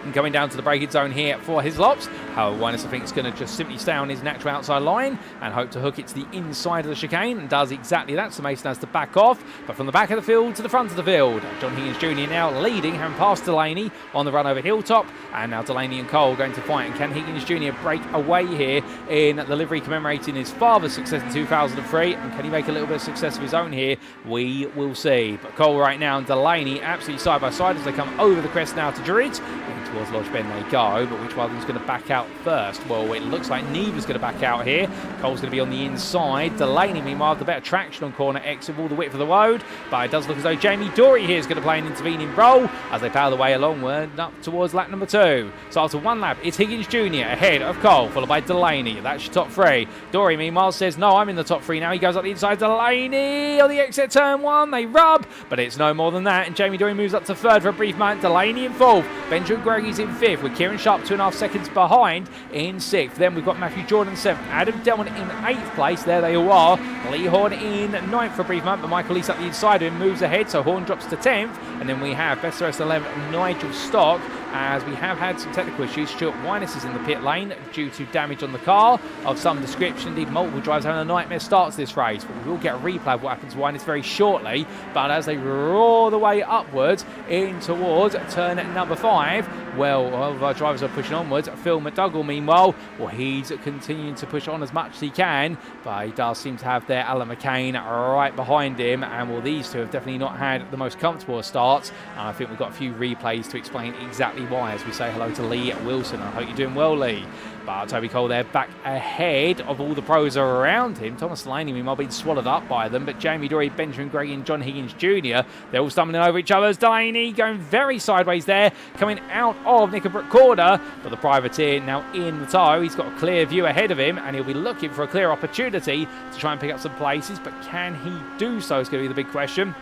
[SPEAKER 1] And coming down to the braking zone here for his lops. However, Winus, I think, is going to just simply stay on his natural outside line and hope to hook it to the inside of the chicane, and does exactly that. So Mason has to back off, but from the back of the field to the front of the field. John Higgins Jr. now leading, having passed Delaney on the run over Hilltop, and now Delaney and Cole going to fight. And can Higgins Jr. break away here in the livery commemorating his father's success in 2003? And can he make a little bit of success of his own here? We will see. But Cole right now and Delaney absolutely side by side as they come over the crest now to Druids. Towards Lodge Bend they go, but which one of them is going to back out first? Well, it looks like neither's going to back out here. Cole's going to be on the inside. Delaney, meanwhile, the better traction on corner exit, all the width of the road, but it does look as though Jamie Dory here is going to play an intervening role as they power the way alongward up towards lap number 2. So after one lap, it's Higgins Jr. ahead of Cole, followed by Delaney. That's your top 3. Dory, meanwhile, says, no, I'm in the top 3 now. He goes up the inside. Delaney on the exit turn 1. They rub, but it's no more than that, and Jamie Dory moves up to 3rd for a brief moment. Delaney in 4th. Benjamin Gregory's in 5th, with Kieran Sharp 2.5 seconds behind in 6th. Then we've got Matthew Jordan 7th, Adam Delmont in 8th place. There they all are. Lee Horn in 9th for a brief moment, but Michael Lees up the inside of him, moves ahead, so Horn drops to 10th. And then we have best rest 11th, Nigel Stock, as we have had some technical issues. Stuart Winus is in the pit lane due to damage on the car of some description. Indeed, multiple drivers having a nightmare start to this race, but we will get a replay of what happens to Winus very shortly. But as they roar the way upwards in towards turn number 5, well, all of our drivers are pushing onwards. Phil McDougall, meanwhile, well, he's continuing to push on as much as he can, but he does seem to have their Alan McCain right behind him, and well, these two have definitely not had the most comfortable of starts, and I think we've got a few replays to explain exactly why, as we say hello to Lee Wilson. I hope you're doing well, Lee. But Toby Cole there back ahead of all the pros around him. Thomas Delaney, meanwhile, been swallowed up by them, but Jamie Dory, Benjamin Gregg and John Higgins Jr., they're all stumbling over each other. Delaney going very sideways there, coming out of Knickerbrook corner, but the privateer now in the tow. He's got a clear view ahead of him, and he'll be looking for a clear opportunity to try and pick up some places, but can he do so is going to be the big question.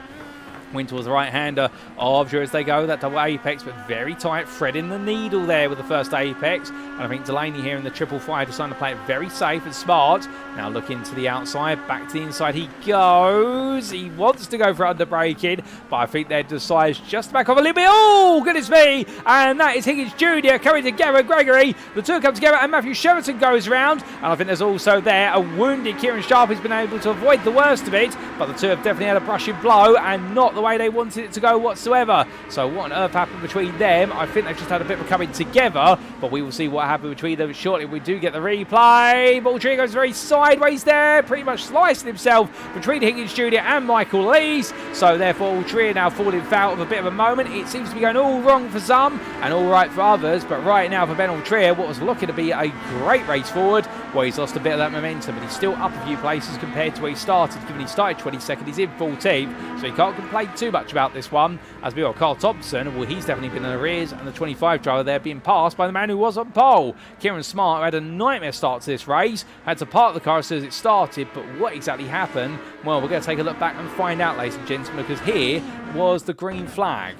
[SPEAKER 1] Win towards the right-hander of Drew as they go. That double apex, but very tight, threading the needle there with the first apex. And I think Delaney here in the 555 deciding to play it very safe and smart. Now looking to the outside, back to the inside he goes. He wants to go for under braking, but I think they decides just to back off a little bit. Oh, goodness me! And that is Higgins Jr. coming together, Gregory. The two come together, and Matthew Sheraton goes round. And I think there's also there a wounded Kieran Sharp who's been able to avoid the worst of it, but the two have definitely had a brushing blow and not the way they wanted it to go whatsoever. So what on earth happened between them? I think they've just had a bit of a coming together, but we will see what happened between them shortly. We do get the replay. Balltree goes very sideways there, pretty much slicing himself between Higgins Jr. and Michael Lees. So therefore Balltree now falling foul of a bit of a moment. It seems to be going all wrong for some and all right for others, but right now for Ben Balltree, what was looking to be a great race forward, well, he's lost a bit of that momentum, but he's still up a few places compared to where he started. Given he started 22nd, he's in 14th, so he can't complain too much about this one. As we got Carl Thompson, well, he's definitely been in arrears, and the 25 driver there being passed by the man who was on pole. Kieran Smart, who had a nightmare start to this race, had to park the car as soon as it started, but what exactly happened? Well, we're going to take a look back and find out, ladies and gentlemen, because here was the green flag.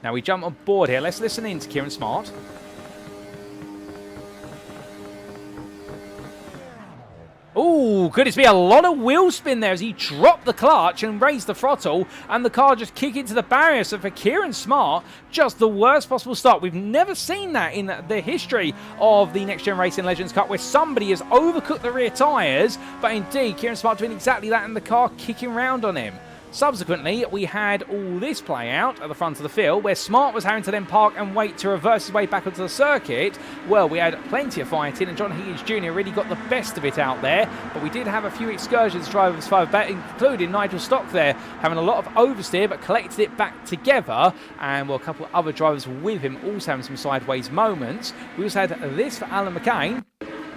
[SPEAKER 1] Now we jump on board here. Let's listen in to Kieran Smart. Oh, goodness me, a lot of wheel spin there as he dropped the clutch and raised the throttle, and the car just kicked into the barrier. So for Kieran Sharp, just the worst possible start. We've never seen that in the history of the Next Gen Racing Legends Cup, where somebody has overcooked the rear tyres, but indeed Kieran Sharp doing exactly that, and the car kicking round on him. Subsequently, we had all this play out at the front of the field, where Smart was having to then park and wait to reverse his way back onto the circuit. Well, we had plenty of fighting, and John Higgins Jr. really got the best of it out there, but we did have a few excursions drivers five back, including Nigel Stock there, having a lot of oversteer, but collected it back together, and well, a couple of other drivers with him also having some sideways moments. We also had this for Alan McCain.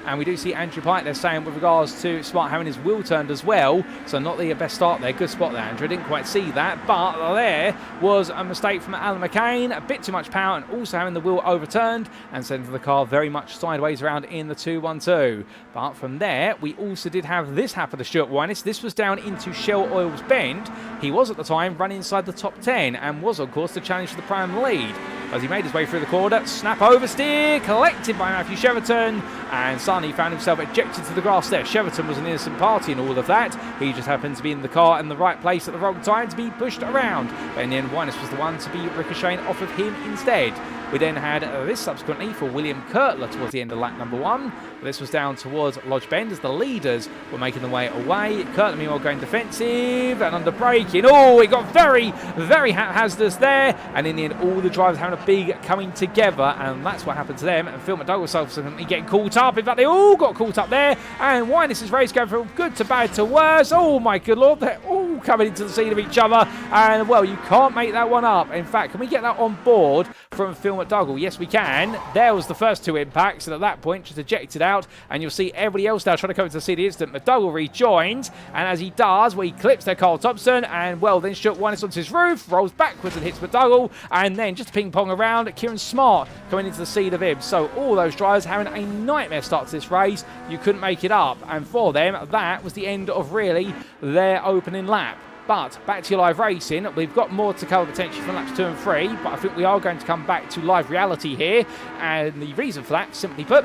[SPEAKER 1] And we do see Andrew Pike there saying with regards to Smart having his wheel turned as well. So not the best start there. Good spot there, Andrew. Didn't quite see that. But there was a mistake from Alan McCain. A bit too much power and also having the wheel overturned and sending the car very much sideways around in the 2-1-2. But from there, we also did have this happen to Stuart Winus. This was down into Shell Oil's Bend. He was at the time running inside the top 10 and was, of course, the challenge for the prime lead. As he made his way through the corner, snap oversteer, collected by Matthew Cheverton, and Sonny found himself ejected to the grass there. Cheverton was an innocent party in all of that. He just happened to be in the car in the right place at the wrong time to be pushed around. But in the end, Winus was the one to be ricocheting off of him instead. We then had this subsequently for William Kurtler towards the end of lap number 1. This was down towards Lodge Bend as the leaders were making their way away. Kurtler meanwhile going defensive and under braking. Oh, it got very, very haphazardous there. And in the end, all the drivers having a big coming together. And that's what happened to them. And Phil McDougall subsequently getting caught up. In fact, they all got caught up there. And Winus' race going from good to bad to worse. Oh, my good Lord. They're all coming into the scene of each other. And, well, you can't make that one up. In fact, can we get that on board from Phil McDougall? Yes, we can. There was the first two impacts. And at that point, just ejected out. And you'll see everybody else now trying to come to see the instant. McDougall rejoins, and as he does, well, he clips there Carl Thompson, and well, then Stuart Winus onto his roof, rolls backwards and hits McDougall, and then just ping pong around, Kieran Sharp coming into the seat of him. So all those drivers having a nightmare start to this race. You couldn't make it up, and for them, that was the end of really their opening lap. But back to your live racing, we've got more to cover potentially from laps 2 and 3, but I think we are going to come back to live reality here, and the reason for that, simply put,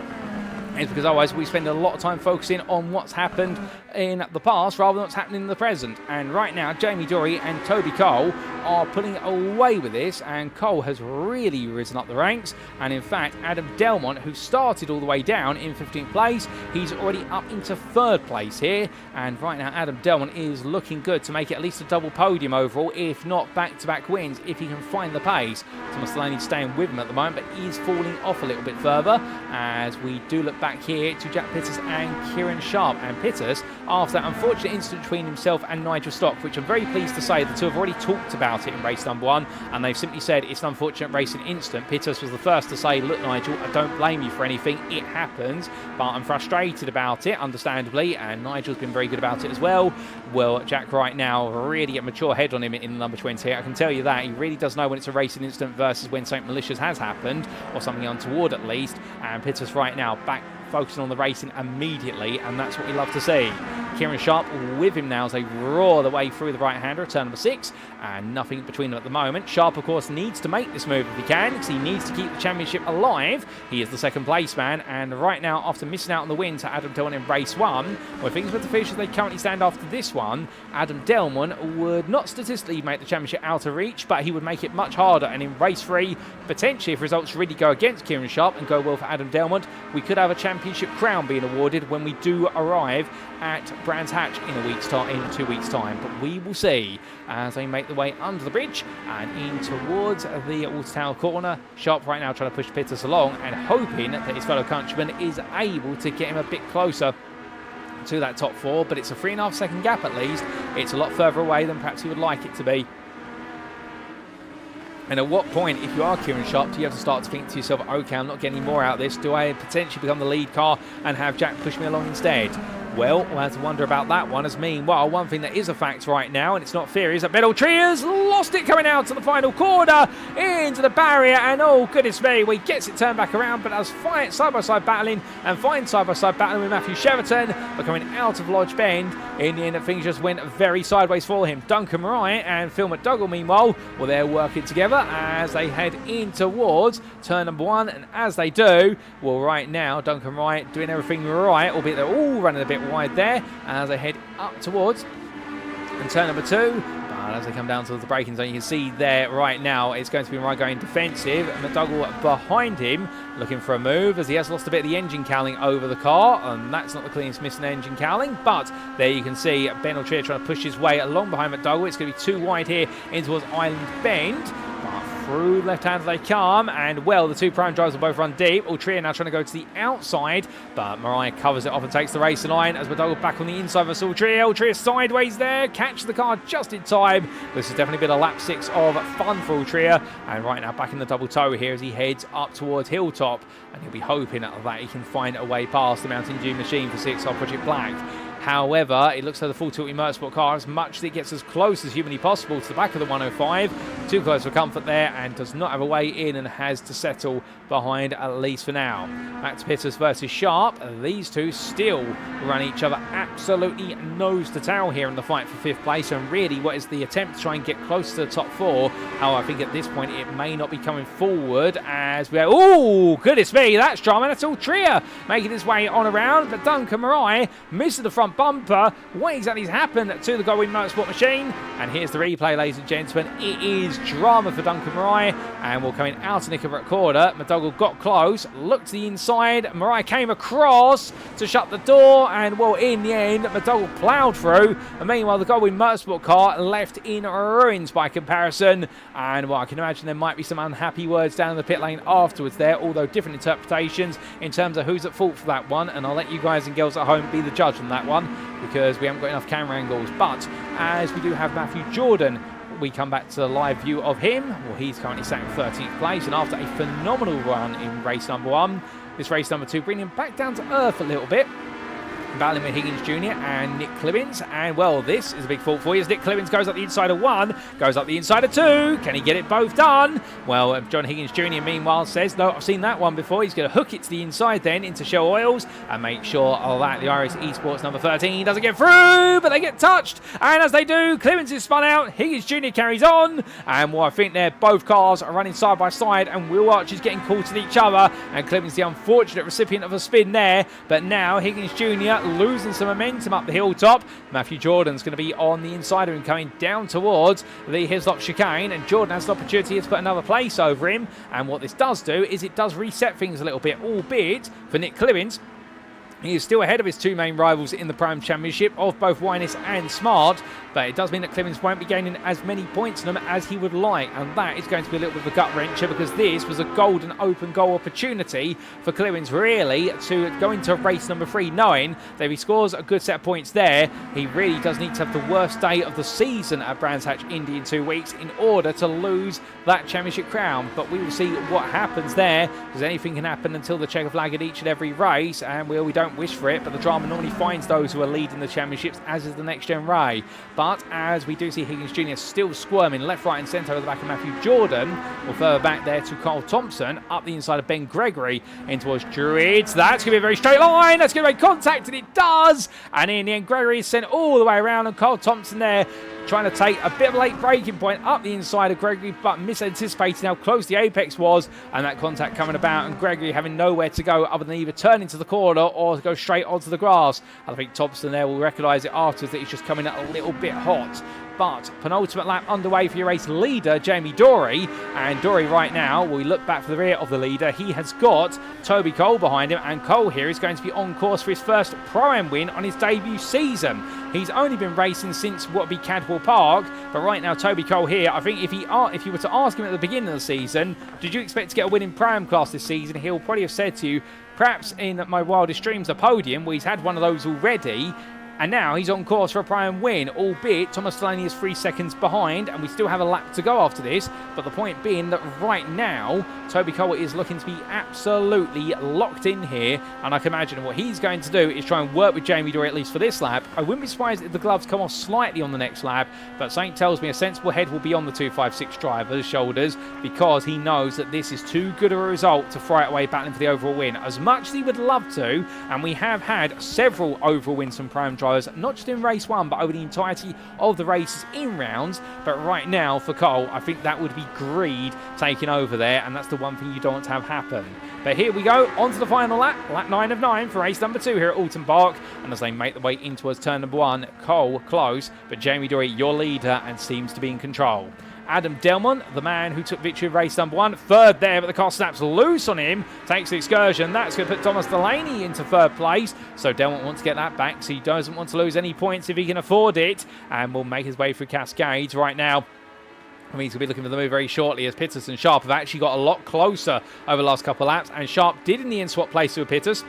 [SPEAKER 1] is because otherwise we spend a lot of time focusing on what's happened in the past rather than what's happening in the present. And right now, Jamie Dory and Toby Cole are pulling away with this, and Cole has really risen up the ranks. And in fact, Adam Delmont, who started all the way down in 15th place, he's already up into 3rd place here. And right now, Adam Delmont is looking good to make it at least a double podium overall, if not back-to-back wins, if he can find the pace. Thomas Delaney staying with him at the moment, but he's falling off a little bit further as we do look back here to Jack Pitters and Kieran Sharp. And Pitters, after that unfortunate incident between himself and Nigel Stock, which I'm very pleased to say the two have already talked about it in race number 1, and they've simply said it's an unfortunate racing incident. Pitters was the first to say, look Nigel, I don't blame you for anything, it happens, but I'm frustrated about it, understandably, and Nigel's been very good about it as well. Well, Jack right now, really a mature head on him in number 20. I can tell you that. He really does know when it's a racing incident versus when something malicious has happened, or something untoward at least, and Pitters right now back focusing on the racing immediately, and that's what we love to see. Kieran Sharp with him now as they roar the way through the right-hander, turn number 6, and nothing between them at the moment. Sharp, of course, needs to make this move if he can, because he needs to keep the championship alive. He is the 2nd place man, and right now, after missing out on the win to Adam Delmont in race 1, well, things with the fish as they currently stand after this one, Adam Delmont would not statistically make the championship out of reach, but he would make it much harder, and in race 3, potentially, if results really go against Kieran Sharp and go well for Adam Delmont, we could have a championship crown being awarded when we do arrive at Brands Hatch in 2 weeks' time. But we will see as they make the way under the bridge and in towards the Watertown corner. Sharp right now trying to push Pitters along and hoping that his fellow countryman is able to get him a bit closer to that top 4, but it's a 3.5 second gap at least. It's a lot further away than perhaps he would like it to be. And at what point, if you are Kieran Sharp, do you have to start to think to yourself, okay, I'm not getting any more out of this. Do I potentially become the lead car and have Jack push me along instead? Well, we'll have to wonder about that one, as meanwhile, one thing that is a fact right now, and it's not theory, is that Bedell Triers lost it coming out to the final corner into the barrier, and oh goodness me, he gets it turned back around, but as side-by-side battling and fine side-by-side battling with Matthew Cheverton, but coming out of Lodge Bend, in the end things just went very sideways for him. Duncan Wright and Phil McDougall, meanwhile, well, they're working together as they head in towards turn number 1, and as they do, well, right now, Duncan Wright doing everything right, albeit they're all running a bit bit wide there as they head up towards and turn number 2. But as they come down to the braking zone, you can see there right now it's going to be Mirai going defensive. McDougall behind him looking for a move as he has lost a bit of the engine cowling over the car, and that's not the cleanest missing engine cowling. But there you can see Ben Altrier trying to push his way along behind McDougall. It's going to be too wide here in towards Island Bend. But through left hand they come, and well, the 2 prime drivers will both run deep. Altrier now trying to go to the outside, but Mirai covers it off and takes the racing line as McDougall back on the inside versus Altrier. Altrier sideways there, catch the car just in time. This has definitely been a lap 6 of fun for Altrier, and right now back in the double toe here as he heads up towards Hilltop, and he'll be hoping that he can find a way past the Mountain Dew machine for 6 on Project Black. However, it looks like the full tilt Motorsport car, as much as it gets as close as humanly possible to the back of the 105, too close for comfort there, and does not have a way in and has to settle behind, at least for now. Max Pitters versus Sharp. These two still run each other absolutely nose to tail here in the fight for 5th place, and really what is the attempt to try and get close to the top 4. However, I think at this point it may not be coming forward as we oh, goodness me, that's drama. That's Altrier making his way on around, but Duncan Mirai misses the front bumper. What exactly has happened to the Goldwing Motorsport machine? And here's the replay, ladies and gentlemen. It is drama for Duncan Mirai, and we're coming out of Nick quarter. McDougall got close, looked to the inside. Mirai came across to shut the door, and well, in the end, McDougall ploughed through. And meanwhile, the Goldwing Motorsport car left in ruins by comparison. And well, I can imagine there might be some unhappy words down in the pit lane afterwards there, although different interpretations in terms of who's at fault for that one. And I'll let you guys and girls at home be the judge on that one, because we haven't got enough camera angles. But as we do have Matthew Jordan, we come back to the live view of him. Well, he's currently sat in 13th place, and after a phenomenal run in race number 1, this race number 2 bringing him back down to earth a little bit, battling with Higgins Jr. and Nick Clibbins. And well, this is a big fault for you as Nick Clibbins goes up the inside of 1, goes up the inside of 2. Can he get it both done? Well, John Higgins Jr. meanwhile says, no, I've seen that one before. He's going to hook it to the inside then into Shell Oils and make sure that the Irish Esports number 13 doesn't get through, but they get touched. And as they do, Clibbins is spun out. Higgins Jr. carries on. And well, I think they're both cars are running side by side, and wheel arches getting caught at each other. And Clibbins the unfortunate recipient of a spin there. But now Higgins Jr. losing some momentum up the hilltop. Matthew Jordan's going to be on the inside of him, coming down towards the Hislop chicane, and Jordan has the opportunity to put another place over him. And what this does do is it does reset things a little bit, albeit for Nick Clibbins. He is still ahead of his 2 main rivals in the Prime Championship of both Winus and Smart, but it does mean that Clibbins won't be gaining as many points in them as he would like, and that is going to be a little bit of a gut wrencher, because this was a golden open goal opportunity for Clibbins really to go into race number 3 knowing that if he scores a good set of points there, he really does need to have the worst day of the season at Brands Hatch Indy in 2 weeks in order to lose that championship crown. But we will see what happens there, because anything can happen until the checker flag at each and every race, and we don't wish for it, but the drama normally finds those who are leading the championships, as is the Next Gen Ray. But as we do see Higgins Jr. still squirming left, right and centre over the back of Matthew Jordan, or further back there to Carl Thompson, up the inside of Ben Gregory in towards Druids. That's going to be a very straight line, that's going to make contact, and it does, and in the end Gregory is sent all the way around, and Carl Thompson there trying to take a bit of a late braking point up the inside of Gregory, but misanticipating how close the apex was, and that contact coming about, and Gregory having nowhere to go other than either turn into the corner or go straight onto the grass. And I think Thompson there will recognise it afterwards that he's just coming out a little bit hot. But penultimate lap underway for your race leader, Jamie Dory. And Dory right now, we look back for the rear of the leader. He has got Toby Cole behind him, and Cole here is going to be on course for his first Pro-Am win on his debut season. He's only been racing since what would be Cadwell Park, but right now Toby Cole here, I think if you were to ask him at the beginning of the season, did you expect to get a win in Pro-Am class this season, he'll probably have said to you, perhaps in my wildest dreams, a podium, where he's had one of those already. And now he's on course for a Pro-Am win, albeit Thomas Delaney is 3 seconds behind, and we still have a lap to go after this. But the point being that right now, Toby Cole is looking to be absolutely locked in here. And I can imagine what he's going to do is try and work with Jamie Dory, at least for this lap. I wouldn't be surprised if the gloves come off slightly on the next lap, but something tells me a sensible head will be on the 256 driver's shoulders, because he knows that this is too good a result to fry it away battling for the overall win. As much as he would love to, and we have had several overall wins from Pro-Am drivers goers, not just in race 1, but over the entirety of the races in rounds. But right now, for Cole, I think that would be greed taking over there, and that's the one thing you don't want to have happen. But here we go, on to the final lap, lap 9 of 9 for race number 2 here at Oulton Park. And as they make their way in towards turn number 1, Cole close, but Jamie Dory, your leader, and seems to be in control. Adam Delmont, the man who took victory of race number 1, third there, but the car snaps loose on him, takes the excursion. That's going to put Thomas Delaney into third place. So Delmont wants to get that back, so he doesn't want to lose any points if he can afford it, and will make his way through Cascades right now. I mean, he's going to be looking for the move very shortly, as Pitters and Sharp have actually got a lot closer over the last couple of laps, and Sharp did in the end swap place with Pitters.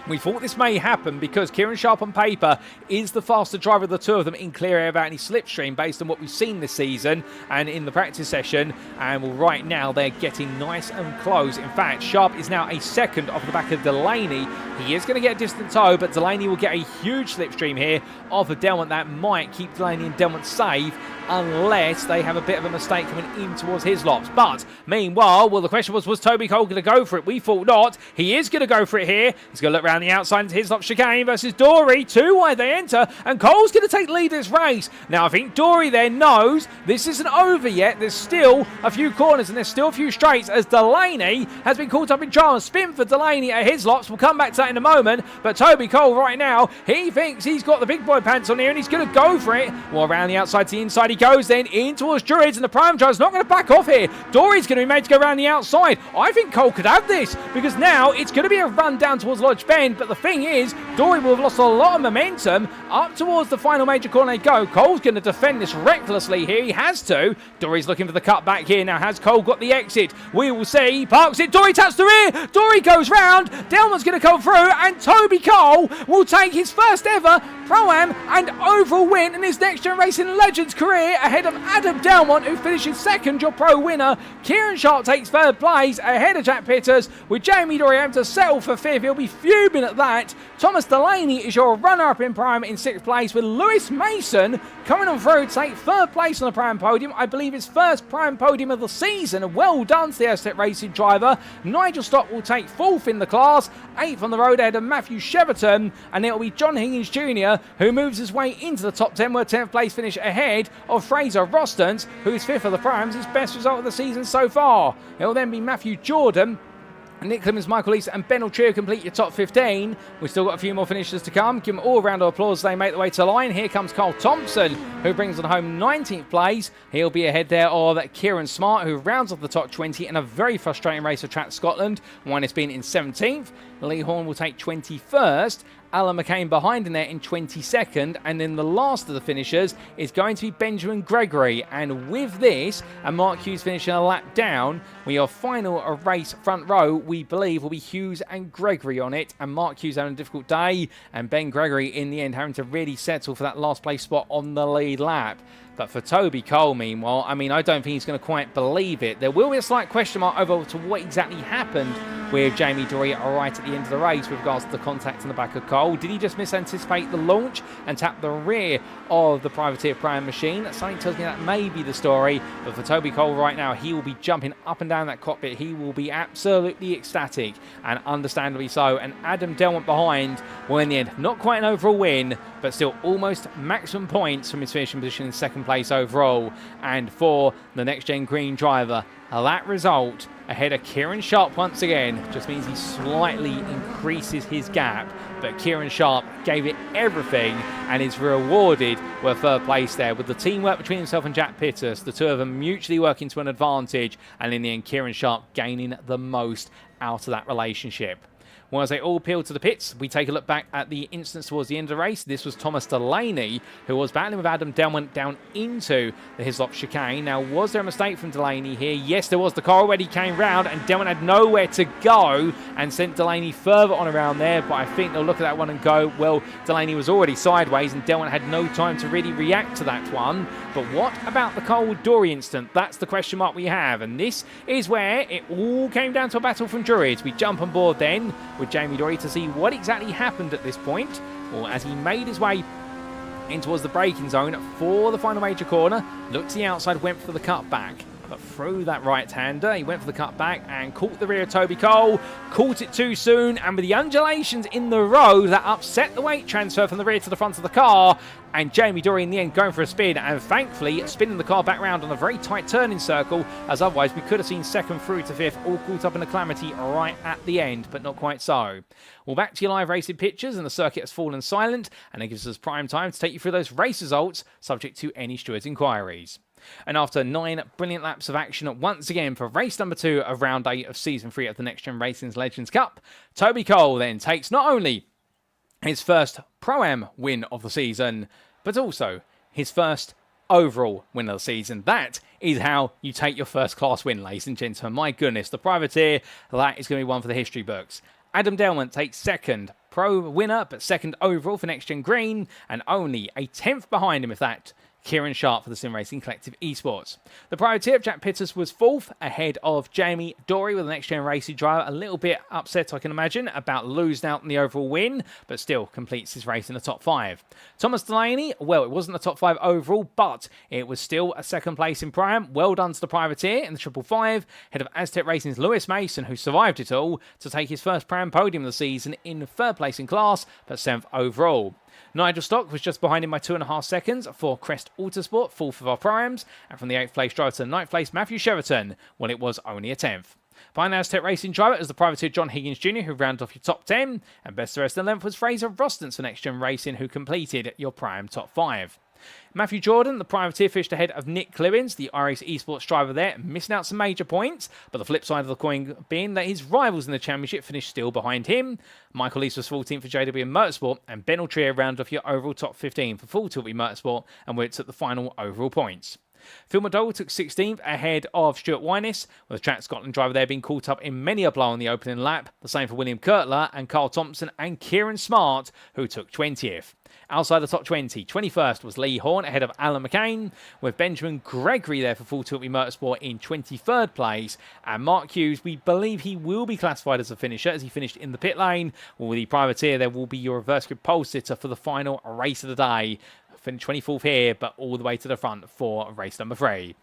[SPEAKER 1] We thought this may happen because Kieran Sharp on paper is the faster driver of the two of them in clear air without any slipstream based on what we've seen this season and in the practice session. And well, right now they're getting nice and close. In fact, Sharp is now a second off the back of Delaney. He is going to get a distant tow, but Delaney will get a huge slipstream here off of Delmont. That might keep Delaney and Delmont safe unless they have a bit of a mistake coming in towards his lops. But meanwhile, well, the question was Toby Cole going to go for it? We thought not. He is going to go for it here. He's going to look around the outside into his lop chicane versus Dory. 2 wide they enter, and Cole's going to take lead this race. Now, I think Dory there knows this isn't over yet. There's still a few corners and there's still a few straights as Delaney has been caught up in drama. Spin for Delaney at his lops. We'll come back to that in a moment. But Toby Cole right now, he thinks he's got the big boy pants on here and he's going to go for it. Well, around the outside to the inside he goes, then in towards Druids, and the prime driver's not going to back off here. Dory's going to be made to go around the outside. I think Cole could have this because now it's going to be a run down towards Lodge Bend, but the thing is, Dory will have lost a lot of momentum up towards the final major corner they go. Cole's going to defend this recklessly here. He has to. Dory's looking for the cut back here. Now, has Cole got the exit? We will see. He parks it. Dory taps the rear. Dory goes round. Delmont's going to come through, and Toby Cole will take his first ever Pro-Am and overall win in his NXTGEN Racing Legends career ahead of Adam Delmont, who finishes second, your pro winner. Kieran Sharp takes third place ahead of Jack Pitters, with Jamie Dory having to settle for fifth. He'll be fuming at that. Thomas Delaney is your runner-up in Prime in sixth place, with Lewis Mason coming on through to take third place on the Prime podium. I believe his first Prime podium of the season. Well done to the outset racing driver. Nigel Stott will take fourth in the class, eighth on the road ahead of Matthew Cheverton, and it will be John Higgins Jr. who moves his way into the top 10, where 10th place finish ahead of Fraser Rostons, who is fifth of the Primes, his best result of the season so far. It will then be Matthew Jordan, Nick Clemens, Michael East and Ben Trio complete your top 15. We've still got a few more finishers to come. Give them all a round of applause as they make their way to the line. Here comes Carl Thompson, who brings on home 19th place. He'll be ahead there of Kieran Smart, who rounds off the top 20 in a very frustrating race for Track Scotland. One has been in 17th. Lee Horn will take 21st. Alan McCain behind in there in 22nd, and then the last of the finishers is going to be Benjamin Gregory. And with this, and Mark Hughes finishing a lap down, we are final a race front row. We believe will be Hughes and Gregory on it, and Mark Hughes having a difficult day, and Ben Gregory in the end having to really settle for that last place spot on the lead lap. But for Toby Cole, meanwhile, I mean, I don't think he's going to quite believe it. There will be a slight question mark over to what exactly happened with Jamie Dory right at the end of the race with regards to the contact on the back of Cole. Did he just misanticipate the launch and tap the rear of the Privateer Prime machine? Something tells me that may be the story. But for Toby Cole right now, he will be jumping up and down that cockpit. He will be absolutely ecstatic, and understandably so. And Adam Delmont behind will in the end not quite an overall win, but still almost maximum points from his finishing position in second place overall. And for the NXTGEN Green driver, that result ahead of Kieran Sharp once again just means he slightly increases his gap. But Kieran Sharp gave it everything and is rewarded with third place there, with the teamwork between himself and Jack Pitters, the two of them mutually working to an advantage, and in the end Kieran Sharp gaining the most out of that relationship. Well, as they all peel to the pits, we take a look back at the instance towards the end of the race. This was Thomas Delaney, who was battling with Adam Delmont down into the Hislop chicane. Now, was there a mistake from Delaney here? Yes, there was. The car already came round, and Delmont had nowhere to go and sent Delaney further on around there. But I think they'll look at that one and go, well, Delaney was already sideways, and Delmont had no time to really react to that one. But what about the Cole Dory incident? That's the question mark we have. And this is where it all came down to a battle from Druids. We jump on board then with Jamie Dory to see what exactly happened at this point, or as he made his way in towards the braking zone for the final major corner, looked to the outside, went for the cutback. but through that right-hander. He went for the cutback and caught the rear of Toby Cole, caught it too soon, and with the undulations in the road, that upset the weight transfer from the rear to the front of the car, and Jamie Dory in the end going for a spin, and thankfully spinning the car back round on a very tight turning circle, as otherwise we could have seen second through to fifth, all caught up in a calamity right at the end, but not quite so. Well, back to your live racing pictures, and the circuit has fallen silent, and it gives us prime time to take you through those race results, subject to any stewards' inquiries. And after 9 brilliant laps of action once again for race number 2 of round 8 of season 3 of the NXTGEN Racing Legends Cup, Toby Cole then takes not only his first Pro-Am win of the season, but also his first overall win of the season. That is how you take your first class win, ladies and gentlemen. My goodness, the privateer, that is going to be one for the history books. Adam Delmont takes second pro winner, but second overall for NXTGEN Green, and only a 10th behind him, if that, Kieran Sharp for the Sim Racing Collective Esports. The privateer of Jack Pitters was 4th, ahead of Jamie Dory with the NXTGEN Racing driver. A little bit upset, I can imagine, about losing out on the overall win, but still completes his race in the top 5. Thomas Delaney, well, it wasn't the top 5 overall, but it was still a second place in Prime. Well done to the privateer in the 555, head of Aztec Racing's Lewis Mason, who survived it all, to take his first Prime podium of the season in 3rd place in class, but 7th overall. Nigel Stock was just behind him by 2.5 seconds for Crest Autosport, 4th of our Primes, and from the 8th place driver to the 9th place Matthew Sheraton, well, it was only a 10th. Behind Aztec Racing driver is the privateer John Higgins Jr., who rounded off your top 10, and best the rest of the 11th was Fraser Rostance for NXTGEN Racing, who completed your Prime top 5. Matthew Jordan, the privateer, fished ahead of Nick Clibbins, the iRacing Esports driver there, missing out some major points, but the flip side of the coin being that his rivals in the championship finished still behind him. Michael East was 14th for JW Motorsport, and Ben Altrier rounded off your overall top 15 for Full Tilt Motorsport, and where it took the final overall points. Phil McDowell took 16th ahead of Stuart Wyness, with the Track Scotland driver there being caught up in many a blow on the opening lap. The same for William Kurtler and Carl Thompson and Kieran Smart, who took 20th. Outside the top 20, 21st was Lee Horn ahead of Alan McCain, with Benjamin Gregory there for Full Tilt Motorsport in 23rd place, and Mark Hughes, we believe he will be classified as a finisher as he finished in the pit lane. With the privateer, there will be your reverse grid pole sitter for the final race of the day. Finished 24th here, but all the way to the front for race number 3.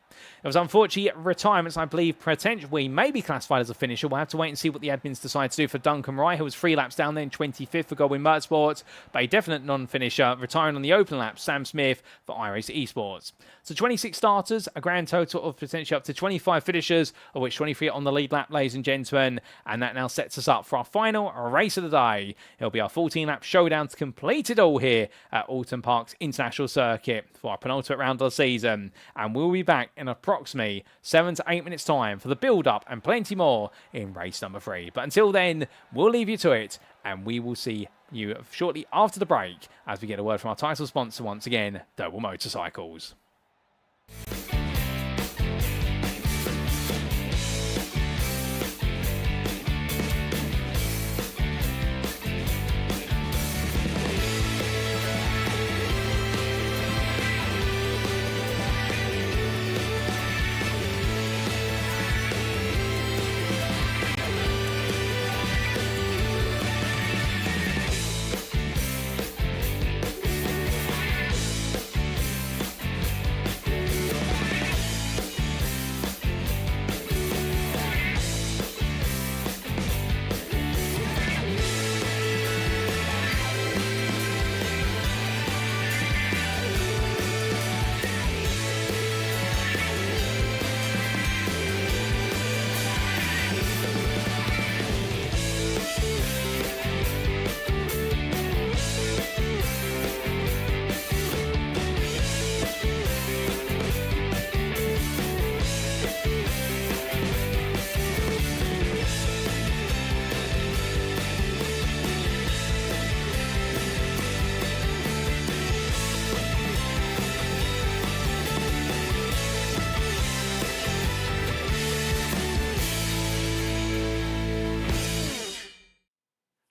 [SPEAKER 1] It was unfortunate retirements, I believe, potentially may be classified as a finisher. We'll have to wait and see what the admins decide to do for Duncan Rye, who was 3 laps down there in 25th for Goldwyn Motorsports, but a definite non-finisher, retiring on the open lap, Sam Smith for iRacing Esports. So 26 starters, a grand total of potentially up to 25 finishers, of which 23 on the lead lap, ladies and gentlemen, and that now sets us up for our final race of the day. It'll be our 14-lap showdown to complete it all here at Oulton Park's International Circuit for our penultimate round of the season, and we'll be back in approximately 7 to 8 minutes time for the build-up and plenty more in race number 3. But until then, we'll leave you to it, and we will see you shortly after the break as we get a word from our title sponsor once again, Doble Motorcycles.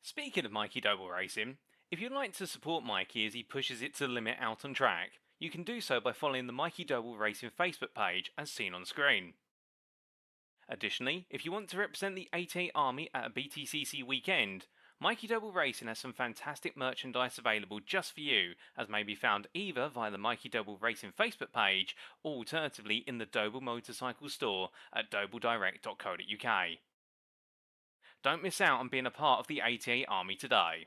[SPEAKER 1] Speaking of Mikey Doble Racing, if you'd like to support Mikey as he pushes it to the limit out on track, you can do so by following the Mikey Doble Racing Facebook page as seen on screen. Additionally, if you want to represent the 88 Army at a BTCC weekend, Mikey Doble Racing has some fantastic merchandise available just for you, as may be found either via the Mikey Doble Racing Facebook page or alternatively in the Doble Motorcycles store at dobledirect.co.uk. Don't miss out on being a part of the 88 Army today.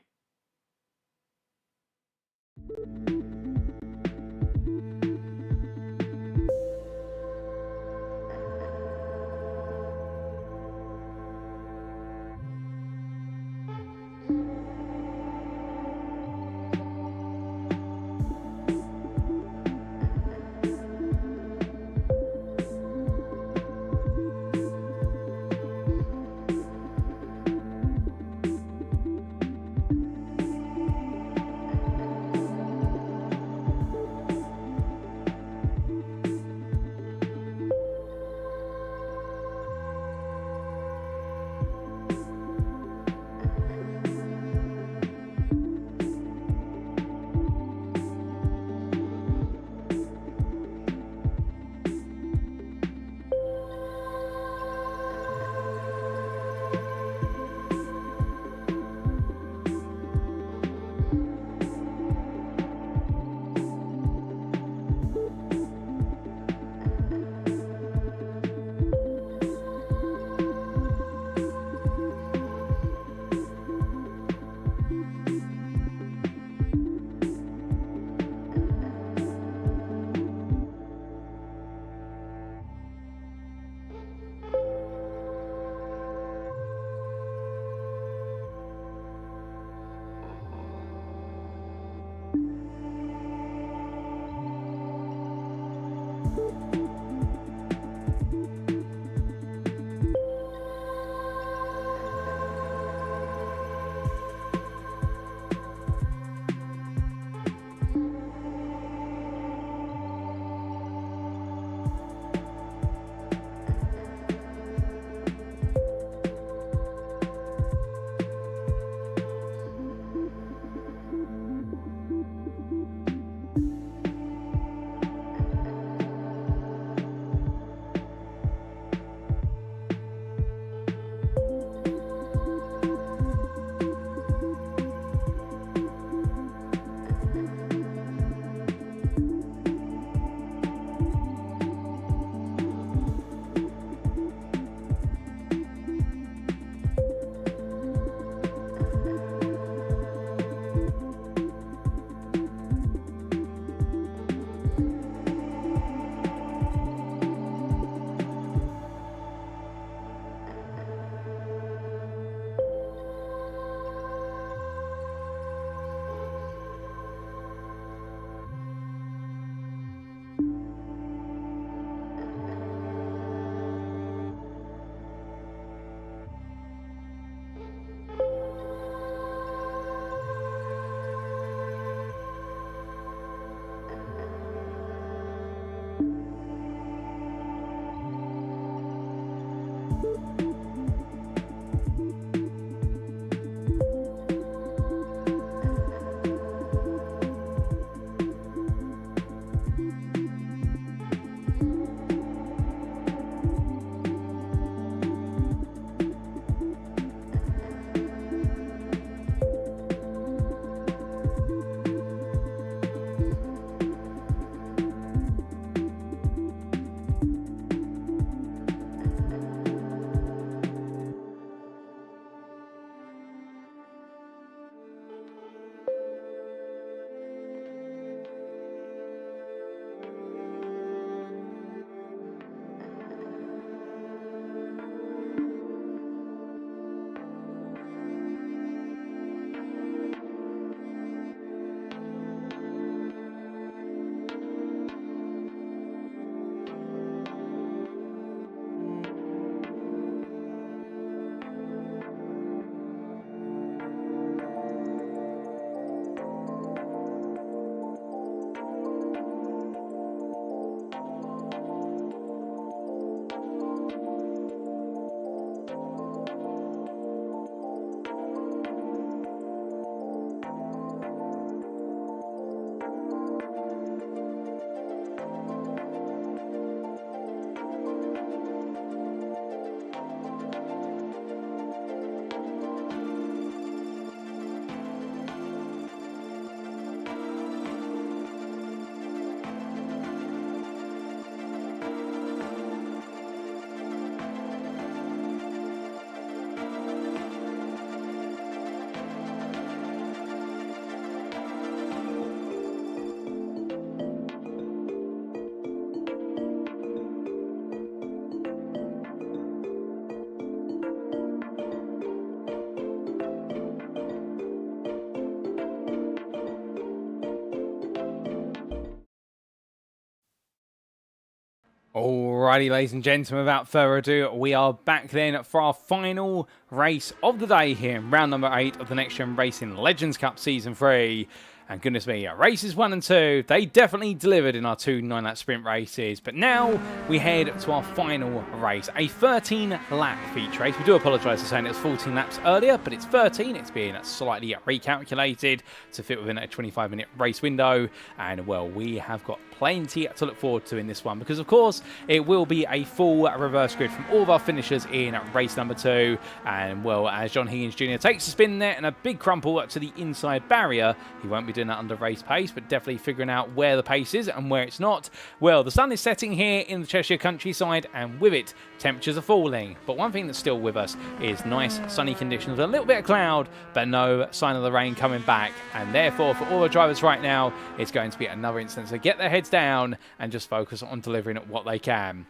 [SPEAKER 1] Alrighty, ladies and gentlemen, without further ado, we are back then for our final race of the day here in round number 8 of the NXTGEN Racing Legends Cup Season 3. And goodness me, races 1 and 2, they definitely delivered in our 2 9-lap sprint races. But now we head to our final race, a 13-lap feature race. We do apologise for saying it was 14 laps earlier, but it's 13. It's been slightly recalculated to fit within a 25-minute race window. And, well, we have got plenty to look forward to in this one because, of course, it will be a full reverse grid from all of our finishers in race number 2. And, well, as John Higgins Jr. takes a spin there and a big crumple to the inside barrier, he won't be doing that under race pace, but definitely figuring out where the pace is and where it's not. Well, the sun is setting here in the Cheshire countryside, and with it, temperatures are falling. But one thing that's still with us is nice sunny conditions with a little bit of cloud, but no sign of the rain coming back. And therefore, for all the drivers right now, it's going to be another instance to get their heads down and just focus on delivering what they can.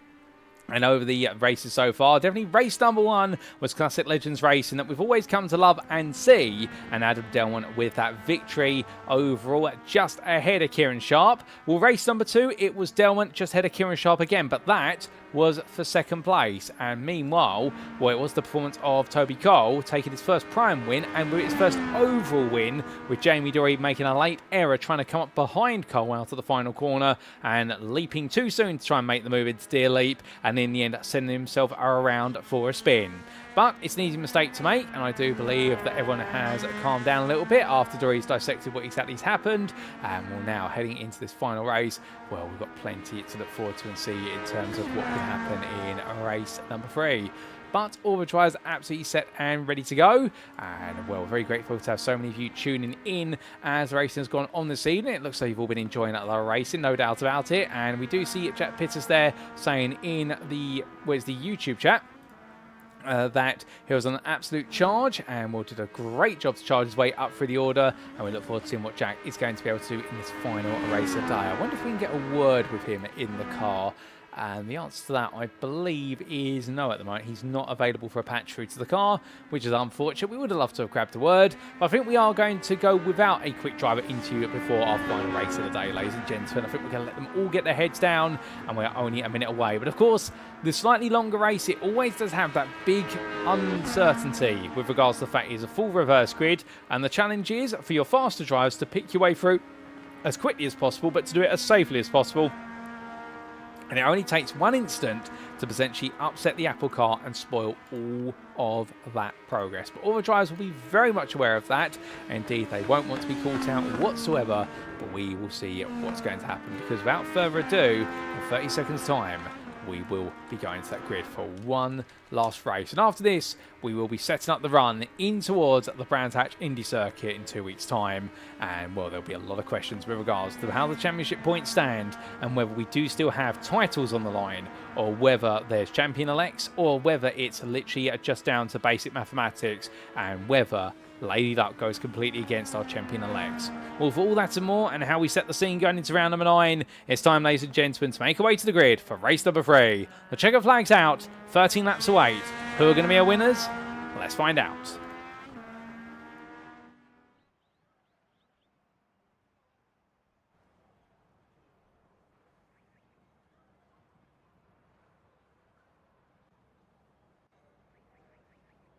[SPEAKER 1] And over the races so far, definitely race number 1 was Classic Legends Racing that we've always come to love and see. And Adam Delmont with that victory overall, just ahead of Kieran Sharp. Well, race number 2, it was Delmont just ahead of Kieran Sharp again, but that was for second place. And meanwhile, well, it was the performance of Toby Cole taking his first prime win and with his first overall win, with Jamie Dory making a late error trying to come up behind Cole out of the final corner and leaping too soon to try and make the move into Deer Leap, and in the end sending himself around for a spin. But it's an easy mistake to make, and I do believe that everyone has calmed down a little bit after Dory's dissected what exactly has happened. And we're now heading into this final race. Well, we've got plenty to look forward to and see in terms of what can happen in race number 3. But all the drivers are absolutely set and ready to go. And, well, very grateful to have so many of you tuning in as the racing has gone on this evening. It looks like you've all been enjoying that lot of racing, no doubt about it. And we do see Jack Pitters there saying in the YouTube chat that he was on an absolute charge and Will did a great job to charge his way up through the order, and we look forward to seeing what Jack is going to be able to do in this final race of the day. I wonder if we can get a word with him in the car. And the answer to that, I believe, is no at the moment. He's not available for a patch through to the car, which is unfortunate. We would have loved to have grabbed a word, but I think we are going to go without a quick driver interview before our final race of the day, ladies and gentlemen. I think we're going to let them all get their heads down, and we're only a minute away. But of course, the slightly longer race, it always does have that big uncertainty with regards to the fact it is a full reverse grid, and the challenge is for your faster drivers to pick your way through as quickly as possible, but to do it as safely as possible. And it only takes one instant to potentially upset the Apple car and spoil all of that progress. But all the drivers will be very much aware of that. Indeed, they won't want to be caught out whatsoever. But we will see what's going to happen. Because without further ado, in 30 seconds' time, we will be going to that grid for one last race. And after this, we will be setting up the run in towards the Brands Hatch Indy Circuit in 2 weeks' time. And, well, there'll be a lot of questions with regards to how the championship points stand and whether we do still have titles on the line, or whether there's champion elects, or whether it's literally just down to basic mathematics, and whether Lady Luck goes completely against our champion elects. Well, for all that and more, and how we set the scene going into round number 9, it's time, ladies and gentlemen, to make our way to the grid for race number 3. The checker flag's out, 13 laps away. Who are going to be our winners? Let's find out.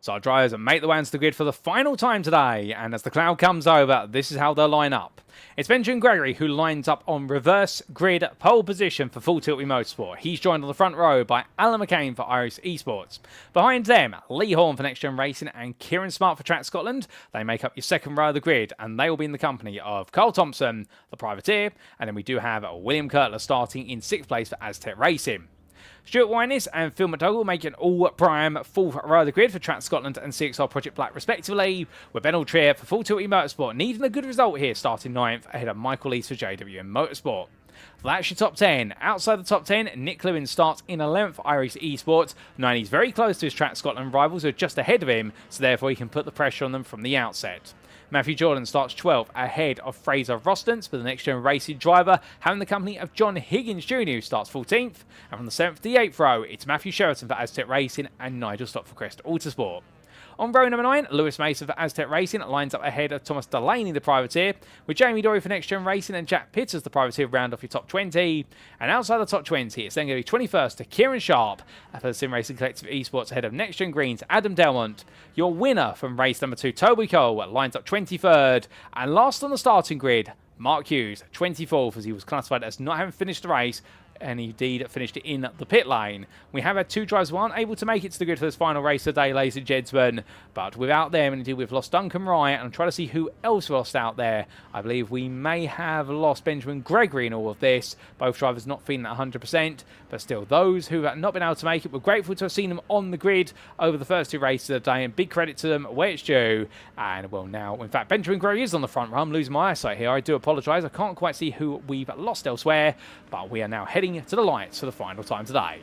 [SPEAKER 1] So our drivers make their way onto the grid for the final time today, and as the cloud comes over, this is how they'll line up. It's Benjamin Gregory who lines up on reverse grid pole position for Full Tilt Motorsport. He's joined on the front row by Alan McCain for iRacing Esports. Behind them, Lee Horn for NXTGEN Racing and Kieran Sharp for Track Scotland. They make up your second row of the grid, and they will be in the company of Carl Thompson, the privateer, and then we do have William Kurtler starting in 6th place for Aztec Racing. Stuart Winess and Phil McDougall make an all-prime fourth row of the grid for Track Scotland and CXR Project Black respectively, with Ben Trier for Full Tilt Motorsport needing a good result here, starting 9th ahead of Michael Lees for JWM Motorsport. That's your top 10. Outside the top 10, Nick Lewin starts in 11th for iRacing Esports, knowing he's very close to his Track Scotland rivals who are just ahead of him, so therefore he can put the pressure on them from the outset. Matthew Jordan starts 12th ahead of Fraser Rostance for the NXTGEN Racing driver, having the company of John Higgins Jr. who starts 14th. And from the 7th to the 8th row, it's Matthew Sheraton for Aztec Racing and Nigel Stock for Crest Autosport. On row number 9, Lewis Mason for Aztec Racing lines up ahead of Thomas Delaney, the privateer, with Jamie Dory for NXTGEN Racing and Jack Pitters, the privateer, round off your top 20. And outside the top 20, it's then going to be 21st to Kieran Sharp for the Sim Racing Collective Esports ahead of NXTGEN Green's Adam Delmont. Your winner from race number 2, Toby Cole, lines up 23rd. And last on the starting grid, Mark Hughes, 24th, as he was classified as not having finished the race, and indeed finished it in the pit lane. We have had 2 drivers who aren't able to make it to the grid for this final race today, ladies and gentlemen. But without them, and indeed we've lost Duncan Wright, and I'm trying to see who else we lost out there. I believe we may have lost Benjamin Gregory in all of this. Both drivers not feeling at 100%, but still, those who have not been able to make it, we're grateful to have seen them on the grid over the first 2 races of the day, and big credit to them where it's due. And well, now, in fact, Benjamin Gregory is on the front run. I'm losing my eyesight here. I do apologise. I can't quite see who we've lost elsewhere, but we are now heading to the lights for the final time today.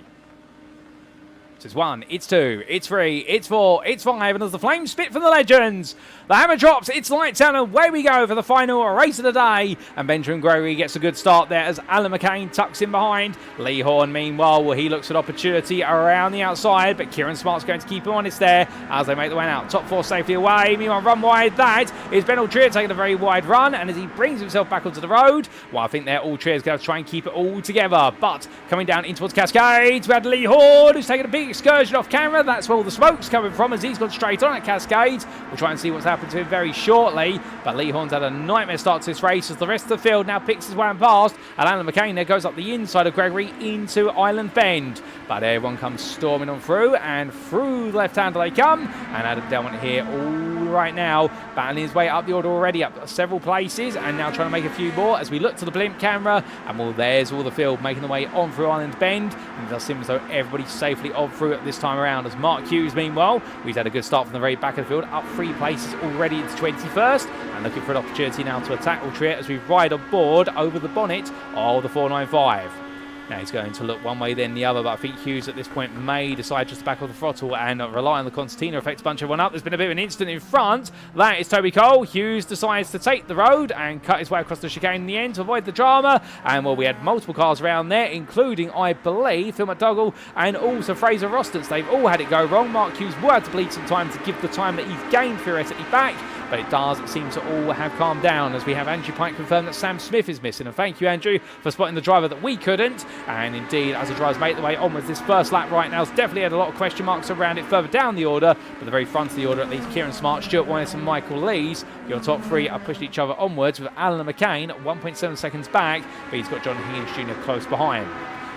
[SPEAKER 1] It's 1, it's 2, it's 3, it's 4, it's 5, and as the flames spit from the legends, the hammer drops, it's lights out, and away we go for the final race of the day. And Benjamin Gregory gets a good start there as Alan McCain tucks in behind. Lee Horn, meanwhile, well, he looks at opportunity around the outside, but Kieran Smart's going to keep him honest there as they make the way out. Top 4 safely away. Meanwhile, run wide, that is Ben Altrier taking a very wide run, and as he brings himself back onto the road, well, I think there Altrier's going to try and keep it all together. But coming down in towards Cascades, we had Lee Horn, who's taking a big excursion off camera. That's where all the smoke's coming from as he's gone straight on at Cascades. We'll try and see what's happened to him very shortly, but Lee Horn's had a nightmare start to this race as the rest of the field now picks his way past, and Alan McCain there goes up the inside of Gregory into Island Bend, but everyone comes storming on through, and through the left-hander they come, and Adam Delmont here all right now battling his way up the order already, up several places, and now trying to make a few more as we look to the blimp camera, and well, there's all the field making the way on through Island Bend, and it does seem as though everybody's safely on through at this time around, as Mark Hughes, meanwhile, he's had a good start from the very back of the field, up 3 places already into 21st, and looking for an opportunity now to attack Altrier as we ride on board over the bonnet of the 495. Now he's going to look one way then the other, but I think Hughes at this point may decide just to back off the throttle and rely on the concertina effect to bunch everyone up. There's been a bit of an incident in front. That is Toby Cole. Hughes decides to take the road and cut his way across the chicane in the end to avoid the drama. And well, we had multiple cars around there, including, I believe, Phil McDougall and also Fraser Rostance. They've all had it go wrong. Mark Hughes had to bleed some time to give the time that he's gained theoretically back, but it does seem to all have calmed down as we have Andrew Pike confirm that Sam Smith is missing. And thank you, Andrew, for spotting the driver that we couldn't. And indeed, as the drivers make the way onwards, this first lap right now has definitely had a lot of question marks around it further down the order, but the very front of the order, at least Kieran Smart, Stuart Wynes and Michael Lees, your top 3 are pushed each other onwards, with Alan McCain 1.7 seconds back, but he's got John Higgins Jr. close behind.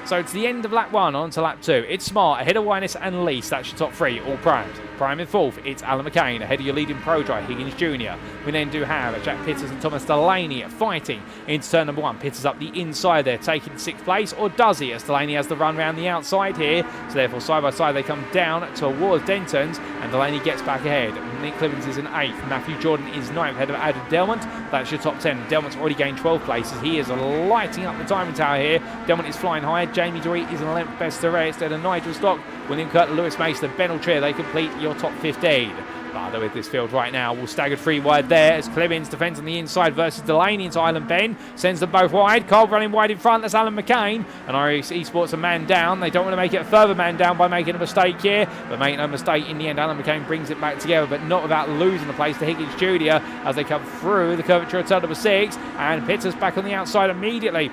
[SPEAKER 1] So it's the end of lap 1, on to lap 2. It's Smart ahead of Wynes and Lees. That's your top 3, all primed. Prime in 4th, it's Alan McCain ahead of your leading pro driver, Higgins Jr. We then do have Jack Pitters and Thomas Delaney fighting into turn number 1. Pitters up the inside there, taking 6th place, or does he, as Delaney has the run round the outside here. So therefore, side by side, they come down towards Denton's, and Delaney gets back ahead. Nick Clemens is in 8th. Matthew Jordan is 9th, ahead of Adam Delmont. That's your top 10. Delmont's already gained 12 places. He is lighting up the timing tower here. Delmont is flying high. Jamie Dory is in 11th, best to rest. Then Nigel Stock, William Curtin, Lewis Mason, Ben Altrier, they complete your top 15. But with this field right now, we'll stagger 3 wide there as Clemens defends on the inside versus Delaney into Island Bend. Sends them both wide. Carl running wide in front. That's Alan McCain. And iRacing Esports a man down. They don't want to make it a further man down by making a mistake here. But making no mistake, in the end, Alan McCain brings it back together, but not without losing the place to Higgins Jr. as they come through the curvature of turn number 6. And Pitters back on the outside immediately.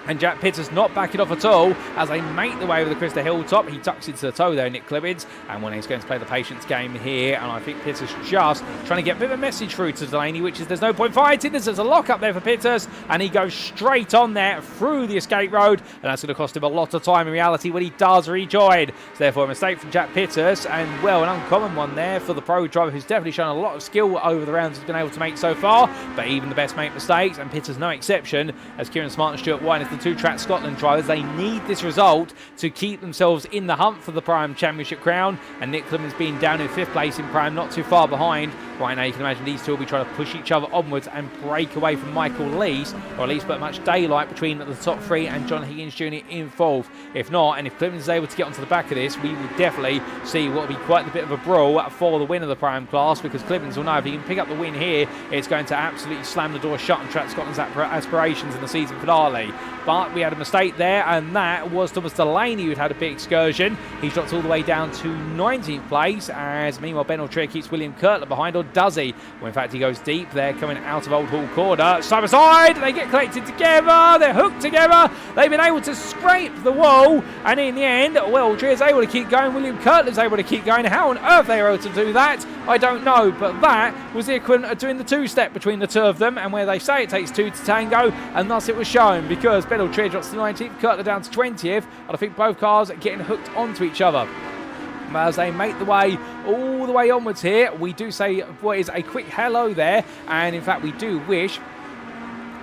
[SPEAKER 1] And Jack Pitters not backing off at all as they make the way over the Crista Hilltop. He tucks into the toe there, Nick Clemens, and when he's going to play the patience game here, and I think Pitters just trying to get a bit of a message through to Delaney, which is there's no point fighting. There's a lock up there for Pitters, and he goes straight on there through the escape road, and that's going to cost him a lot of time in reality when he does rejoin. So therefore a mistake from Jack Pitters, and well, an uncommon one there for the pro driver who's definitely shown a lot of skill over the rounds he's been able to make so far, but even the best make mistakes, and Pitters no exception, as Kieran Smart and Stuart Wynes, the 2-track Scotland drivers, they need this result to keep themselves in the hunt for the Prime Championship crown, and Nick Clemens being down in 5th place in Prime, not too far behind Right now you can imagine these two will be trying to push each other onwards and break away from Michael Lees, or at least put much daylight between the top three and John Higgins Jr. in fourth. If not, and if Clemens is able to get onto the back of this, we will definitely see what will be quite a bit of a brawl for the win of the Prime class, because Clemens will know if he can pick up the win here, it's going to absolutely slam the door shut and track Scotland's aspirations in the season finale. But we had a mistake there, and that was Thomas Delaney, who'd had a big excursion. He dropped all the way down to 19th place, as meanwhile Ben Ultrier keeps William Kirtler behind, or does he? Well, in fact, he goes deep there, coming out of Old Hall Corner. Side by side, they get collected together, they're hooked together, they've been able to scrape the wall, and in the end, well, Ultrier's able to keep going, William Kirtler's able to keep going. How on earth they were able to do that, I don't know, but that was the equivalent of doing the two-step between the two of them, and where they say it takes two to tango, and thus it was shown, because Ben Ultrier drops to 19th, Kirtler down to 20th, and I think both cars are getting hooked onto each other. As they make the way all the way onwards here, we do say what is a quick hello there, and in fact we do wish,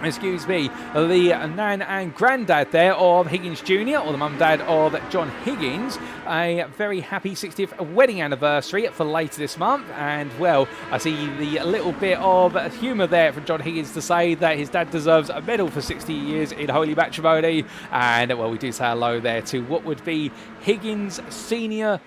[SPEAKER 1] excuse me, the nan and granddad there of Higgins Jr., or the mum dad of John Higgins, a very happy 60th wedding anniversary for later this month. And well, I see the little bit of humour there from John Higgins to say that his dad deserves a medal for 60 years in holy matrimony. And well, we do say hello there to what would be Higgins Senior,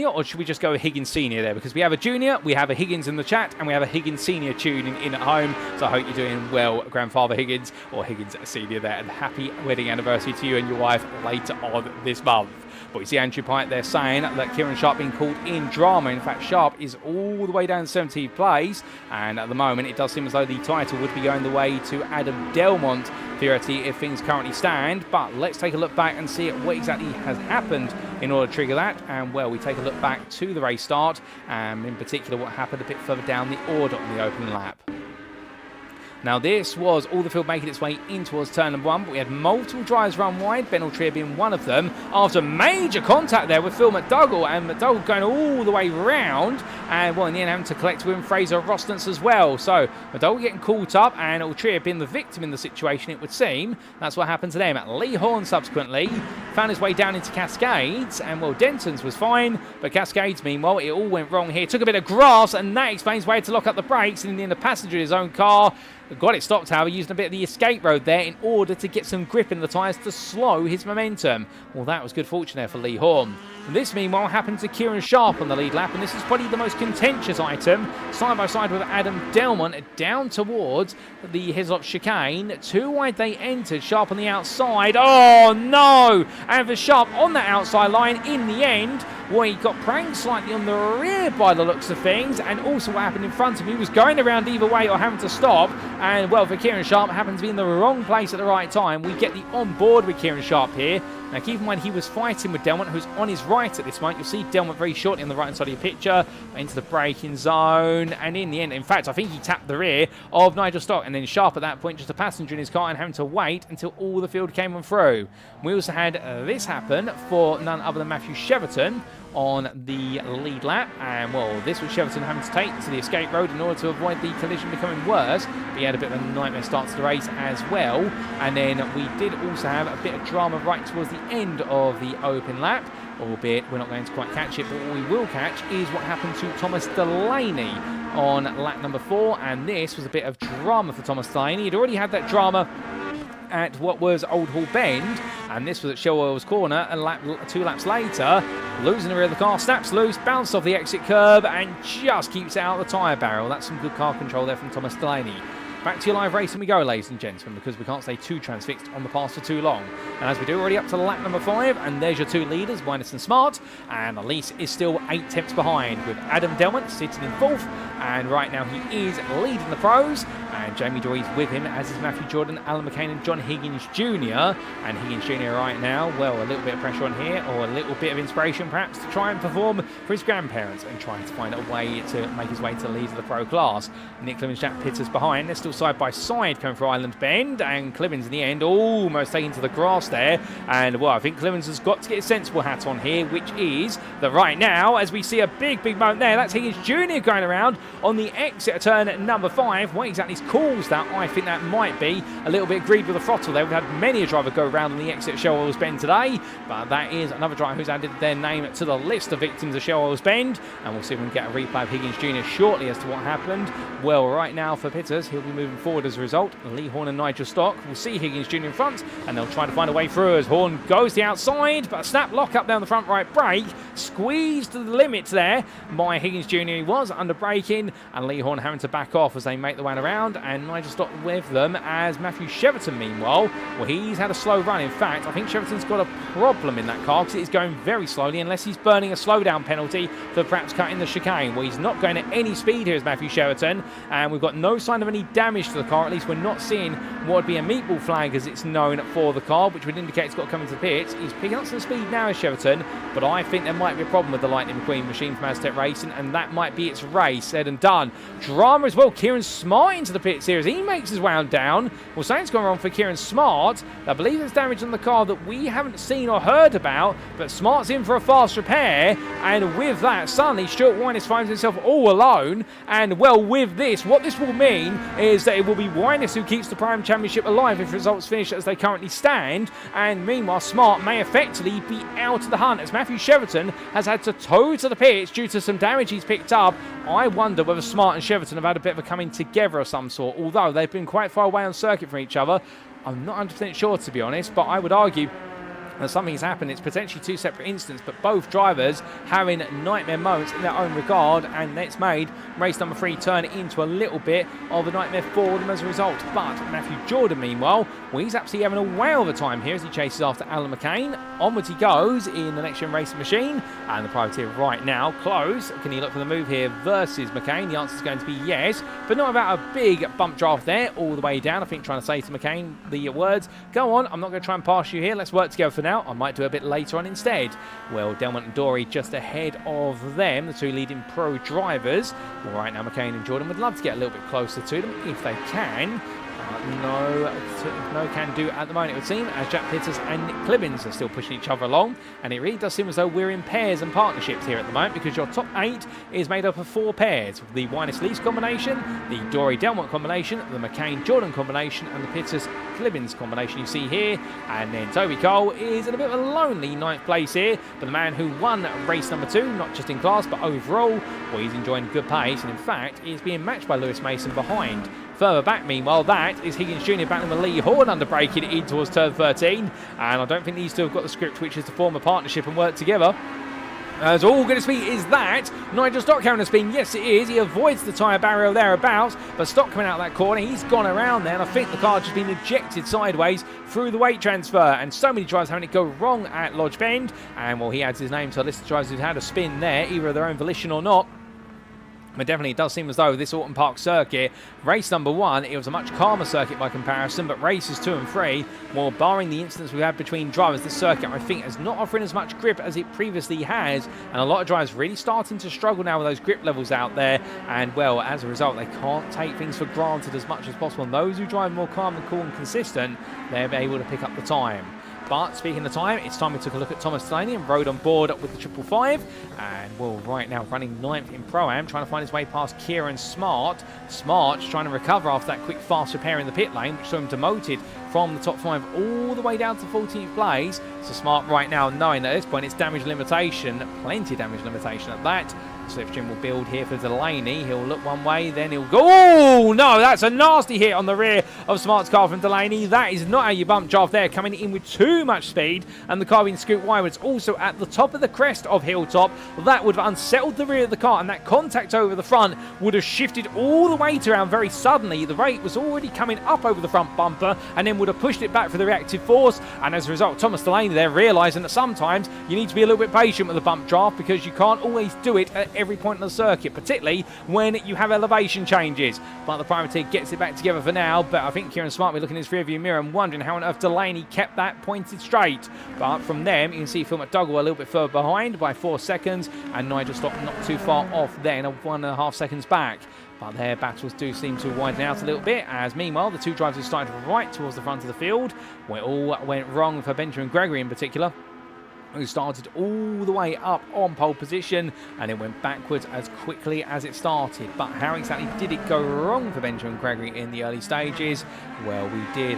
[SPEAKER 1] or should we just go Higgins Senior there? Because we have a junior, we have a Higgins in the chat, and we have a Higgins Senior tuning in at home. So I hope you're doing well, Grandfather Higgins, or Higgins Senior there, and happy wedding anniversary to you and your wife later on this month. But you see Andrew Pite there saying that Kieran Sharp being called in drama. In fact, Sharp is all the way down 17th place, and at the moment it does seem as though the title would be going the way to Adam Delmont, theoretically, if things currently stand. But let's take a look back and see what exactly has happened in order to trigger that. And well, we take a look back to the race start, and in particular what happened a bit further down the order on the open lap. Now this was all the field making its way in towards turn number one, but we had multiple drivers run wide, Ben Ultrier being one of them, after major contact there with Phil McDougall, and McDougall going all the way round, and well, in the end having to collect with him Fraser Rostance as well. So McDougall getting caught up, and Ultrier being the victim in the situation, it would seem. That's what happened to them. Lee Horn subsequently found his way down into Cascades, and well, Denton's was fine, but Cascades, meanwhile, it all went wrong here. Took a bit of grass, and that explains why he had to lock up the brakes, and in the end the passenger in his own car got it stopped, however, using a bit of the escape road there in order to get some grip in the tyres to slow his momentum. Well, that was good fortune there for Lee Horn. And this, meanwhile, happened to Kieran Sharp on the lead lap, and this is probably the most contentious item, side by side with Adam Delmont, down towards the Hislop chicane. Too wide they entered, Sharp on the outside. Oh, no! And for Sharp on that outside line, in the end, well, he got pranked slightly on the rear by the looks of things, and also what happened in front of him, he was going around either way or having to stop, and well, for Kieran Sharp, happened to be in the wrong place at the right time. We get the on board with Kieran Sharp here. Now keep in mind he was fighting with Delmont, who's on his right at this point. You'll see Delmont very shortly on the right side of your picture, into the braking zone, and in the end, in fact, I think he tapped the rear of Nigel Stock, and then Sharp at that point just a passenger in his car and having to wait until all the field came on through. We also had this happen for none other than Matthew Cheverton on the lead lap, and well, this was Cheverton having to take to the escape road in order to avoid the collision becoming worse. But he had a bit of a nightmare start to the race as well, and then we did also have a bit of drama right towards the end of the open lap, albeit we're not going to quite catch it, but what we will catch is what happened to Thomas Delaney on lap number 4, and this was a bit of drama for Thomas Delaney. He'd already had that drama at what was Old Hall Bend, and this was at Shell Oil's corner, and 2 laps later, losing the rear of the car, snaps loose, bounced off the exit curb, and just keeps it out of the tyre barrel. That's some good car control there from Thomas Delaney. Back to your live racing we go, ladies and gentlemen, because we can't stay too transfixed on the pass for too long. And as we do, already up to lap number 5, and there's your 2 leaders, Winus and Smart, and Elise is still 8 tenths behind, with Adam Delmont sitting in 4th, and right now he is leading the pros, and Jamie Dory's with him, as is Matthew Jordan, Alan McCain and John Higgins Jr. And Higgins Jr. right now, well, a little bit of pressure on here, or a little bit of inspiration perhaps, to try and perform for his grandparents and trying to find a way to make his way to the lead of the pro class. Nick Clemens, Jack Pitters behind, they're still side by side coming for Island Bend, and Clemens in the end almost taking to the grass lost there. And, well, I think Clemens has got to get a sensible hat on here, which is that right now, as we see a big moment there, that's Higgins Jr. going around on the exit of turn number 5. What exactly caused that? I think that might be a little bit greed with the throttle there. We've had many a driver go around on the exit of Shell Oils Bend today, but that is another driver who's added their name to the list of victims of Shell Oils Bend, and we'll see if we can get a replay of Higgins Jr. shortly as to what happened. Well, right now for Pitters, he'll be moving forward as a result. Lee Horn and Nigel Stock will see Higgins Jr. in front, and they'll try to find a way through as Horn goes the outside, but a snap lock up down the front right brake, squeezed to the limits there by Higgins Jr. He was under braking, and Lee Horn having to back off as they make the way around, and Nigel Stock with them as Matthew Cheverton, meanwhile, well, he's had a slow run. In fact, I think Cheverton's got a problem in that car because it is going very slowly unless he's burning a slowdown penalty for perhaps cutting the chicane. Well, he's not going at any speed here as Matthew Cheverton, and we've got no sign of any damage to the car. At least we're not seeing what would be a meatball flag as it's known for the car, which would indicate it's got to come into the pits. He's picking up some speed now as Cheverton, but I think there might be a problem with the Lightning McQueen machine from Aztec Racing, and that might be its race. Said and done. Drama as well. Kieran Smart into the pits here as he makes his way down. Well, something's gone wrong for Kieran Smart. I believe there's damage on the car that we haven't seen or heard about, but Smart's in for a fast repair, and with that, suddenly Stuart Winus finds himself all alone, and well, with this, what this will mean is that it will be Winus who keeps the Prime Championship alive if results finish as they currently stand, and meanwhile, Smart may effectively be out of the hunt as Matthew Cheverton has had to tow to the pits due to some damage he's picked up. I wonder whether Smart and Cheverton have had a bit of a coming together of some sort, although they've been quite far away on circuit from each other. I'm not 100% sure, to be honest, but I would argue that something's happened. It's potentially two separate incidents, but both drivers having nightmare moments in their own regard, and that's made race number 3 turn into a little bit of a nightmare for them as a result. But Matthew Jordan, meanwhile, well, he's absolutely having a whale of a time here as he chases after Alan McCain. Onwards he goes in the NXTGEN Racing Machine, and the privateer right now close. Can he look for the move here versus McCain? The answer is going to be yes, but not about a big bump draft there all the way down. I think trying to say to McCain the words, go on, I'm not going to try and pass you here, let's work together for now. I might do a bit later on instead. Well, Delmont and Dory just ahead of them, the two leading pro drivers. Well, right now McCain and Jordan would love to get a little bit closer to them if they can. No can do at the moment, it would seem, as Jack Pitters and Nick Clibbins are still pushing each other along, and it really does seem as though we're in pairs and partnerships here at the moment, because your top 8 is made up of 4 pairs: the Winus-Lees combination, the Dory-Delmont combination, the McCain-Jordan combination, and the Pitters-Clibbins combination you see here. And then Toby Cole is in a bit of a lonely 9th place here, but the man who won race number 2, not just in class but overall, well, he's enjoying good pace, and in fact is being matched by Lewis Mason behind. Further back, meanwhile, that is Higgins Jr. battling with Lee Horn under braking in towards turn 13. And I don't think these two have got the script, which is to form a partnership and work together. As all good to speed is that. Nigel Stock carrying a spin. Yes, it is. He avoids the tyre barrier thereabouts, but Stock coming out that corner, he's gone around there, and I think the car just been ejected sideways through the weight transfer. And so many drivers having it go wrong at Lodge Bend. And, well, he adds his name to a list of drivers who've had a spin there, either of their own volition or not. But definitely it does seem as though this Oulton Park circuit, race number 1, it was a much calmer circuit by comparison, but races 2 and 3, well, barring the incidents we've had between drivers, this circuit, I think, is not offering as much grip as it previously has, and a lot of drivers really starting to struggle now with those grip levels out there, and, well, as a result, they can't take things for granted as much as possible, and those who drive more calm and cool and consistent, they're able to pick up the time. But speaking of time, it's time we took a look at Thomas Delaney and rode on board with the 555. And, well, right now running 9th in Pro-Am, trying to find his way past Kieran Smart. Smart's trying to recover after that quick fast repair in the pit lane, which saw him demoted from the top 5 all the way down to 14th place. So Smart right now knowing that at this point it's damage limitation, plenty of damage limitation at that. Slipstream will build here for Delaney. He'll look one way, then he'll go. Oh, no, that's a nasty hit on the rear of Smart's car from Delaney. That is not how you bump draft there, coming in with too much speed, and the car being scooped wide. It's also at the top of the crest of Hilltop. That would have unsettled the rear of the car, and that contact over the front would have shifted all the weight around very suddenly. The rate was already coming up over the front bumper, and then would have pushed it back for the reactive force. And as a result, Thomas Delaney there realising that sometimes you need to be a little bit patient with the bump draft, because you can't always do it at every point on the circuit, particularly when you have elevation changes. But the privateer gets it back together for now, but I think Kieran Smart will be looking in his rearview mirror and wondering how on earth Delaney kept that pointed straight. But from them, you can see Phil McDougall a little bit further behind by 4 seconds, and Nigel Stock not too far off then, 1.5 seconds back. but their battles do seem to widen out a little bit, as meanwhile the two drivers who started right towards the front of the field, where all went wrong for Benjamin Gregory in particular, who started all the way up on pole position, and it went backwards as quickly as it started. But how exactly did it go wrong for Benjamin Gregory in the early stages? Well, we did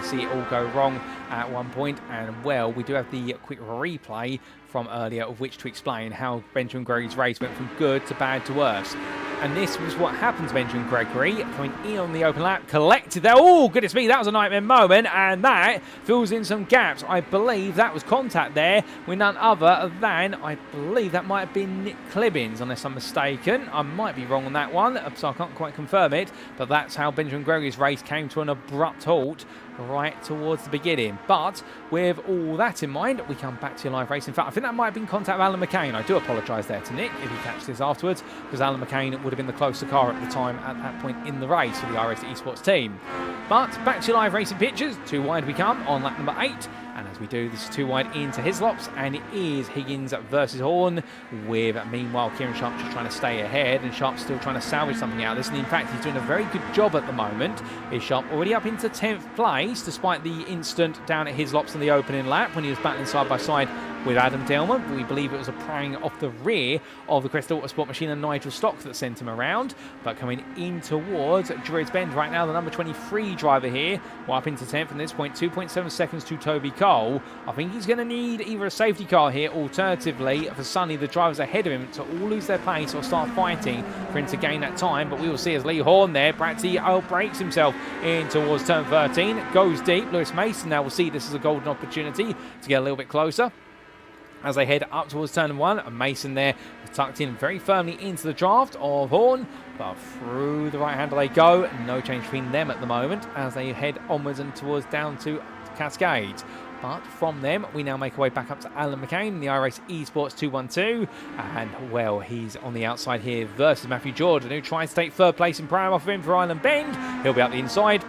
[SPEAKER 1] see it all go wrong at one point, and well, we do have the quick replay from earlier of which to explain how Benjamin Gregory's race went from good to bad to worse. And this was what happened to Benjamin Gregory, coming in on the open lap, collected there. Oh, goodness me, that was a nightmare moment, and that fills in some gaps. I believe that was contact there with none other than, I believe that might have been Nick Clibbins, unless I'm mistaken. I might be wrong on that one, so I can't quite confirm it, but that's how Benjamin Gregory's race came to an abrupt halt right towards the beginning. But with all that in mind, we come back to your live race. In fact, I think that might have been contact with Alan McCain. I do apologise there to Nick if he catches this afterwards, because Alan McCain would have been the closer car at the time at that point in the race for the iRacing Esports team. But back to your live racing pictures. 2 wide we come on lap number 8. And as we do, this is 2 wide into Hislops, and it is Higgins versus Horn, with meanwhile Kieran Sharp just trying to stay ahead, and Sharp's still trying to salvage something out of this. And in fact, he's doing a very good job at the moment. Is Sharp already up into 10th place, despite the incident down at Hislops in the opening lap when he was battling side by side with Adam Delmont. We believe it was a prying off the rear of the Crest Autosport machine and Nigel Stock that sent him around. But coming in towards Druids Bend right now, the number 23 driver here, well, up into 10th, and at this point 2.7 seconds to Toby Cole. I think he's going to need either a safety car here, alternatively for Sonny, the drivers ahead of him, to all lose their pace or start fighting for him to gain that time. But we will see as Lee Horn there, Bratty breaks himself in towards turn 13, goes deep. Lewis Mason now will see this as a golden opportunity to get a little bit closer as they head up towards turn 1. And Mason there tucked in very firmly into the draft of Horn, but through the right handle they go. No change between them at the moment as they head onwards and towards down to Cascade. But from them, we now make our way back up to Alan McCain in the iRace Esports 212. And, well, he's on the outside here versus Matthew Jordan, who tries to take third place in prime off of him for Island Bend. He'll be up the inside.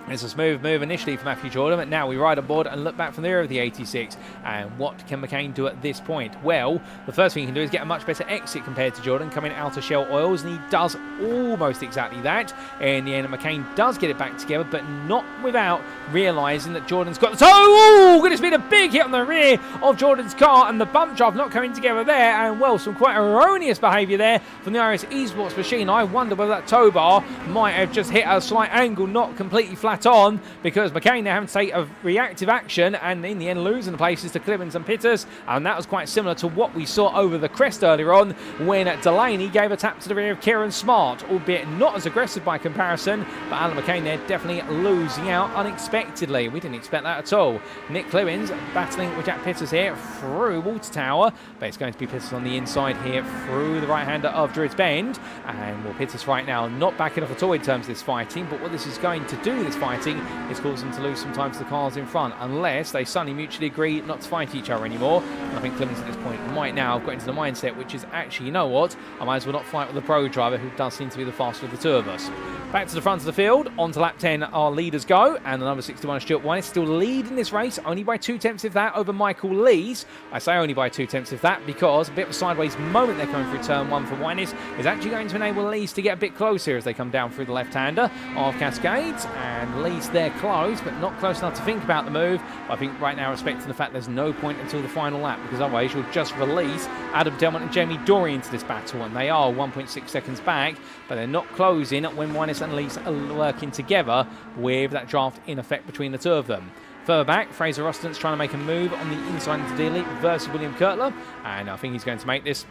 [SPEAKER 1] It's a smooth move initially for Matthew Jordan, but now we ride on board and look back from the rear of the 86. And what can McCain do at this point? Well, the first thing he can do is get a much better exit compared to Jordan, coming out of Shell Oils, and he does almost exactly that. In the end, McCain does get it back together, but not without realising that Jordan's got the toe. Oh, goodness me, a big hit on the rear of Jordan's car, and the bump drive not coming together there. And, well, some quite erroneous behaviour there from the iRace Esports machine. I wonder whether that tow bar might have just hit a slight angle, not completely flat on, because McCain now having to take a reactive action and in the end losing the places to Clibbins and Pitters. And that was quite similar to what we saw over the crest earlier on when Delaney gave a tap to the rear of Kieran Smart, albeit not as aggressive by comparison. But Alan McCain there definitely losing out unexpectedly. We didn't expect that at all. Nick Clibbins battling with Jack Pitters here through Water Tower, but it's going to be Pitters on the inside here through the right-hander of Druids Bend. And well, Pitters right now not backing off at all in terms of this fighting, but what this is going to do, this fighting, is cause them to lose some time to the cars in front, unless they suddenly mutually agree not to fight each other anymore. And I think Clemens at this point might now have got into the mindset, which is actually, you know what, I might as well not fight with the pro driver, who does seem to be the faster of the two of us. Back to the front of the field, on to lap 10 our leaders go, and the number 61 Stuart Wine is still leading this race, only by 2/10 of that over Michael Lees. I say only by 2/10 of that because a bit of a sideways moment they're coming through turn 1 for Wine is actually going to enable Lees to get a bit closer as they come down through the left-hander of Cascades, and Lees there close, but not close enough to think about the move. But I think right now, respecting the fact there's no point until the final lap, because otherwise you'll just release Adam Delmont and Jamie Dory into this battle, and they are 1.6 seconds back, but they're not closing when Winus and Lees are working together with that draft in effect between the two of them. Further back, Fraser Rustin's trying to make a move on the inside into Dealey versus William Kurtler, and I think he's going to make this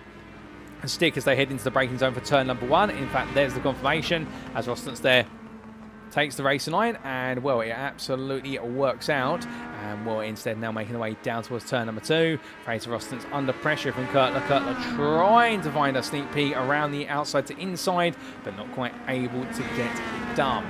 [SPEAKER 1] stick as they head into the braking zone for turn number 1. In fact, there's the confirmation as Rustin's there takes the racing line, and well, it absolutely works out. And well, instead now making the way down towards turn number 2. Fraser Rustin's under pressure from Kurtler. Kurtler trying to find a sneak peek around the outside to inside, but not quite able to get it done.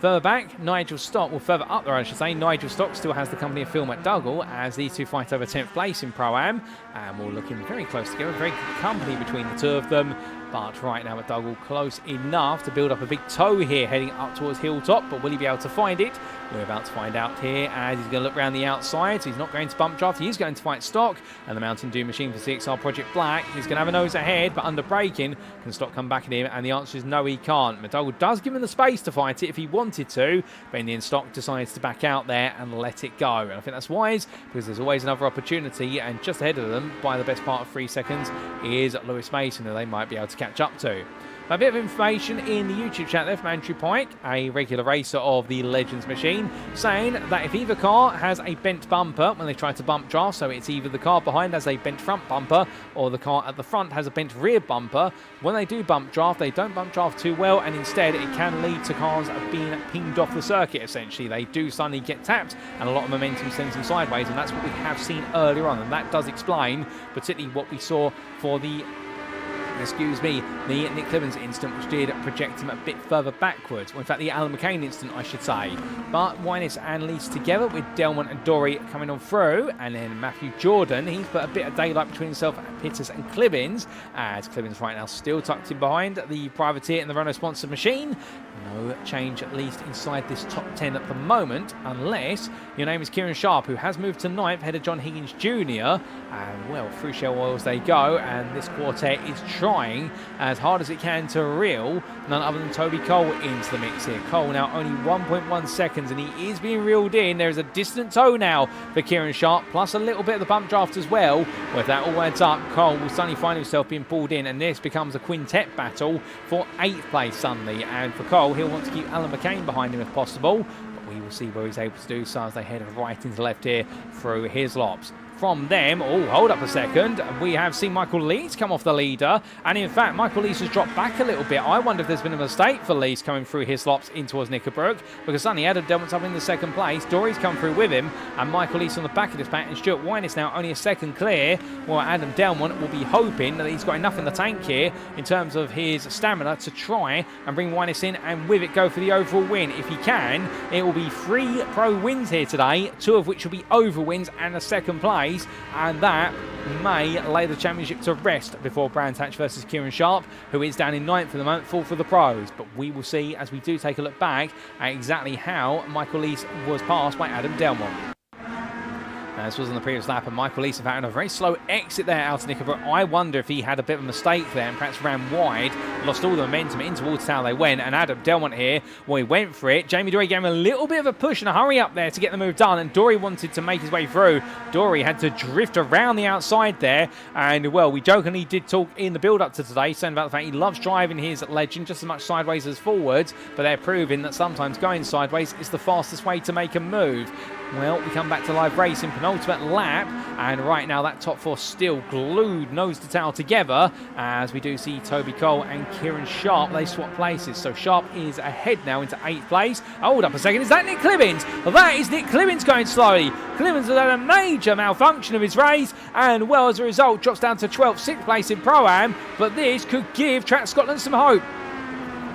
[SPEAKER 1] Further back, Nigel Stock, well, further up there I should say, Nigel Stock still has the company of Phil McDougall as these two fight over 10th place in Pro-Am, and we're looking very close together, very good company between the two of them. But right now McDougall close enough to build up a big toe here heading up towards Hilltop, but will he be able to find it? We're about to find out here as he's going to look around the outside. So he's not going to bump draft, he is going to fight stock, and the Mountain Dew machine for CXR Project Black, he's going to have a nose ahead, but under braking, can stock come back at him, and the answer is no, he can't. McDougall does give him the space to fight it if he wanted to, but in the end stock decides to back out there and let it go, and I think that's wise because there's always another opportunity, and just ahead of them by the best part of 3 seconds is Lewis Mason, who they might be able to catch up to. A bit of information in the YouTube chat there from Andrew Pike, a regular racer of the Legends machine, saying that if either car has a bent bumper when they try to bump draft, so it's either the car behind has a bent front bumper or the car at the front has a bent rear bumper, when they do bump draft, they don't bump draft too well, and instead it can lead to cars being pinged off the circuit, essentially. They do suddenly get tapped, and a lot of momentum sends them sideways, and that's what we have seen earlier on, and that does explain particularly what we saw for the Nick Clemens instant, which did project him a bit further backwards. Well, in fact, the Alan McCain instant, I should say. But Winus and Lees together with Delmont and Dory coming on through, and then Matthew Jordan, he's put a bit of daylight between himself and Pitters and Clibbins, as Clibbins right now still tucked in behind the privateer and the Renault-sponsored machine. No change, at least inside this top 10 at the moment, unless your name is Kieran Sharp, who has moved to 9th, ahead of John Higgins Jr. And, well, through Shell Oils they go, and this quartet is trying as hard as it can to reel none other than Toby Cole into the mix here. Cole now only 1.1 seconds, and he is being reeled in. There is a distant toe now for Kieran Sharp, plus a little bit of the bump draft as well. Well, if that all adds up, Cole will suddenly find himself being pulled in, and this becomes a quintet battle for 8th place suddenly. And for Cole, he'll want to keep Alan McCain behind him if possible, but we will see where he's able to do so as they head right into left here through his lops. From them, oh, hold up a second, we have seen Michael Lees come off the leader, and in fact Michael Lees has dropped back a little bit. I wonder if there's been a mistake for Lees coming through his slops in towards Knickerbrook, because suddenly Adam Delmont's up in the second place, Dory's come through with him, and Michael Lees on the back of this pack, and Stuart Wine is now only a second clear. Well, Adam Delmont will be hoping that he's got enough in the tank here in terms of his stamina to try and bring Winus in and with it go for the overall win. If he can, it will be 3 pro wins here today, 2 of which will be over wins and a second place, and that may lay the championship to rest before Brands Hatch versus Kieran Sharp, who is down in 9th for the moment, full for the pros. But we will see as we do take a look back at exactly how Michael Lees was passed by Adam Delmont. This was on the previous lap, and Michael Lees found a very slow exit there out of Knickerbrook. I wonder if he had a bit of a mistake there and perhaps ran wide, lost all the momentum in towards how they went, and Adam Delmont here, well, he went for it. Jamie Dory gave him a little bit of a push and a hurry up there to get the move done, and Dory wanted to make his way through. Dory had to drift around the outside there, and, well, we jokingly did talk in the build-up to today, saying about the fact he loves driving his Legend just as much sideways as forwards, but they're proving that sometimes going sideways is the fastest way to make a move. Well, we come back to live racing, penultimate lap, and right now that top 4 still glued nose to tail together, as we do see Toby Cole and Kieran Sharp, they swap places. So Sharp is ahead now into 8th place. Hold up a second, is that Nick Clibbins? That is Nick Clibbins going slowly. Clibbins has had a major malfunction of his race, and, well, as a result, drops down to 12th, 6th place in Pro-Am, but this could give Track Scotland some hope,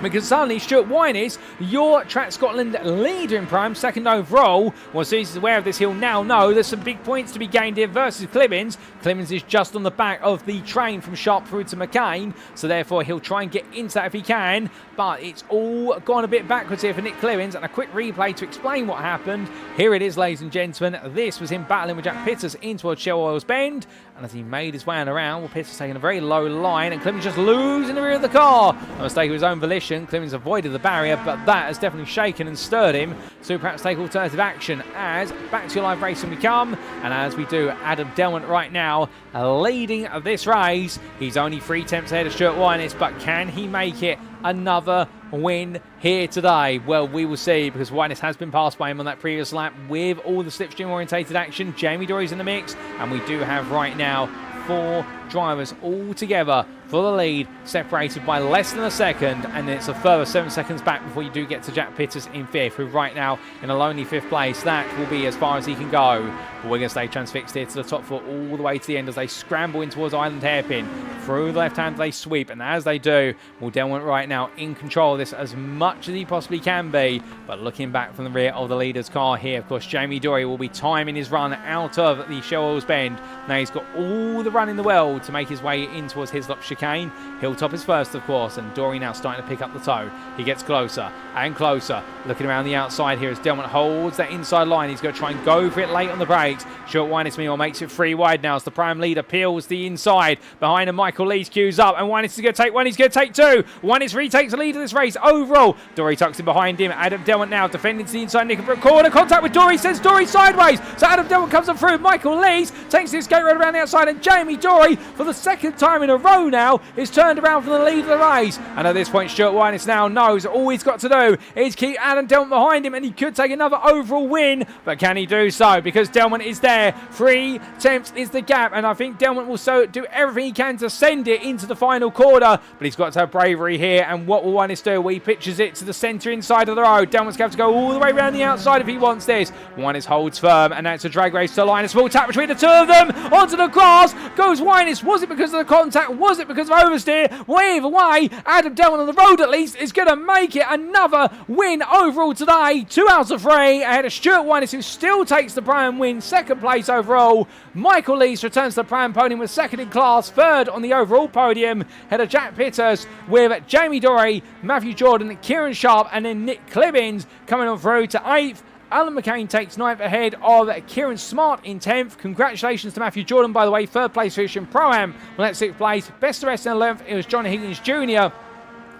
[SPEAKER 1] because suddenly Stuart Winus, your Track Scotland leader in Prime, 2nd overall. Well, so he's aware of this, he'll now know there's some big points to be gained here versus Clibbins. Clibbins is just on the back of the train from Sharp through to McCain, so therefore he'll try and get into that if he can, but it's all gone a bit backwards here for Nick Clibbins, and a quick replay to explain what happened. Here it is, ladies and gentlemen. This was him battling with Jack Pitters in towards Shell Oils Bend, and as he made his way around, well, Pitters taking a very low line, and Clibbins just losing the rear of the car. A mistake of his own volition. Clibbins avoided the barrier, but that has definitely shaken and stirred him, so perhaps take alternative action. As back to your live racing we come, and as we do, Adam Delmont right now leading this race. He's only 3 tenths ahead of Stuart Winus, but can he make it another win here today? Well, we will see, because Winus has been passed by him on that previous lap with all the slipstream orientated action. Jamie Dory's in the mix, and we do have right now 4 drivers all together for the lead, separated by less than a second, and it's a further 7 seconds back before you do get to Jack Pitters in 5th, who right now in a lonely 5th place. That will be as far as he can go, but we're going to stay transfixed here to the top 4 all the way to the end as they scramble in towards Island Hairpin. Through the left hand they sweep, and as they do, well, Delmont right now in control of this as much as he possibly can be, but looking back from the rear of the leader's car here, of course, Jamie Dory will be timing his run out of the Shell Oils Bend. Now he's got all the run in the world to make his way in towards Hislop chicane. McCain. Hilltop is first, of course, and Dory now starting to pick up the toe. He gets closer and closer. Looking around the outside here as Delmont holds that inside line. He's going to try and go for it late on the brakes. Stuart Winus, meanwhile, makes it 3 wide now as the prime leader peels the inside. Behind him, Michael Lees queues up, and Winus is going to take one. He's going to take 2. Winus retakes the lead of this race overall. Dory tucks in behind him. Adam Delmont now defending to the inside. Nickelbrook corner. Contact with Dory. Sends Dory sideways. So Adam Delmont comes up through. Michael Lees takes the escape road around the outside, and Jamie Dory, for the second time in a row now, is turned around from the lead of the race. And at this point, Stuart Winus now knows all he's got to do is keep Adam Delmont behind him, and he could take another overall win. But can he do so? Because Delmont is there. 3 tenths is the gap, and I think Delmont will do everything he can to send it into the final quarter. But he's got to have bravery here, and what will Winus do? Well, he pitches it to the centre inside of the road. Delmont's going to have to go all the way around the outside if he wants this. Winus holds firm, and that's a drag race to the line. A small tap between the two of them. Onto the grass goes Winus. Was it because of the contact? Was it because of oversteer? Well, either way, Adam Delmont on the road at least is going to make it another win overall today. 2 out of 3 ahead of Stuart Winus, who still takes the Pram win. Second place overall. Michael Lees returns to the Pram podium with second in class. Third on the overall podium. Ahead of Jack Pitters with Jamie Dory, Matthew Jordan, Kieran Sharp, and then Nick Clibbins coming on through to 8th. Alan McCain takes 9th ahead of Kieran Smart in 10th. Congratulations to Matthew Jordan, by the way. 3rd place finish in Pro-Am. Well, that's 6th place. Best of rest in 11th. It was John Higgins Jr.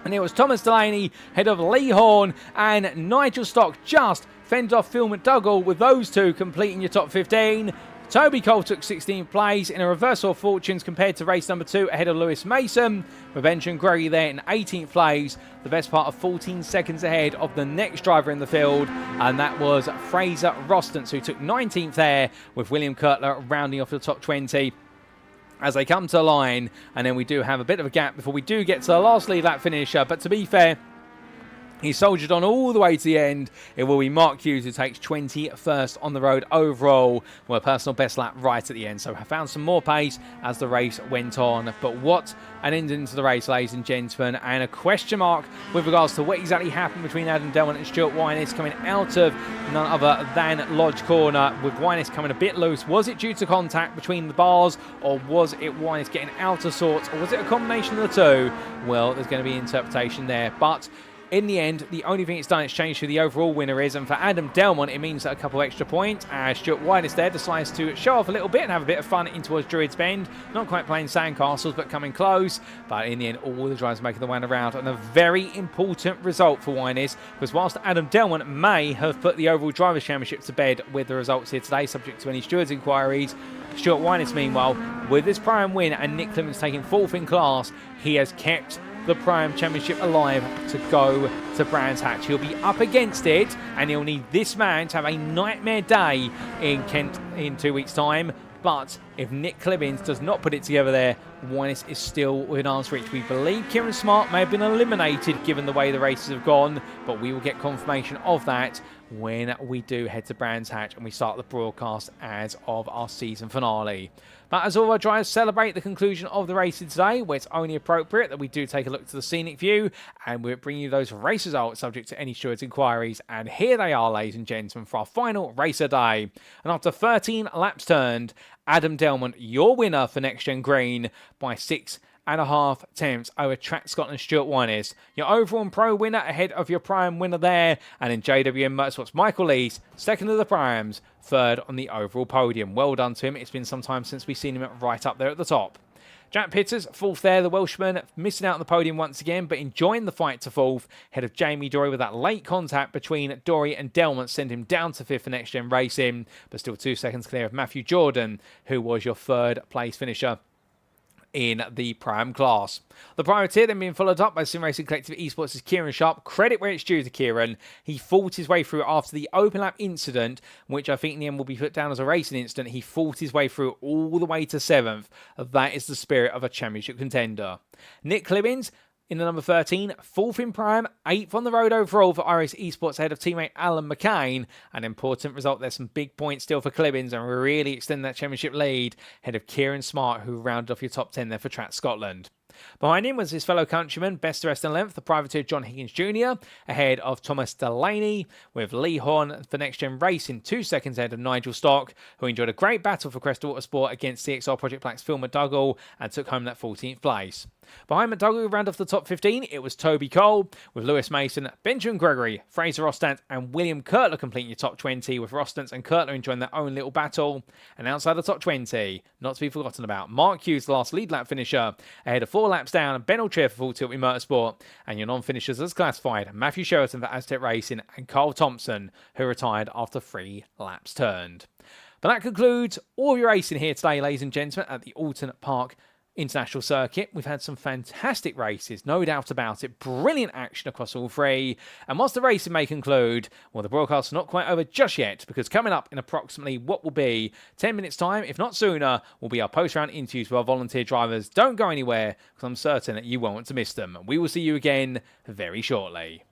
[SPEAKER 1] And it was Thomas Delaney, head of Lee Horn, and Nigel Stock just fended off Phil McDougall, with those two completing your top 15. Toby Cole took 16th place in a reversal of fortunes compared to race number 2 ahead of Lewis Mason, with Benjamin Gregory there in 18th place, the best part of 14 seconds ahead of the next driver in the field, and that was Fraser Rostance, who took 19th there, with William Kurtler rounding off the top 20 as they come to the line. And then we do have a bit of a gap before we do get to the last lead lap finisher, but to be fair, he soldiered on all the way to the end. It will be Mark Hughes who takes 21st on the road overall, with a personal best lap right at the end. So I found some more pace as the race went on. But what an ending to the race, ladies and gentlemen. And a question mark with regards to what exactly happened between Adam Delmont and Stuart Winus coming out of none other than Lodge Corner, with Winus coming a bit loose. Was it due to contact between the bars, or was it Winus getting out of sorts, or was it a combination of the two? Well, there's going to be interpretation there. But in the end, the only thing it's done is changed who the overall winner is, and for Adam Delmont, it means a couple extra points. As Stuart Winus there decides to show off a little bit and have a bit of fun in towards Druids Bend. Not quite playing sandcastles, but coming close. But in the end, all the drivers making the way around, and a very important result for Winus, because whilst Adam Delmont may have put the overall Drivers' Championship to bed with the results here today, subject to any stewards' inquiries, Stuart Winus, meanwhile, with this prime win and Nick Clemens taking 4th in class, he has kept the Prime Championship alive to go to Brands Hatch. He'll be up against it, and he'll need this man to have a nightmare day in Kent in 2 weeks' time. But if Nick Clibbins does not put it together there, Winus is still within arm's reach. We believe Kieran Smart may have been eliminated given the way the races have gone, but we will get confirmation of that when we do head to Brands Hatch and we start the broadcast as of our season finale. But as all our drivers celebrate the conclusion of the racing today, where it's only appropriate that we do take a look to the scenic view, and we'll bring you those race results subject to any stewards' inquiries. And here they are, ladies and gentlemen, for our final race of the day. And after 13 laps turned, Adam Delmont, your winner for Next Gen Green by 6.5 tenths over Track Scotland Stuart Winus. Your overall and pro winner ahead of your prime winner there. And in JWM Motorsports, Michael Lees, second of the primes, third on the overall podium. Well done to him. It's been some time since we've seen him right up there at the top. Jack Pitters, 4th there, the Welshman, missing out on the podium once again, but enjoying the fight to 4th, ahead of Jamie Dory, with that late contact between Dory and Delmont sent him down to 5th for Next Gen Racing, but still 2 seconds clear of Matthew Jordan, who was your 3rd place finisher in the Prime class. The priority then being followed up by Sim Racing Collective Esports' Kieran Sharp. Credit where it's due to Kieran. He fought his way through after the open lap incident, which I think in the end will be put down as a racing incident. He fought his way through all the way to 7th. That is the spirit of a championship contender. Nick Clibbins in the number 13, 4th in Prime, 8th on the road overall for iRacing Esports ahead of teammate Alan McCain. An important result. There's some big points still for Clibbins, and we really extend that championship lead ahead of Kieran Smart, who rounded off your top 10 there for Track Scotland. Behind him was his fellow countryman, best of rest and length, the privateer John Higgins Jr., ahead of Thomas Delaney, with Lee Horn for Next Gen Racing 2 seconds ahead of Nigel Stock, who enjoyed a great battle for Crest Autosport against CXR Project Black's Phil McDougall and took home that 14th place. Behind McDougall, who round off the top 15, it was Toby Cole, with Lewis Mason, Benjamin Gregory, Fraser Rostand and William Kurtler completing your top 20, with Rostand and Kurtler enjoying their own little battle. And outside the top 20, not to be forgotten about, Mark Hughes, the last lead lap finisher, ahead of 4 laps down, Ben Alchair for Full Tilt with Motorsport, and your non-finishers as classified, Matthew Sheraton for Aztec Racing and Carl Thompson, who retired after 3 laps turned. But that concludes all of your racing here today, ladies and gentlemen, at the Oulton Park International Circuit. We've had some fantastic races, no doubt about it. Brilliant action across all 3. And whilst the racing may conclude, well, the broadcast's not quite over just yet, because coming up in approximately what will be 10 minutes' time, if not sooner, will be our post-round interviews with our volunteer drivers. Don't go anywhere, because I'm certain that you won't want to miss them. We will see you again very shortly.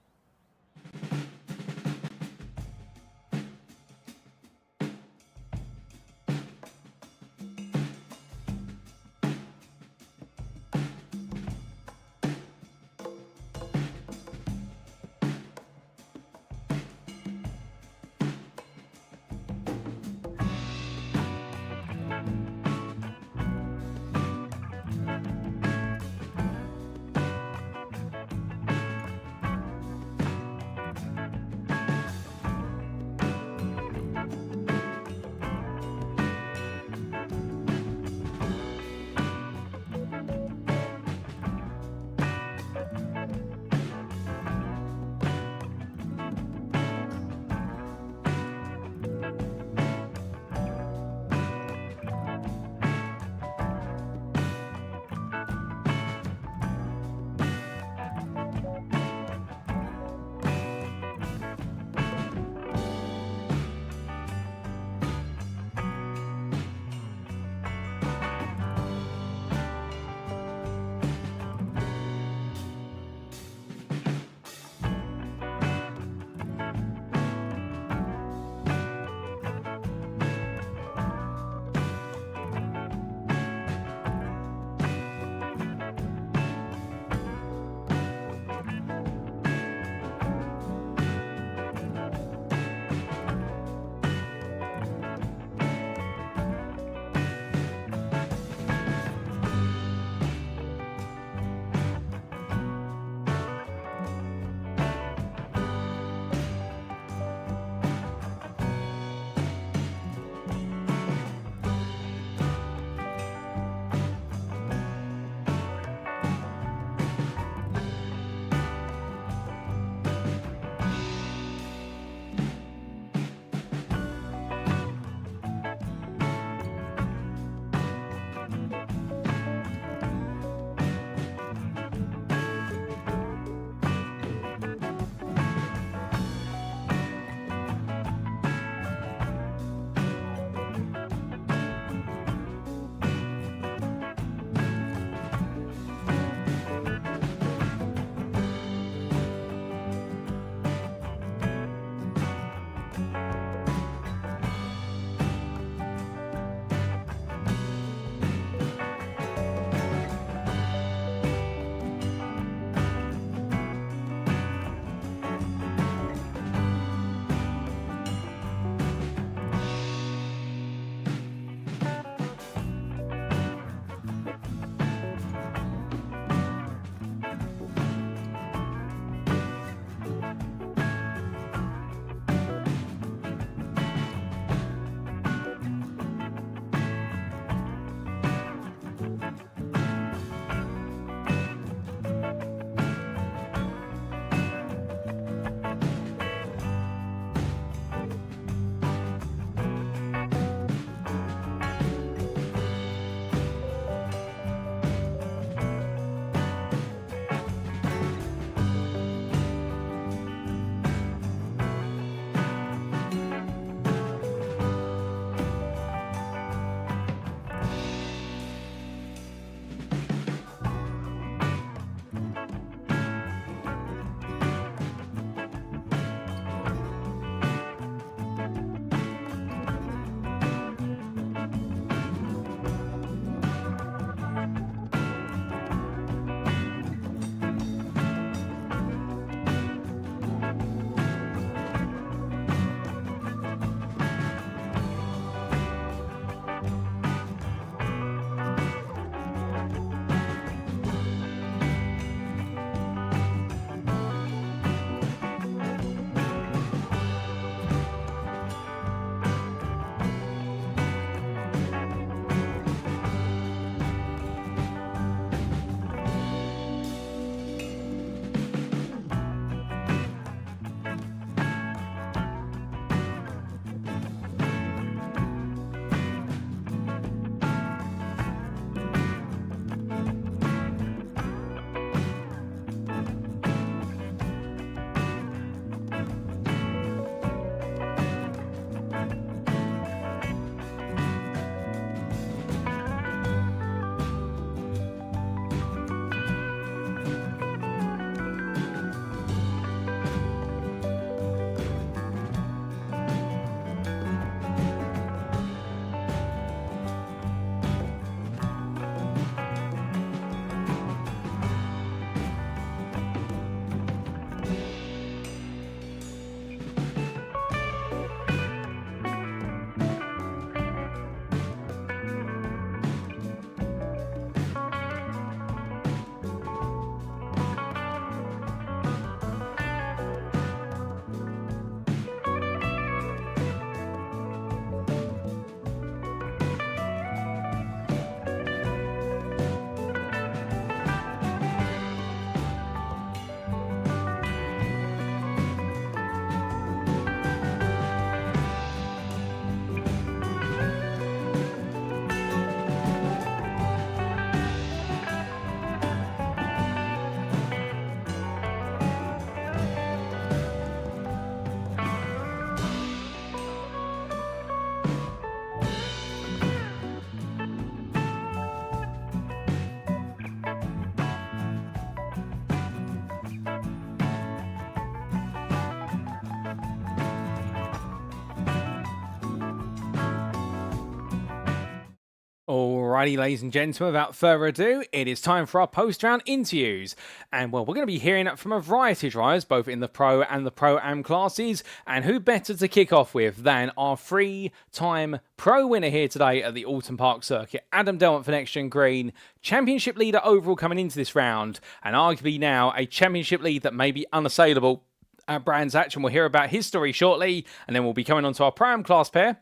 [SPEAKER 1] Alrighty, ladies and gentlemen, without further ado, it is time for our post-round interviews. And well, we're going to be hearing from a variety of drivers, both in the Pro and the Pro-Am classes. And who better to kick off with than our three-time Pro winner here today at the Oulton Park circuit, Adam Delmont for NXTGEN Green, championship leader overall coming into this round, and arguably now a championship lead that may be unassailable at Brands Hatch. And we'll hear about his story shortly, and then we'll be coming on to our Pro-Am class pair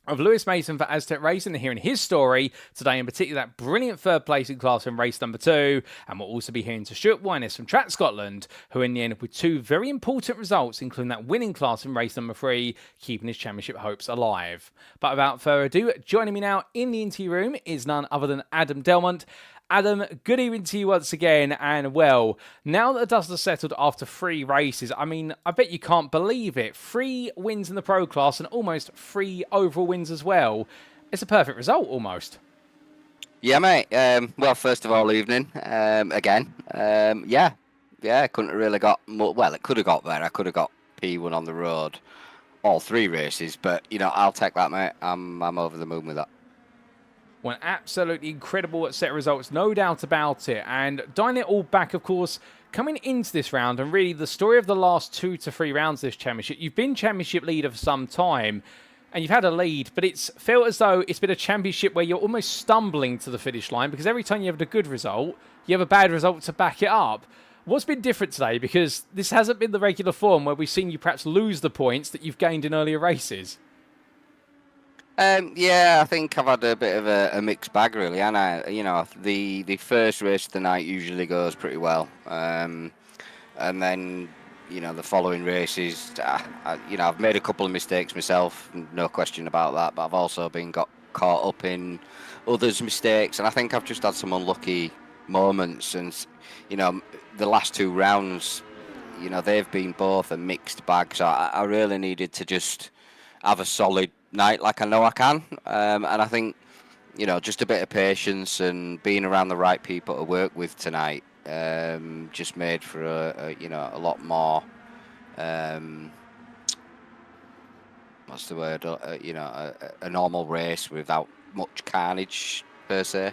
[SPEAKER 1] of Lewis Mason for Aztec Racing and hearing his story today, in particular that brilliant third place in class in race number 2. And we'll also be hearing to Stuart Winus from Track Scotland, who in the end with 2 very important results, including that winning class in race number 3, keeping his championship hopes alive. But without further ado, joining me now in the interview room is none other than Adam Delmont. Adam, good evening to you once again, and well, now that the dust has settled after 3 races, I mean, I bet you can't believe it. 3 wins in the Pro class and almost 3 overall wins as well. It's a perfect result, almost.
[SPEAKER 4] Yeah, mate. Well, first of all, evening again. Yeah, couldn't have really got more. Well, it could have got better. I could have got P1 on the road all 3 races, but, you know, I'll take that, mate. I'm over the moon with that.
[SPEAKER 1] Well, absolutely incredible set of results, no doubt about it. And dialing it all back, of course, coming into this round, and really the story of the last 2 to 3 rounds of this championship, you've been championship leader for some time, and you've had a lead, but it's felt as though it's been a championship where you're almost stumbling to the finish line, because every time you have a good result, you have a bad result to back it up. What's been different today? Because this hasn't been the regular form where we've seen you perhaps lose the points that you've gained in earlier races.
[SPEAKER 4] Yeah, I think I've had a bit of a mixed bag, really, and the first race of the night usually goes pretty well, and then, you know, the following races, I've made a couple of mistakes myself, no question about that, but I've also got caught up in others' mistakes, and I think I've just had some unlucky moments, and, you know, the last 2 rounds, you know, they've been both a mixed bag, so I really needed to just have a solid night like I know I can, and I think, you know, just a bit of patience and being around the right people to work with tonight just made for a lot more what's the word, a normal race without much carnage per se.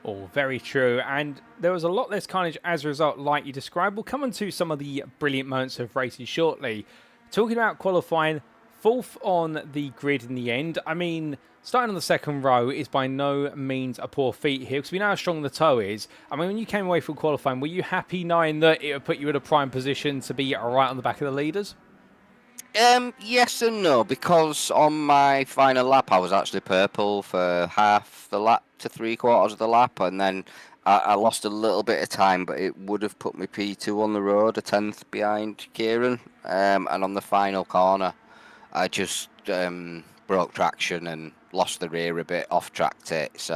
[SPEAKER 1] Oh, very true. And there was a lot less carnage as a result, like you described. We'll come on to some of the brilliant moments of races shortly. Talking about qualifying, 4th on the grid in the end. I mean, starting on the 2nd row is by no means a poor feat here, because we know how strong the toe is. I mean, when you came away from qualifying, were you happy knowing that it would put you in a prime position to be right on the back of the leaders?
[SPEAKER 4] Yes and no, because on my final lap I was actually purple for half the lap to 3/4 of the lap, and then I lost a little bit of time, but it would have put me P2 on the road, a 10th behind Kieran, and on the final corner I just broke traction and lost the rear a bit, off-tracked it, so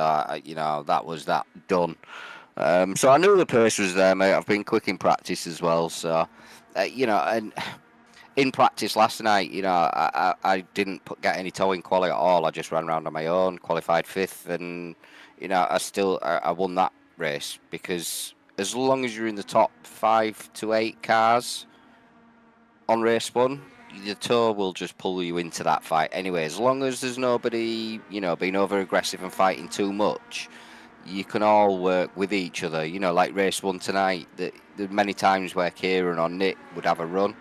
[SPEAKER 4] that was that done. So I knew the pace was there, mate. I've been quick in practice as well, so and in practice last night, I didn't get any towing quali at all. I just ran around on my own, qualified 5th, and I won that race, because as long as you're in the top 5 to 8 cars on race 1, the tow will just pull you into that fight anyway. As long as there's nobody, being over aggressive and fighting too much, you can all work with each other. Like race 1 tonight, there are many times where Kieran or Nick would have a run,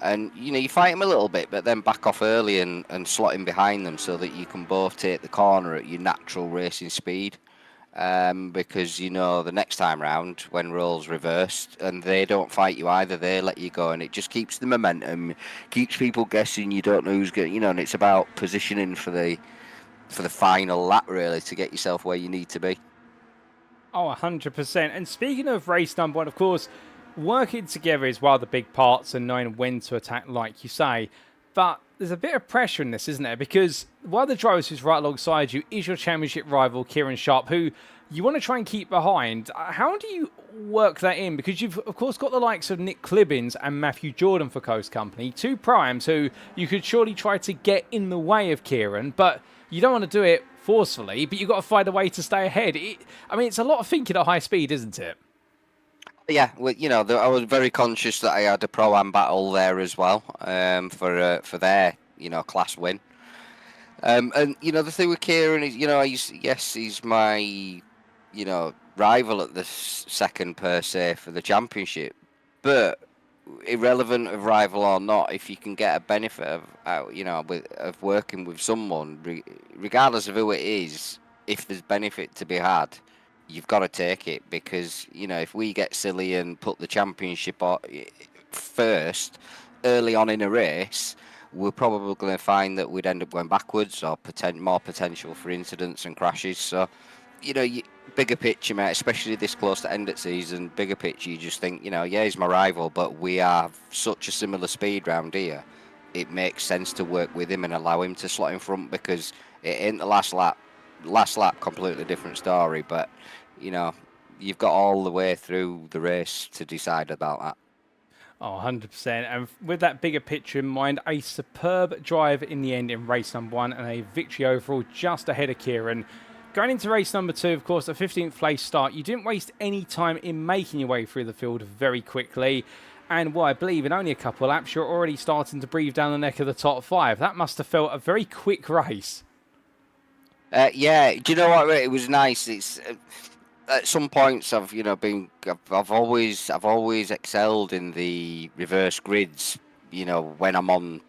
[SPEAKER 4] and you fight them a little bit, but then back off early and slot in behind them so that you can both take the corner at your natural racing speed. Because the next time round, when roles reversed and they don't fight you either, they let you go, and it just keeps the momentum, keeps people guessing. You don't know who's going, and it's about positioning for the final lap, really, to get yourself where you need to be.
[SPEAKER 1] Oh, 100%. And speaking of race number 1, of course, working together is one of the big parts, and knowing when to attack, like you say. But there's a bit of pressure in this, isn't there? Because one of the drivers who's right alongside you is your championship rival, Kieran Sharp, who you want to try and keep behind. How do you work that in? Because you've, of course, got the likes of Nick Clibbins and Matthew Jordan for Coast Company, 2 primes who you could surely try to get in the way of Kieran, but you don't want to do it forcefully, but you've got to find a way to stay ahead. It's a lot of thinking at high speed, isn't it?
[SPEAKER 4] Yeah, well, I was very conscious that I had a Pro-Am battle there as well, for their, class win. And the thing with Kieran is, he's my, rival at the second per se for the championship, but irrelevant of rival or not, if you can get a benefit of working with someone, regardless of who it is, if there's benefit to be had, you've got to take it, because if we get silly and put the championship first early on in a race, we're probably going to find that we'd end up going backwards or more potential for incidents and crashes. So, bigger picture, mate, especially this close to end of season, bigger picture, you just think, he's my rival, but we have such a similar speed round here. It makes sense to work with him and allow him to slot in front, because it ain't the last lap. Last lap, completely different story, but, you've got all the way through the race to decide about that.
[SPEAKER 1] Oh, 100%. And with that bigger picture in mind, a superb drive in the end in race number 1 and a victory overall just ahead of Kieran. Going into race number 2, of course, a 15th place start. You didn't waste any time in making your way through the field very quickly. And I believe in only a couple of laps, you're already starting to breathe down the neck of the top 5. That must have felt a very quick race.
[SPEAKER 4] Yeah, do you know what? It was nice. It's at some points I've always excelled in the reverse grids. When I'm on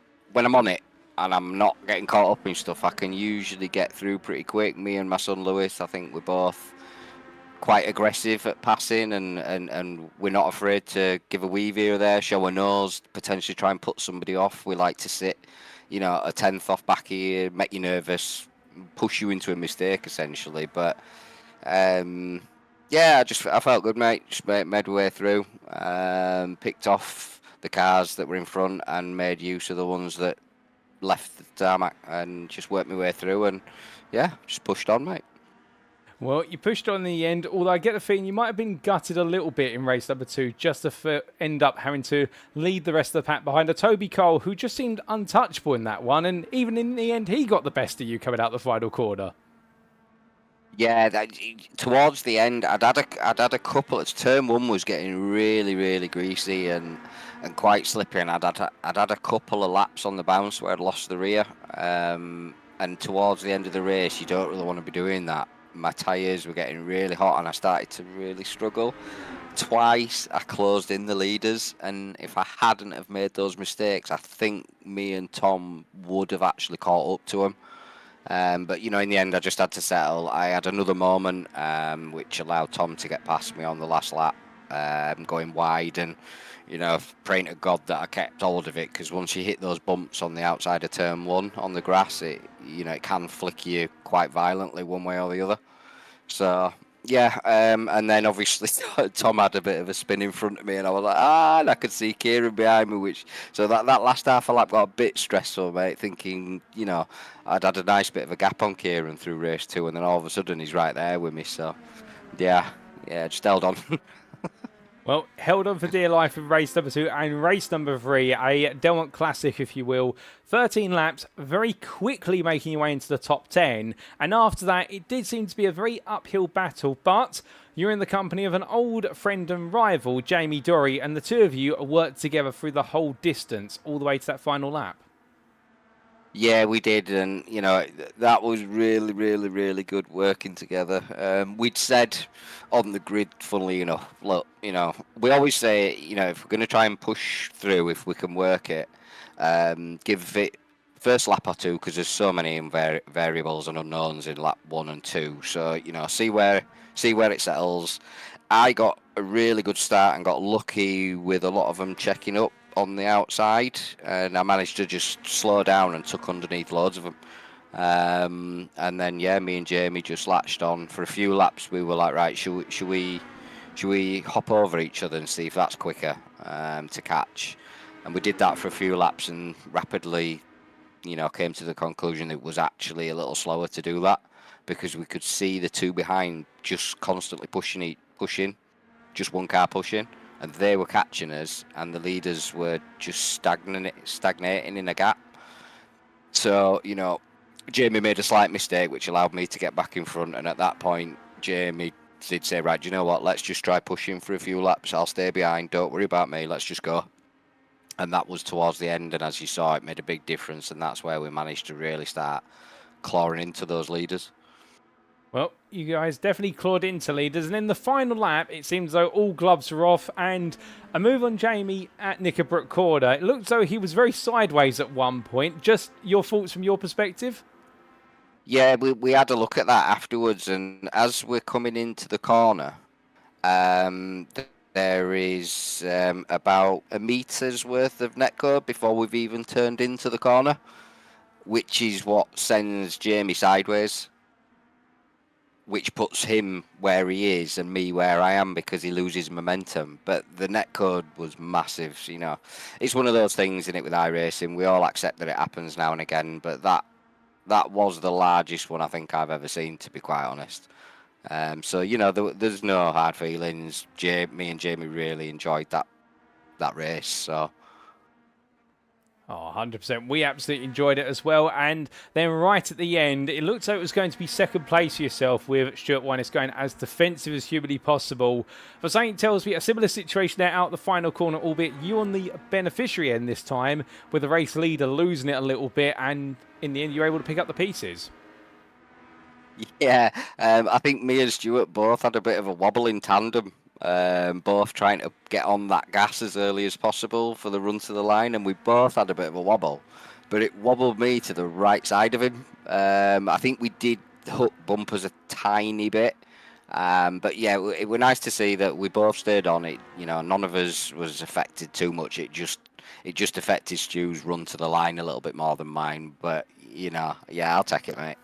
[SPEAKER 4] it and I'm not getting caught up in stuff, I can usually get through pretty quick. Me and my son Lewis, I think we're both quite aggressive at passing, and we're not afraid to give a weave here or there, show a nose, potentially try and put somebody off. We like to sit, a tenth off back here, make you nervous, push you into a mistake essentially. But I felt good, mate. Just made my way through, picked off the cars that were in front and made use of the ones that left the tarmac, and just worked my way through, and just pushed on, mate.
[SPEAKER 1] Well, you pushed on in the end, although I get the feeling you might have been gutted a little bit in race number 2, just to end up having to lead the rest of the pack behind a Toby Cole, who just seemed untouchable in that one, and even in the end, he got the best of you coming out the final quarter.
[SPEAKER 4] Yeah, towards the end, I'd had a couple. Turn 1 was getting really, really greasy and quite slippy, and I'd had a couple of laps on the bounce where I'd lost the rear. And towards the end of the race, you don't really want to be doing that. My tyres were getting really hot, and I started to really struggle. Twice I closed in the leaders, and if I hadn't have made those mistakes, I think me and Tom would have actually caught up to them. But in the end, I just had to settle. I had another moment which allowed Tom to get past me on the last lap, going wide, and praying to God that I kept hold of it, because once you hit those bumps on the outside of turn 1 on the grass, it can flick you quite violently one way or the other. So and then obviously Tom had a bit of a spin in front of me, and I was like, and I could see Kieran behind me, so that last half a lap got a bit stressful, mate, thinking, I'd had a nice bit of a gap on Kieran through race 2, and then all of a sudden he's right there with me, so just held on.
[SPEAKER 1] Well, held on for dear life in race number 2 and race number 3, a Delmont Classic, if you will. 13 laps, very quickly making your way into the top 10. And after that, it did seem to be a very uphill battle, but you're in the company of an old friend and rival, Jamie Dorey, and the two of you worked together through the whole distance, all the way to that final lap.
[SPEAKER 4] Yeah, we did, and that was really, really, really good working together. We'd said on the grid, funnily enough, look, we always say, if we're going to try and push through, if we can work it, give it first lap or 2, because there's so many variables and unknowns in lap 1 and 2. So see where it settles. I got a really good start and got lucky with a lot of them checking up on the outside, and I managed to just slow down and tuck underneath loads of them. And then me and Jamie just latched on for a few laps. We were like, right, should we hop over each other and see if that's quicker to catch? And we did that for a few laps, and rapidly, came to the conclusion it was actually a little slower to do that, because we could see the two behind just constantly pushing, just one car pushing. And they were catching us, and the leaders were just stagnating in a gap. So, Jamie made a slight mistake, which allowed me to get back in front. And at that point, Jamie did say, right, do you know what? Let's just try pushing for a few laps. I'll stay behind. Don't worry about me. Let's just go. And that was towards the end. And as you saw, it made a big difference. And that's where we managed to really start clawing into those leaders.
[SPEAKER 1] Well, you guys definitely clawed into leaders. And in the final lap, it seems though all gloves are off. And a move on Jamie at Knickerbrook Corner. It looked as though he was very sideways at one point. Just your thoughts from your perspective?
[SPEAKER 4] Yeah, we had a look at that afterwards. And as we're coming into the corner, there is about a meter's worth of netcode before we've even turned into the corner, which is what sends Jamie sideways, which puts him where he is and me where I am because he loses momentum. But the netcode was massive. You know, it's one of those things in it with iRacing. We all accept that it happens now and again, but that was the largest one I think I've ever seen, to be quite honest. So, you know, there's no hard feelings. Me and Jamie really enjoyed that race. So.
[SPEAKER 1] Oh, 100%. We absolutely enjoyed it as well. And then right at the end, it looked like it was going to be second place for yourself with Stuart Winus going as defensive as humanly possible. But something tells me a similar situation there out the final corner, albeit you on the beneficiary end this time, with the race leader losing it a little bit. And in the end, you're able to pick up the pieces.
[SPEAKER 4] Yeah, I think me and Stuart both had a bit of a wobble in tandem, both trying to get on that gas as early as possible for the run to the line, and we both had a bit of a wobble, but it wobbled me to the right side of him. I think we did hook bumpers a tiny bit, but yeah, it was nice to see that we both stayed on it. You know, none of us was affected too much. It just affected Stu's run to the line a little bit more than mine, but you know, yeah, I'll take it, mate.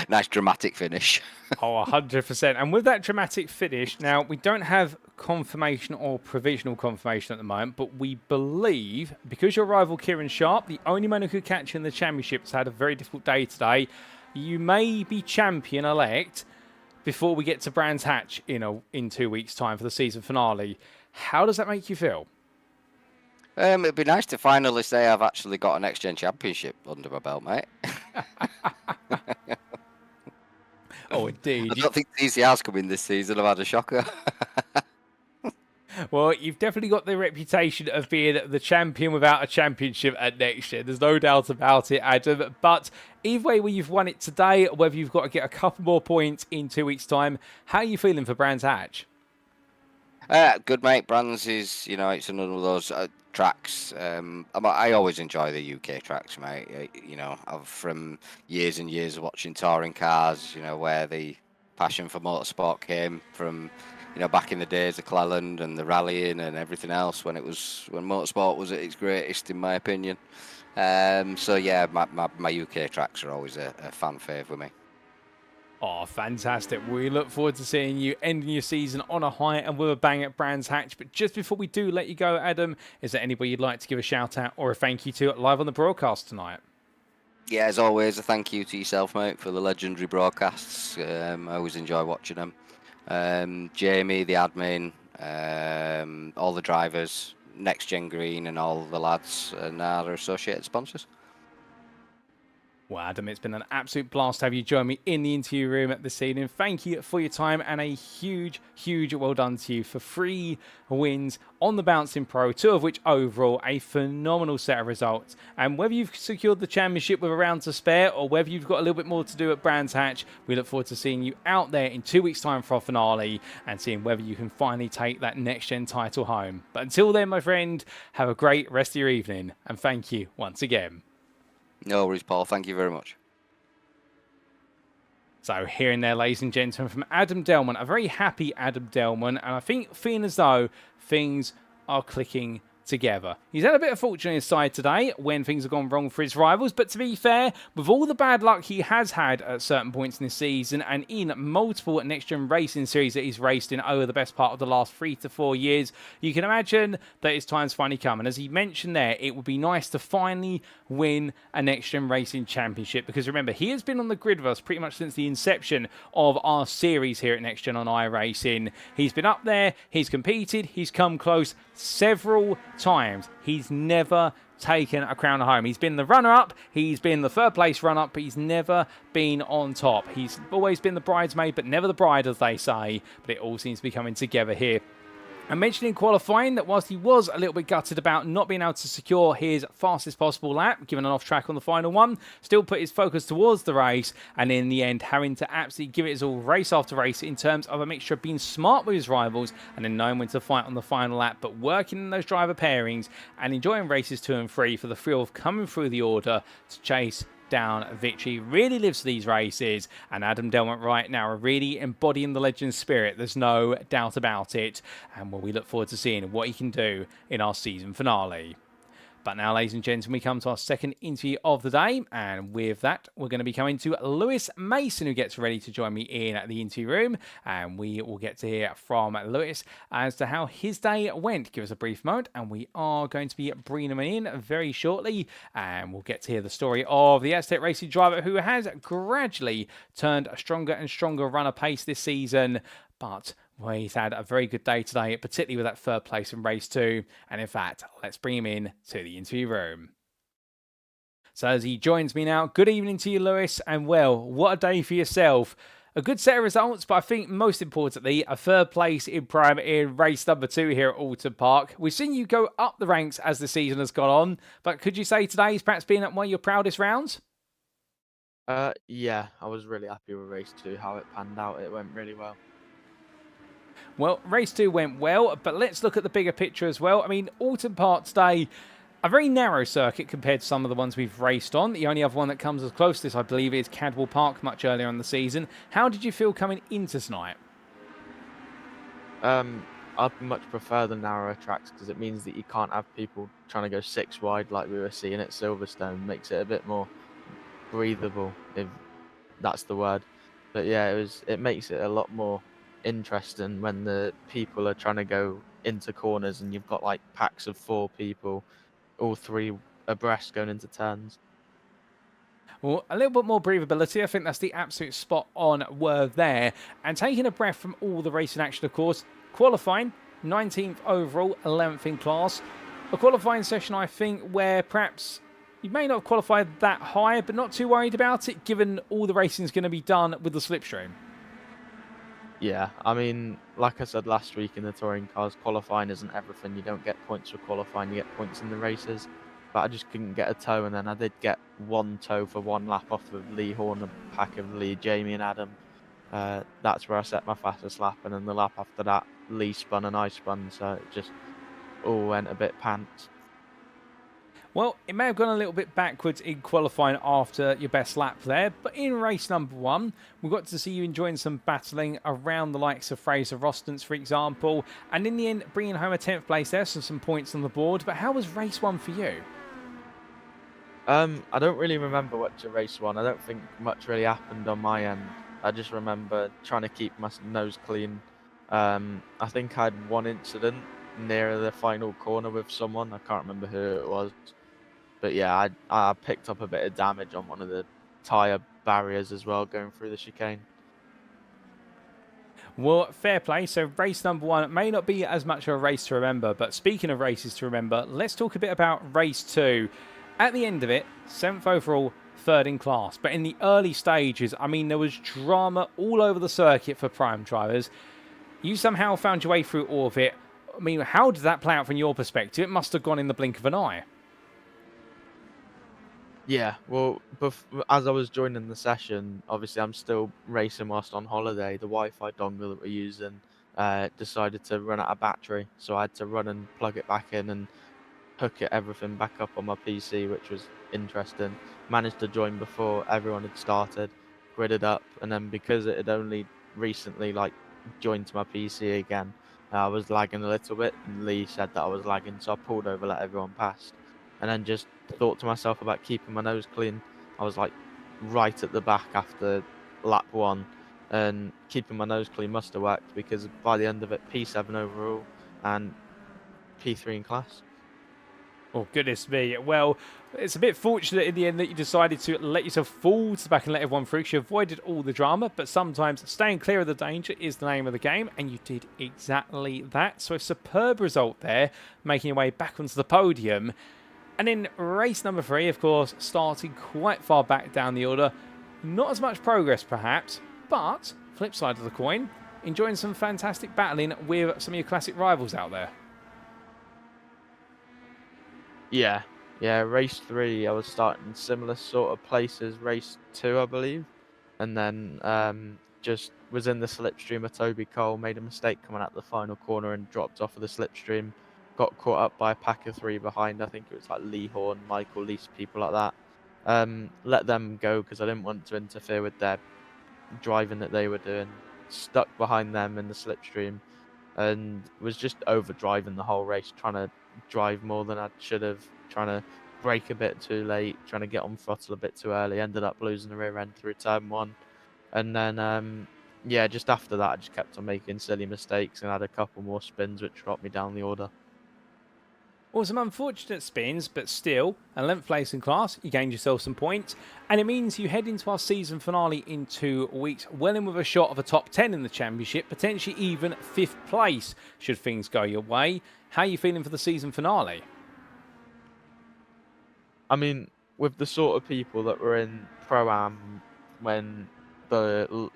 [SPEAKER 4] Nice dramatic finish.
[SPEAKER 1] Oh, 100%. And with that dramatic finish, now we don't have confirmation or provisional confirmation at the moment, but we believe, because your rival Kieran Sharp, the only man who could catch you in the championship, has had a very difficult day today, you may be champion-elect before we get to Brands Hatch in 2 weeks' time for the season finale. How does that make you feel?
[SPEAKER 4] It'd be nice to finally say I've actually got a NXTGEN championship under my belt, mate.
[SPEAKER 1] Oh, indeed.
[SPEAKER 4] I don't think TCR's coming this season. I've had a shocker.
[SPEAKER 1] Well, you've definitely got the reputation of being the champion without a championship at NXTGEN. There's no doubt about it, Adam. But either way, whether you've won it today, or whether you've got to get a couple more points in 2 weeks' time, how are you feeling for Brands Hatch?
[SPEAKER 4] Good, mate. Brands is, you know, it's another of those tracks. I always enjoy the UK tracks, mate. You know, from years and years of watching touring cars, you know, where the passion for motorsport came from, you know, back in the days of Cleland and the rallying and everything else when motorsport was at its greatest, in my opinion. So yeah, my UK tracks are always a fan favourite with me.
[SPEAKER 1] Oh, fantastic. We look forward to seeing you ending your season on a high and with a bang at Brands Hatch. But just before we do let you go, Adam, is there anybody you'd like to give a shout out or a thank you to live on the broadcast tonight?
[SPEAKER 4] Yeah, as always, a thank you to yourself, mate, for the legendary broadcasts. I always enjoy watching them. Jamie, the admin, all the drivers, NXTGEN Green and all the lads and our associated sponsors.
[SPEAKER 1] Well, Adam, it's been an absolute blast to have you join me in the interview room this evening. Thank you for your time and a huge, huge well done to you for 3 wins on the Bouncing Pro, 2 of which overall a phenomenal set of results. And whether you've secured the championship with a round to spare or whether you've got a little bit more to do at Brands Hatch, we look forward to seeing you out there in 2 weeks' time for our finale and seeing whether you can finally take that NXTGEN title home. But until then, my friend, have a great rest of your evening and thank you once again.
[SPEAKER 4] No worries, Paul. Thank you very much.
[SPEAKER 1] So hearing there, ladies and gentlemen, from Adam Delmont, a very happy Adam Delmont, and I think feeling as though things are clicking together. He's had a bit of fortune on his side today when things have gone wrong for his rivals, but to be fair, with all the bad luck he has had at certain points in this season and in multiple NXTGEN Racing series that he's raced in over the best part of the last 3 to 4 years, you can imagine that his time's finally come. And as he mentioned there, it would be nice to finally win a NXTGEN Racing Championship, because remember, he has been on the grid with us pretty much since the inception of our series here at NXTGEN on iRacing. He's been up there, he's competed, he's come close several times. He's never taken a crown home. He's been the runner-up, he's been the third place runner-up, but he's never been on top. He's always been the bridesmaid, but never the bride, as they say. But it all seems to be coming together here I mentioned in qualifying that whilst he was a little bit gutted about not being able to secure his fastest possible lap, given an off track on the final one, still put his focus towards the race, and in the end having to absolutely give it his all race after race in terms of a mixture of being smart with his rivals and then knowing when to fight on the final lap, but working in those driver pairings and enjoying races 2 and 3 for the thrill of coming through the order to chase down victory. Really lives these races, and Adam Delmont right now are really embodying the Legends spirit. There's no doubt about it, and we look forward to seeing what he can do in our season finale. But now, ladies and gentlemen, we come to our second interview of the day, and with that, we're going to be coming to Lewis Mason, who gets ready to join me in the interview room, and we will get to hear from Lewis as to how his day went. Give us a brief moment, and we are going to be bringing him in very shortly, and we'll get to hear the story of the outset racing driver who has gradually turned a stronger and stronger runner pace this season, but well, he's had a very good day today, particularly with that 3rd place in race 2. And in fact, let's bring him in to the interview room. So as he joins me now, good evening to you, Lewis. And well, what a day for yourself. A good set of results, but I think most importantly, a 3rd place in prime in race number 2 here at Oulton Park. We've seen you go up the ranks as the season has gone on, but could you say today's perhaps been one of your proudest rounds?
[SPEAKER 5] Yeah, I was really happy with race 2, how it panned out. It went really well.
[SPEAKER 1] Well, race 2 went well, but let's look at the bigger picture as well. I mean, Oulton Park today, a very narrow circuit compared to some of the ones we've raced on. The only other one that comes as close to this, I believe, is Cadwell Park much earlier in the season. How did you feel coming into tonight?
[SPEAKER 5] I'd much prefer the narrower tracks because it means that you can't have people trying to go 6 wide like we were seeing at Silverstone. Makes it a bit more breathable, if that's the word. But yeah, it makes it a lot more interesting when the people are trying to go into corners and you've got like packs of 4 people, all 3 abreast going into turns.
[SPEAKER 1] Well, a little bit more breathability. I think that's the absolute spot on word there. And taking a breath from all the racing action, of course, qualifying, 19th overall, 11th in class. A qualifying session, I think, where perhaps you may not have qualified that high, but not too worried about it, given all the racing is going to be done with the slipstream.
[SPEAKER 5] Yeah, I mean, like I said last week in the touring cars, qualifying isn't everything. You don't get points for qualifying, you get points in the races. But I just couldn't get a toe, and then I did get 1 toe for 1 lap off of Lee Horn, a pack of Lee, Jamie and Adam. That's where I set my fastest lap, and then the lap after that, Lee spun and I spun, so it just all went a bit pants.
[SPEAKER 1] Well, it may have gone a little bit backwards in qualifying after your best lap there, but in race number 1, we got to see you enjoying some battling around the likes of Fraser Rostance, for example, and in the end, bringing home a 10th place there, so some points on the board. But how was race 1 for you?
[SPEAKER 5] I don't really remember much of race 1. I don't think much really happened on my end. I just remember trying to keep my nose clean. I think I had 1 incident near the final corner with someone. I can't remember who it was. But yeah, I picked up a bit of damage on one of the tyre barriers as well, going through the chicane.
[SPEAKER 1] Well, fair play. So race number 1 may not be as much of a race to remember, but speaking of races to remember, let's talk a bit about race 2. At the end of it, 7th overall, 3rd in class. But in the early stages, I mean, there was drama all over the circuit for prime drivers. You somehow found your way through all of it. I mean, how did that play out from your perspective? It must have gone in the blink of an eye.
[SPEAKER 5] Yeah, well, as I was joining the session, obviously I'm still racing whilst on holiday. The Wi-Fi dongle that we're using decided to run out of battery, so I had to run and plug it back in and hook everything back up on my PC, which was interesting. Managed to join before everyone had started, gridded up, and then because it had only recently joined to my PC again, I was lagging a little bit, and Lee said that I was lagging, so I pulled over, let everyone pass, and then just thought to myself about keeping my nose clean. I was right at the back after lap 1, and keeping my nose clean must have worked, because by the end of it, P7 overall and P3 in class.
[SPEAKER 1] Oh, goodness me. Well, it's a bit fortunate in the end that you decided to let yourself fall to the back and let everyone through. You avoided all the drama, but sometimes staying clear of the danger is the name of the game, and you did exactly that. So a superb result there, making your way back onto the podium. And in race number 3, of course, starting quite far back down the order. Not as much progress, perhaps, but flip side of the coin, enjoying some fantastic battling with some of your classic rivals out there.
[SPEAKER 5] Yeah, race 3, I was starting similar sort of places. Race 2, I believe, and then just was in the slipstream of Toby Cole, made a mistake coming out the final corner and dropped off of the slipstream. Got caught up by a pack of 3 behind. I think it was like Lee Horn, Michael Lease, people like that. Let them go because I didn't want to interfere with their driving that they were doing. Stuck behind them in the slipstream and was just over driving the whole race, trying to drive more than I should have, trying to brake a bit too late, trying to get on throttle a bit too early. Ended up losing the rear end through turn 1, and then yeah, just after that I just kept on making silly mistakes and had a couple more spins which dropped me down the order.
[SPEAKER 1] Well, some unfortunate spins, but still, a 11th place in class, you gained yourself some points, and it means you head into our season finale in 2 weeks, well in with a shot of a top 10 in the championship, potentially even 5th place, should things go your way. How are you feeling for the season finale?
[SPEAKER 5] I mean, with the sort of people that were in Pro-Am when the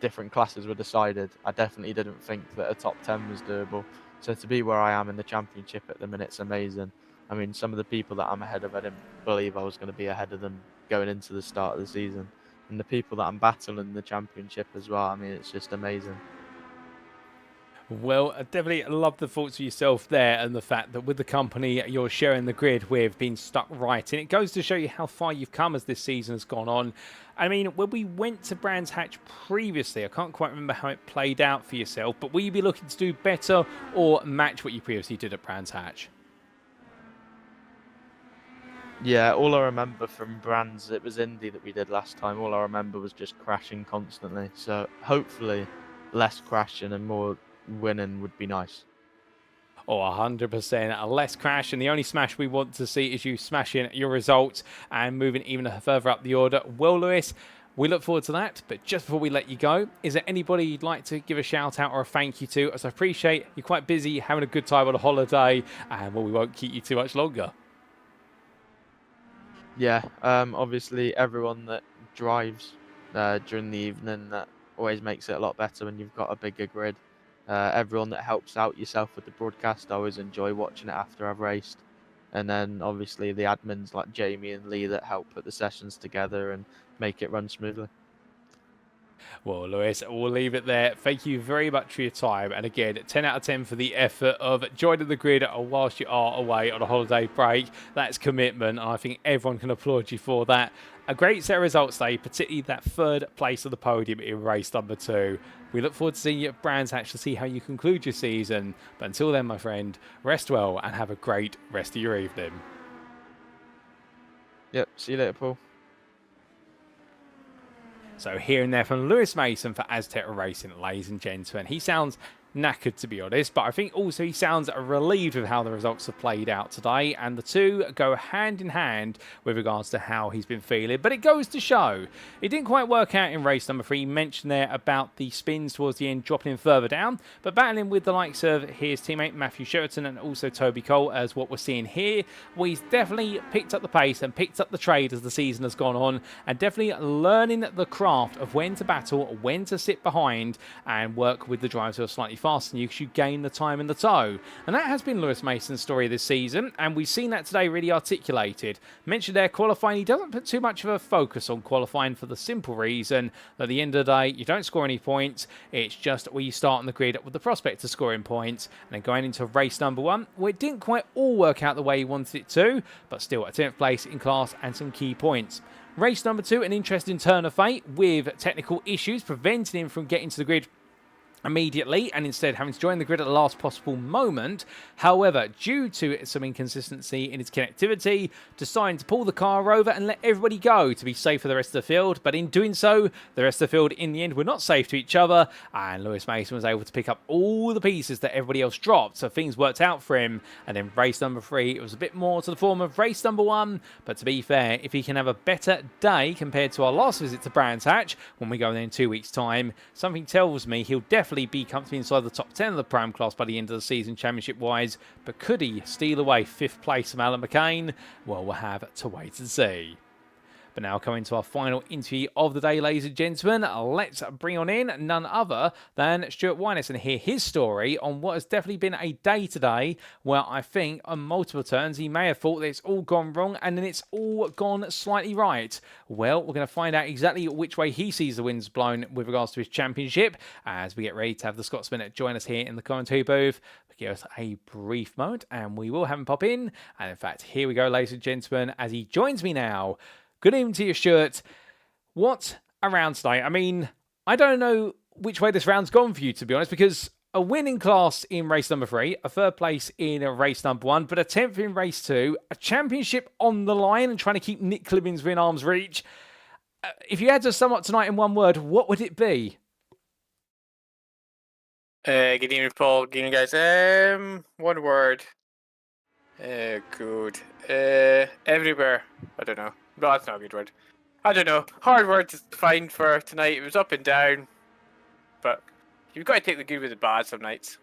[SPEAKER 5] different classes were decided, I definitely didn't think that a top 10 was doable. So to be where I am in the championship at the minute is amazing. I mean, some of the people that I'm ahead of, I didn't believe I was going to be ahead of them going into the start of the season. And the people that I'm battling in the championship as well, I mean, it's just amazing.
[SPEAKER 1] Well, I definitely love the thoughts of yourself there and the fact that with the company you're sharing the grid with being stuck right in. It goes to show you how far you've come as this season has gone on. I mean, when we went to Brands Hatch previously, I can't quite remember how it played out for yourself, but will you be looking to do better or match what you previously did at Brands Hatch?
[SPEAKER 5] Yeah, all I remember from Brands, it was Indy that we did last time. All I remember was just crashing constantly. So hopefully less crashing and more winning would be nice.
[SPEAKER 1] Oh, 100%. A less crash, and the only smash we want to see is you smashing your results and moving even further up the order. Well, Lewis, we look forward to that, but just before we let you go, is there anybody you'd like to give a shout out or a thank you to? As I appreciate you're quite busy having a good time on a holiday, and well, we won't keep you too much longer.
[SPEAKER 5] Yeah, obviously everyone that drives during the evening, that always makes it a lot better when you've got a bigger grid. Everyone that helps out yourself with the broadcast, I always enjoy watching it after I've raced. And then obviously the admins like Jamie and Lee that help put the sessions together and make it run smoothly.
[SPEAKER 1] Well, Lewis, we'll leave it there. Thank you very much for your time. And again, 10 out of 10 for the effort of joining the grid whilst you are away on a holiday break. That's commitment, and I think everyone can applaud you for that. A great set of results today, particularly that 3rd place on the podium in race number 2. We look forward to seeing you at Brands Hatch to see how you conclude your season. But until then, my friend, rest well and have a great rest of your evening.
[SPEAKER 5] Yep, see you later, Paul.
[SPEAKER 1] So hearing there from Lewis Mason for Aztec Racing, ladies and gentlemen. He sounds knackered, to be honest, but I think also he sounds relieved with how the results have played out today, and the two go hand in hand with regards to how he's been feeling. But it goes to show it didn't quite work out in race number 3. He mentioned there about the spins towards the end dropping him further down, but battling with the likes of his teammate Matthew Sheraton and also Toby Cole, as what we're seeing here, well, he's definitely picked up the pace and picked up the trade as the season has gone on, and definitely learning the craft of when to battle, when to sit behind and work with the drivers who are slightly faster than you, because you gain the time in the toe. And that has been Lewis Mason's story this season, and we've seen that today really articulated. Mentioned there qualifying, he doesn't put too much of a focus on qualifying for the simple reason that at the end of the day, you don't score any points. It's just where you start on the grid with the prospect of scoring points, and then going into race number 1, where it didn't quite all work out the way he wanted it to, but still a 10th place in class and some key points. Race number 2, an interesting turn of fate with technical issues preventing him from getting to the grid immediately, and instead having to join the grid at the last possible moment. However, due to some inconsistency in its connectivity, deciding to pull the car over and let everybody go to be safe for the rest of the field. But in doing so, the rest of the field in the end were not safe to each other, and Lewis Mason was able to pick up all the pieces that everybody else dropped, so things worked out for him. And then race number 3, it was a bit more to the form of race number 1, but to be fair, if he can have a better day compared to our last visit to Brands Hatch when we go there in 2 weeks' time, something tells me he'll definitely be comfortably inside the top 10 of the Pram class by the end of the season championship-wise. But could he steal away 5th place from Alan McCain? Well, we'll have to wait and see. But now coming to our final interview of the day, ladies and gentlemen, let's bring on in none other than Stuart Winus and hear his story on what has definitely been a day today where I think on multiple turns he may have thought that it's all gone wrong and then it's all gone slightly right. Well, we're going to find out exactly which way he sees the winds blown with regards to his championship as we get ready to have the Scotsman join us here in the commentary booth. Give us a brief moment and we will have him pop in. And in fact, here we go, ladies and gentlemen, as he joins me now. Good evening to you, Stuart. What a round tonight. I mean, I don't know which way this round's gone for you, to be honest, because a win in class in race number 3, a third place in race number 1, but a 10th in race 2, a championship on the line and trying to keep Nick Clibbins within arm's reach. If you had to sum up tonight in one word, what would it be?
[SPEAKER 6] Good evening, Paul. Good evening, guys. One word. Good. Everywhere. I don't know. No, that's not a good word. I don't know. Hard word to find for tonight. It was up and down, but you've got to take the good with the bad some nights.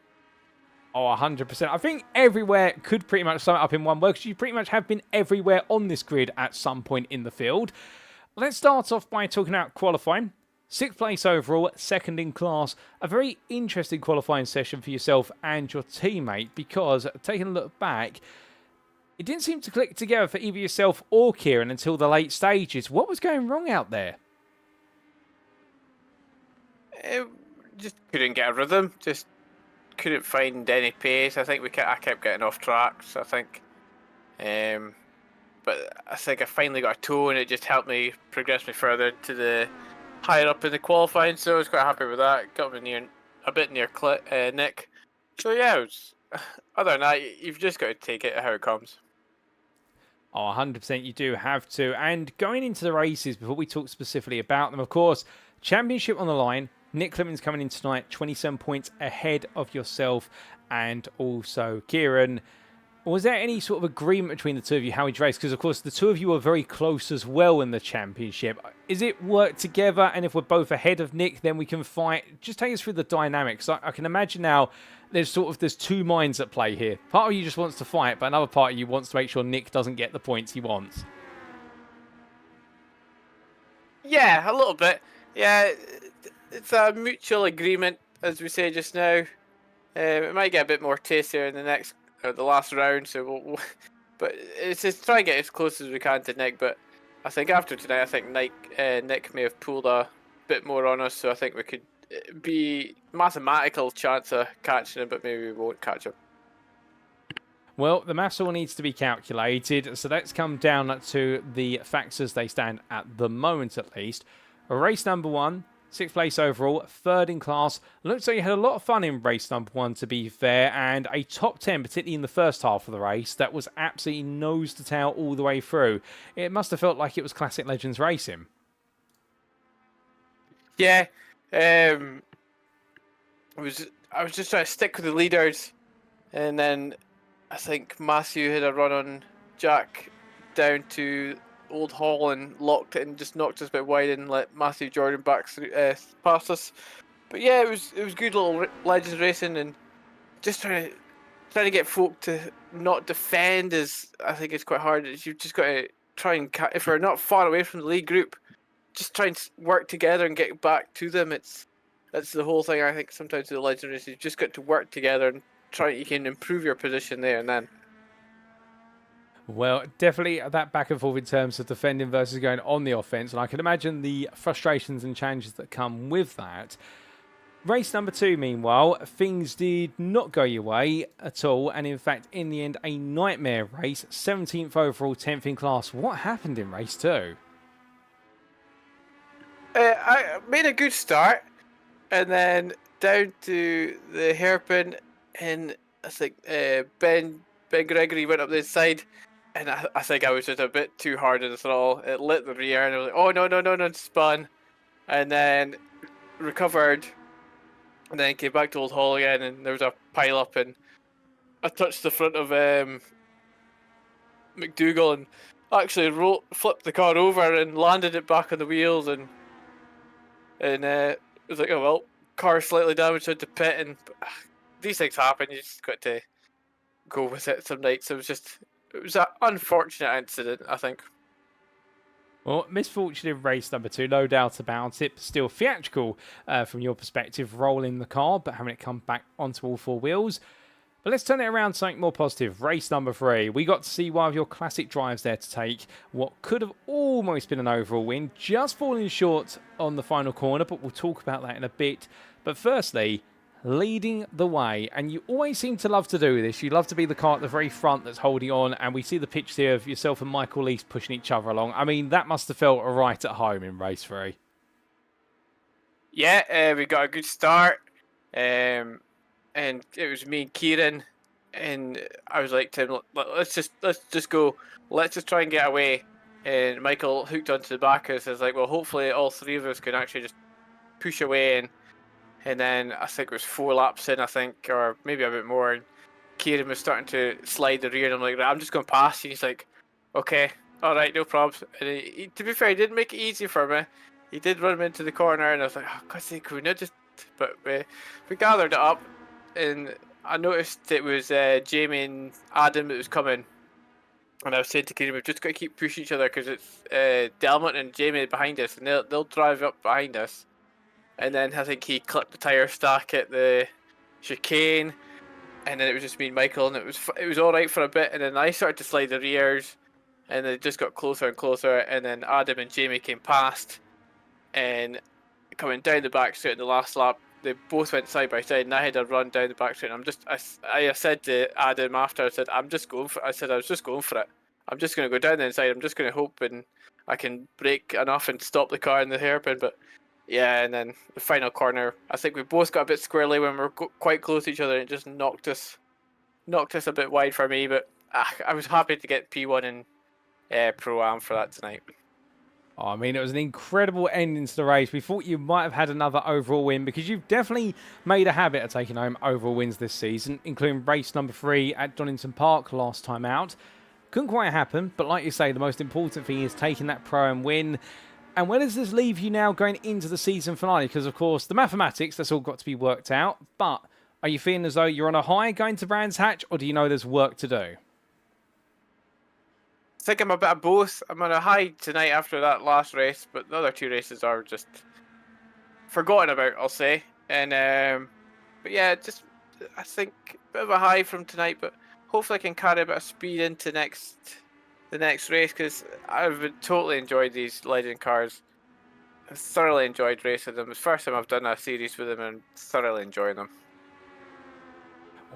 [SPEAKER 1] Oh, 100%. I think everywhere could pretty much sum it up in one word because you pretty much have been everywhere on this grid at some point in the field. Let's start off by talking about qualifying. 6th place overall, 2nd in class. A very interesting qualifying session for yourself and your teammate because, taking a look back, it didn't seem to click together for either yourself or Kieran until the late stages. What was going wrong out there?
[SPEAKER 6] Just couldn't get a rhythm. Just couldn't find any pace. I think I kept getting off tracks. I think, but I think I finally got a tone. It just helped me progress me further to the higher up in the qualifying. So I was quite happy with that. Got me a bit near Nick. So yeah, other than that, you've just got to take it how it comes.
[SPEAKER 1] Oh, 100% you do have to. And going into the races, before we talk specifically about them, of course, championship on the line. Nick Clemens coming in tonight, 27 points ahead of yourself and also Kieran. Was there any sort of agreement between the two of you how each race? Because, of course, the two of you are very close as well in the championship. Is it work together? And if we're both ahead of Nick, then we can fight? Just take us through the dynamics. I can imagine now there's two minds at play here. Part of you just wants to fight, but another part of you wants to make sure Nick doesn't get the points he wants.
[SPEAKER 6] Yeah, a little bit. Yeah, it's a mutual agreement, as we say just now. It might get a bit more tastier in the last round, so but it's just try and get as close as we can to Nick. But I think after tonight, I think Nick may have pulled a bit more on us, so I think we could be mathematical chance of catching him, but maybe we won't catch him.
[SPEAKER 1] Well, the maths all needs to be calculated, so let's come down to the facts as they stand at the moment, at least. Race number 1. 6th place overall, 3rd in class. Looks like you had a lot of fun in race number 1, to be fair, and a top 10, particularly in the first half of the race, that was absolutely nose to tail all the way through. It must have felt like it was classic Legends Racing.
[SPEAKER 6] Yeah, I was just trying to stick with the leaders, and then I think Matthew had a run on Jack down to Old Hall and locked it and just knocked us a bit wide and let Matthew Jordan back through, past us. But yeah, it was good little Legends racing and just trying to get folk to not defend is, I think, it's quite hard. You've just got to try and if we're not far away from the lead group, just try and work together and get back to them. That's the whole thing. I think sometimes the Legends races, you've just got to work together and you can improve your position there and then.
[SPEAKER 1] Well, definitely that back and forth in terms of defending versus going on the offense, and I can imagine the frustrations and challenges that come with that. Race number 2, meanwhile, things did not go your way at all, and in fact, in the end, a nightmare race. 17th overall, 10th in class. What happened in race 2?
[SPEAKER 6] I made a good start, and then down to the hairpin, and I think Ben Gregory went up the side. And I think I was just a bit too hard on the throttle. It lit the rear, and I was like, oh, no, spun. And then recovered, and then came back to Old Hall again, and there was a pile up, and I touched the front of McDougall, and actually flipped the car over and landed it back on the wheels, and it was like, oh, well, car slightly damaged, had to pit, and these things happen. You just got to go with it some nights. It was an unfortunate incident, I think.
[SPEAKER 1] Well, misfortune in race number 2, no doubt about it. Still theatrical from your perspective, rolling the car, but having it come back onto all 4 wheels. But let's turn it around to something more positive. Race number 3. We got to see one of your classic drives there to take what could have almost been an overall win, just falling short on the final corner, but we'll talk about that in a bit. But firstly, leading the way, and you always seem to love to do this. You love to be the car at the very front that's holding on, and we see the picture here of yourself and Michael Lease pushing each other along. I mean, that must have felt right at home in race 3.
[SPEAKER 6] Yeah, we got a good start, and it was me and Kieran, and I was like to him, let's just go, let's just try and get away. And Michael hooked onto the back of us. I was like, well, hopefully all 3 of us can actually just push away. And then I think it was 4 laps in, I think, or maybe a bit more. And Kieran was starting to slide the rear, and I'm like, I'm just going past you. He's like, okay, all right, no problems. And he, to be fair, he didn't make it easy for me. He did run me into the corner, and I was like, oh, God's sake, we not just. But we gathered it up, and I noticed it was Jamie and Adam that was coming. And I was saying to Kieran, we've just got to keep pushing each other because it's Delmont and Jamie behind us, and they'll drive up behind us. And then I think he clipped the tyre stack at the chicane, and then it was just me and Michael, and it was all right for a bit. And then I started to slide the rears, and it just got closer and closer. And then Adam and Jamie came past, and coming down the back straight in the last lap, they both went side by side, and I had a run down the back straight. And I said to Adam after, I said, I was just going for it. I'm just going to go down the inside. I'm just going to hope and I can brake enough and stop the car in the hairpin, but. Yeah, and then the final corner, I think we both got a bit squirrely when we were quite close to each other, and it just knocked us a bit wide for me, but I was happy to get P1 and Pro-Am for that tonight.
[SPEAKER 1] Oh, I mean, it was an incredible ending to the race. We thought you might have had another overall win because you've definitely made a habit of taking home overall wins this season, including race number 3 at Oulton Park last time out. Couldn't quite happen, but like you say, the most important thing is taking that Pro-Am win. And where does this leave you now going into the season finale? Because, of course, the mathematics, that's all got to be worked out. But are you feeling as though you're on a high going to Brands Hatch, or do you know there's work to do?
[SPEAKER 6] I think I'm a bit of both. I'm on a high tonight after that last race, but the other 2 races are just forgotten about, I'll say. And but yeah, just I think a bit of a high from tonight, but hopefully I can carry a bit of speed into the next race, because I've totally enjoyed these legend cars. I've thoroughly enjoyed racing them. It's the first time I've done a series with them, and thoroughly enjoying them.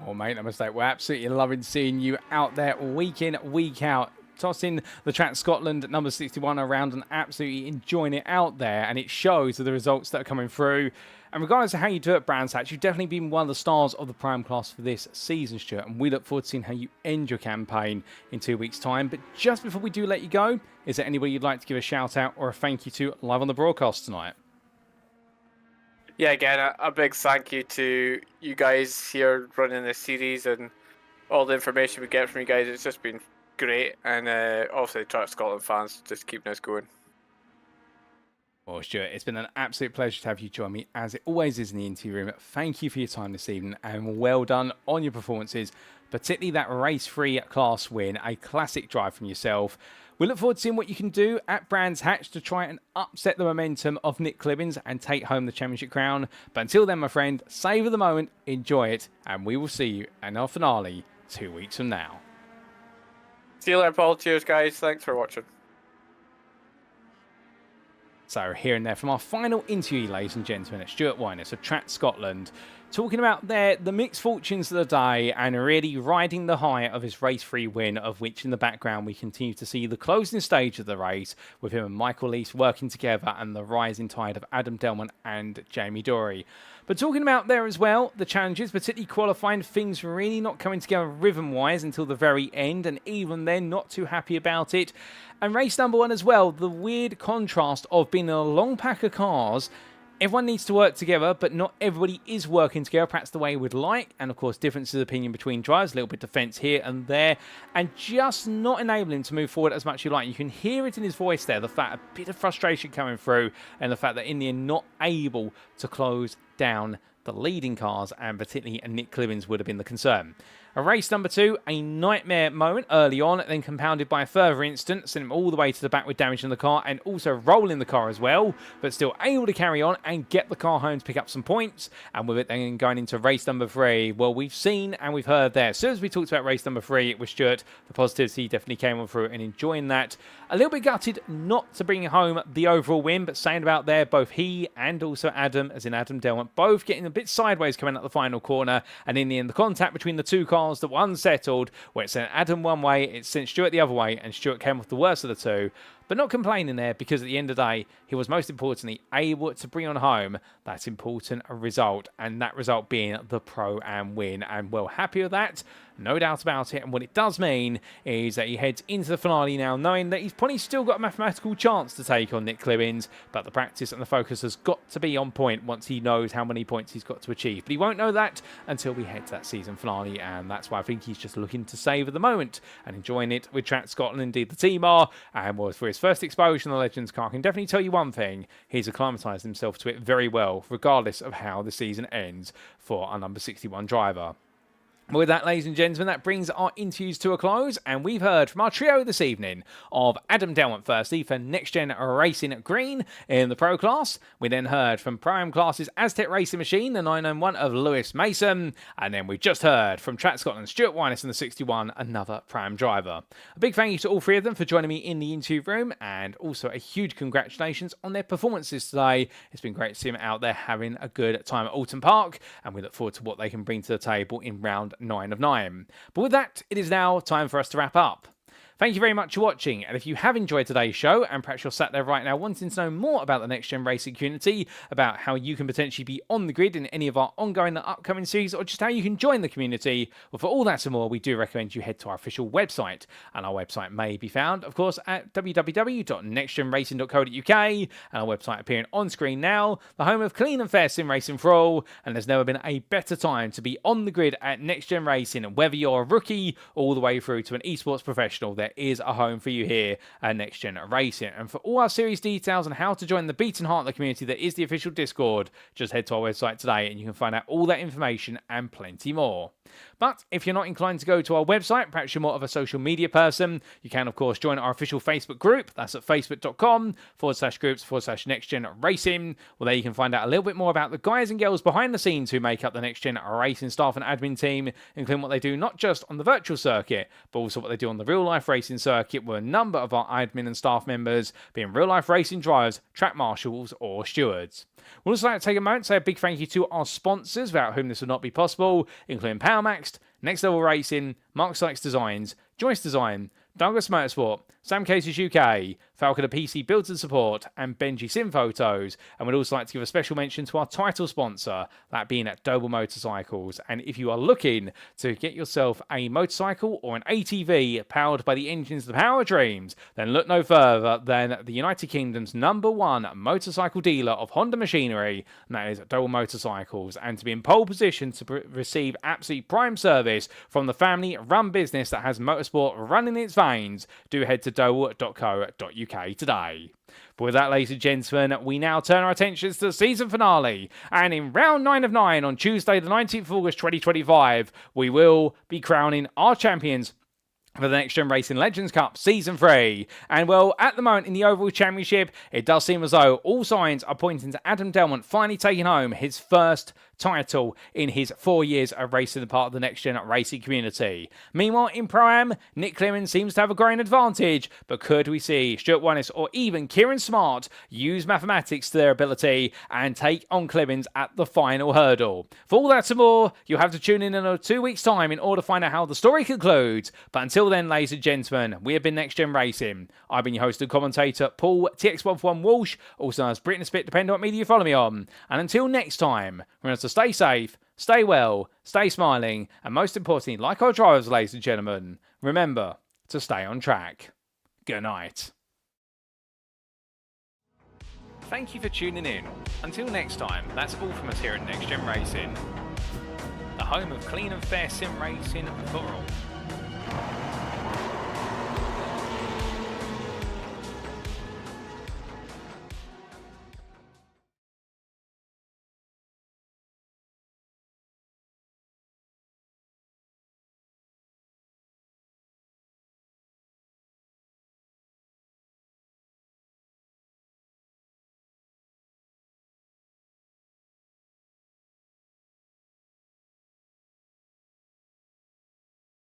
[SPEAKER 1] Oh, mate, I must say, we're absolutely loving seeing you out there week in, week out, tossing the track Scotland number 61 around and absolutely enjoying it out there. And it shows with the results that are coming through. And regardless of how you do at Brands Hatch, you've definitely been one of the stars of the Prime class for this season, Stuart. And we look forward to seeing how you end your campaign in 2 weeks' time. But just before we do let you go, is there anybody you'd like to give a shout out or a thank you to live on the broadcast tonight?
[SPEAKER 6] Yeah, again, a big thank you to you guys here running this series and all the information we get from you guys. It's just been great. And obviously, Track Scotland fans just keeping us going.
[SPEAKER 1] Well, Stuart, it's been an absolute pleasure to have you join me, as it always is in the interview room. Thank you for your time this evening, and well done on your performances, particularly that race 3 class win, a classic drive from yourself. We look forward to seeing what you can do at Brands Hatch to try and upset the momentum of Nick Clibbins and take home the championship crown. But until then, my friend, savour the moment, enjoy it, and we will see you in our finale 2 weeks from now.
[SPEAKER 6] See you later, Paul. Cheers, guys. Thanks for watching.
[SPEAKER 1] So here and there from our final interview, ladies and gentlemen, at Stuart Winus of Track Scotland, talking about the mixed fortunes of the day and really riding the high of his race 3 win, of which in the background we continue to see the closing stage of the race with him and Michael Lease working together and the rising tide of Adam Delmont and Jamie Dory. But talking about there as well, the challenges, particularly qualifying, things really not coming together rhythm-wise until the very end, and even then not too happy about it. And race number 1 as well, the weird contrast of being in a long pack of cars. Everyone needs to work together, but not everybody is working together, perhaps the way we'd like. And of course, differences of opinion between drivers, a little bit of defence here and there, and just not enabling him to move forward as much as you like. You can hear it in his voice there, the fact, a bit of frustration coming through, and the fact that in the end, not able to close down the the leading cars, and particularly Nick Clemens would have been the concern. Race number 2, a nightmare moment early on, then compounded by a further incident, sent him all the way to the back with damage in the car and also rolling the car as well, but still able to carry on and get the car home to pick up some points. And with it then going into race number 3, well, we've seen and we've heard there. As soon as we talked about race number 3 with Stuart, the positivity definitely came on through and enjoying that. A little bit gutted not to bring home the overall win, but saying about there, both he and also Adam, as in Adam Delmont, both getting a bit sideways coming out the final corner, and in the end, the contact between the two cars that were unsettled, where it sent Adam one way, it sent Stuart the other way, and Stuart came off the worst of the two. But not complaining there, because at the end of the day, he was most importantly able to bring on home that important result, and that result being the Pro-Am win. And well, happy with that, no doubt about it. And what it does mean is that he heads into the finale now, knowing that he's probably still got a mathematical chance to take on Nick Clemens, but the practice and the focus has got to be on point once he knows how many points he's got to achieve. But he won't know that until we head to that season finale, and that's why I think he's just looking to savour the moment and enjoying it with Track Scotland. Indeed, the team are, and was for his first exposure in the Legends car, I can definitely tell you one thing: he's acclimatised himself to it very well, regardless of how the season ends for our number 61 driver. With that, ladies and gentlemen, that brings our interviews to a close, and we've heard from our trio this evening of Adam Delmont firstly for NXTGEN Racing Green in the Pro class. We then heard from Pro-Am classes Aztec Racing Machine, the 991 of Lewis Mason, and then we've just heard from Track Scotland Stuart Winus in the 61, another Pro-Am driver. A big thank you to all three of them for joining me in the interview room, and also a huge congratulations on their performances today. It's been great to see them out there having a good time at Oulton Park, and we look forward to what they can bring to the table in round 9 of 9. But with that, it is now time for us to wrap up. Thank you very much for watching, and if you have enjoyed today's show, and perhaps you're sat there right now wanting to know more about the NXTGEN Racing community, about how you can potentially be on the grid in any of our ongoing and upcoming series, or just how you can join the community, well, for all that and more, we do recommend you head to our official website, and our website may be found, of course, at www.nextgenracing.co.uk, and our website appearing on screen now, the home of clean and fair sim racing for all, and there's never been a better time to be on the grid at NXTGEN Racing, and whether you're a rookie all the way through to an esports professional, there is a home for you here at NXTGEN Racing. And for all our series details on how to join the beating heart of the community that is the official Discord, just head to our website today and you can find out all that information and plenty more. But if you're not inclined to go to our website, perhaps you're more of a social media person, you can of course join our official Facebook group. That's at facebook.com/groups/NXTGEN Racing. Well, there you can find out a little bit more about the guys and girls behind the scenes who make up the NXTGEN Racing staff and admin team, including what they do not just on the virtual circuit, but also what they do on the real life racing circuit, with a number of our admin and staff members being real life racing drivers, track marshals or stewards. We'd also like to take a moment to say a big thank you to our sponsors, without whom this would not be possible, including PowerMaxed, Next Level Racing, Mark Sykes Designs, Joyce Design, Douglas Motorsport, Sam Cases UK, Falconer PC Builds and Support, and Benji Sim Photos. And we'd also like to give a special mention to our title sponsor, that being at Doble Motorcycles. And if you are looking to get yourself a motorcycle or an ATV powered by the engines of the Power Dreams, then look no further than the United Kingdom's #1 motorcycle dealer of Honda machinery, and that is Doble Motorcycles. And to be in pole position to receive absolute prime service from the family-run business that has motorsport running in its veins, do head to doble.co.uk today. But with that, ladies and gentlemen, we now turn our attentions to the season finale. And in round 9 of 9 on Tuesday, the 19th of August 2025, we will be crowning our champions for the NXTGEN Racing Legends Cup Season 3. And well, at the moment in the overall championship, it does seem as though all signs are pointing to Adam Delmont finally taking home his first title in his 4 years of racing as part of the NXTGEN Racing community. Meanwhile, in Pro-Am, Nick Clemens seems to have a growing advantage, but could we see Stuart Winus or even Kieran Sharp use mathematics to their ability and take on Clemens at the final hurdle? For all that and more, you'll have to tune in 2 weeks' time in order to find out how the story concludes. But until then, ladies and gentlemen, we have been NXTGEN Racing. I've been your host and commentator, Paul TX141 Walsh, also known as Britain Spit, depending on what media you follow me on. And until next time, remember to stay safe, stay well, stay smiling, and most importantly, like our drivers, ladies and gentlemen, remember to stay on track. Good night. Thank you for tuning in. Until next time, that's all from us here at NXTGEN Racing, the home of clean and fair sim racing for all.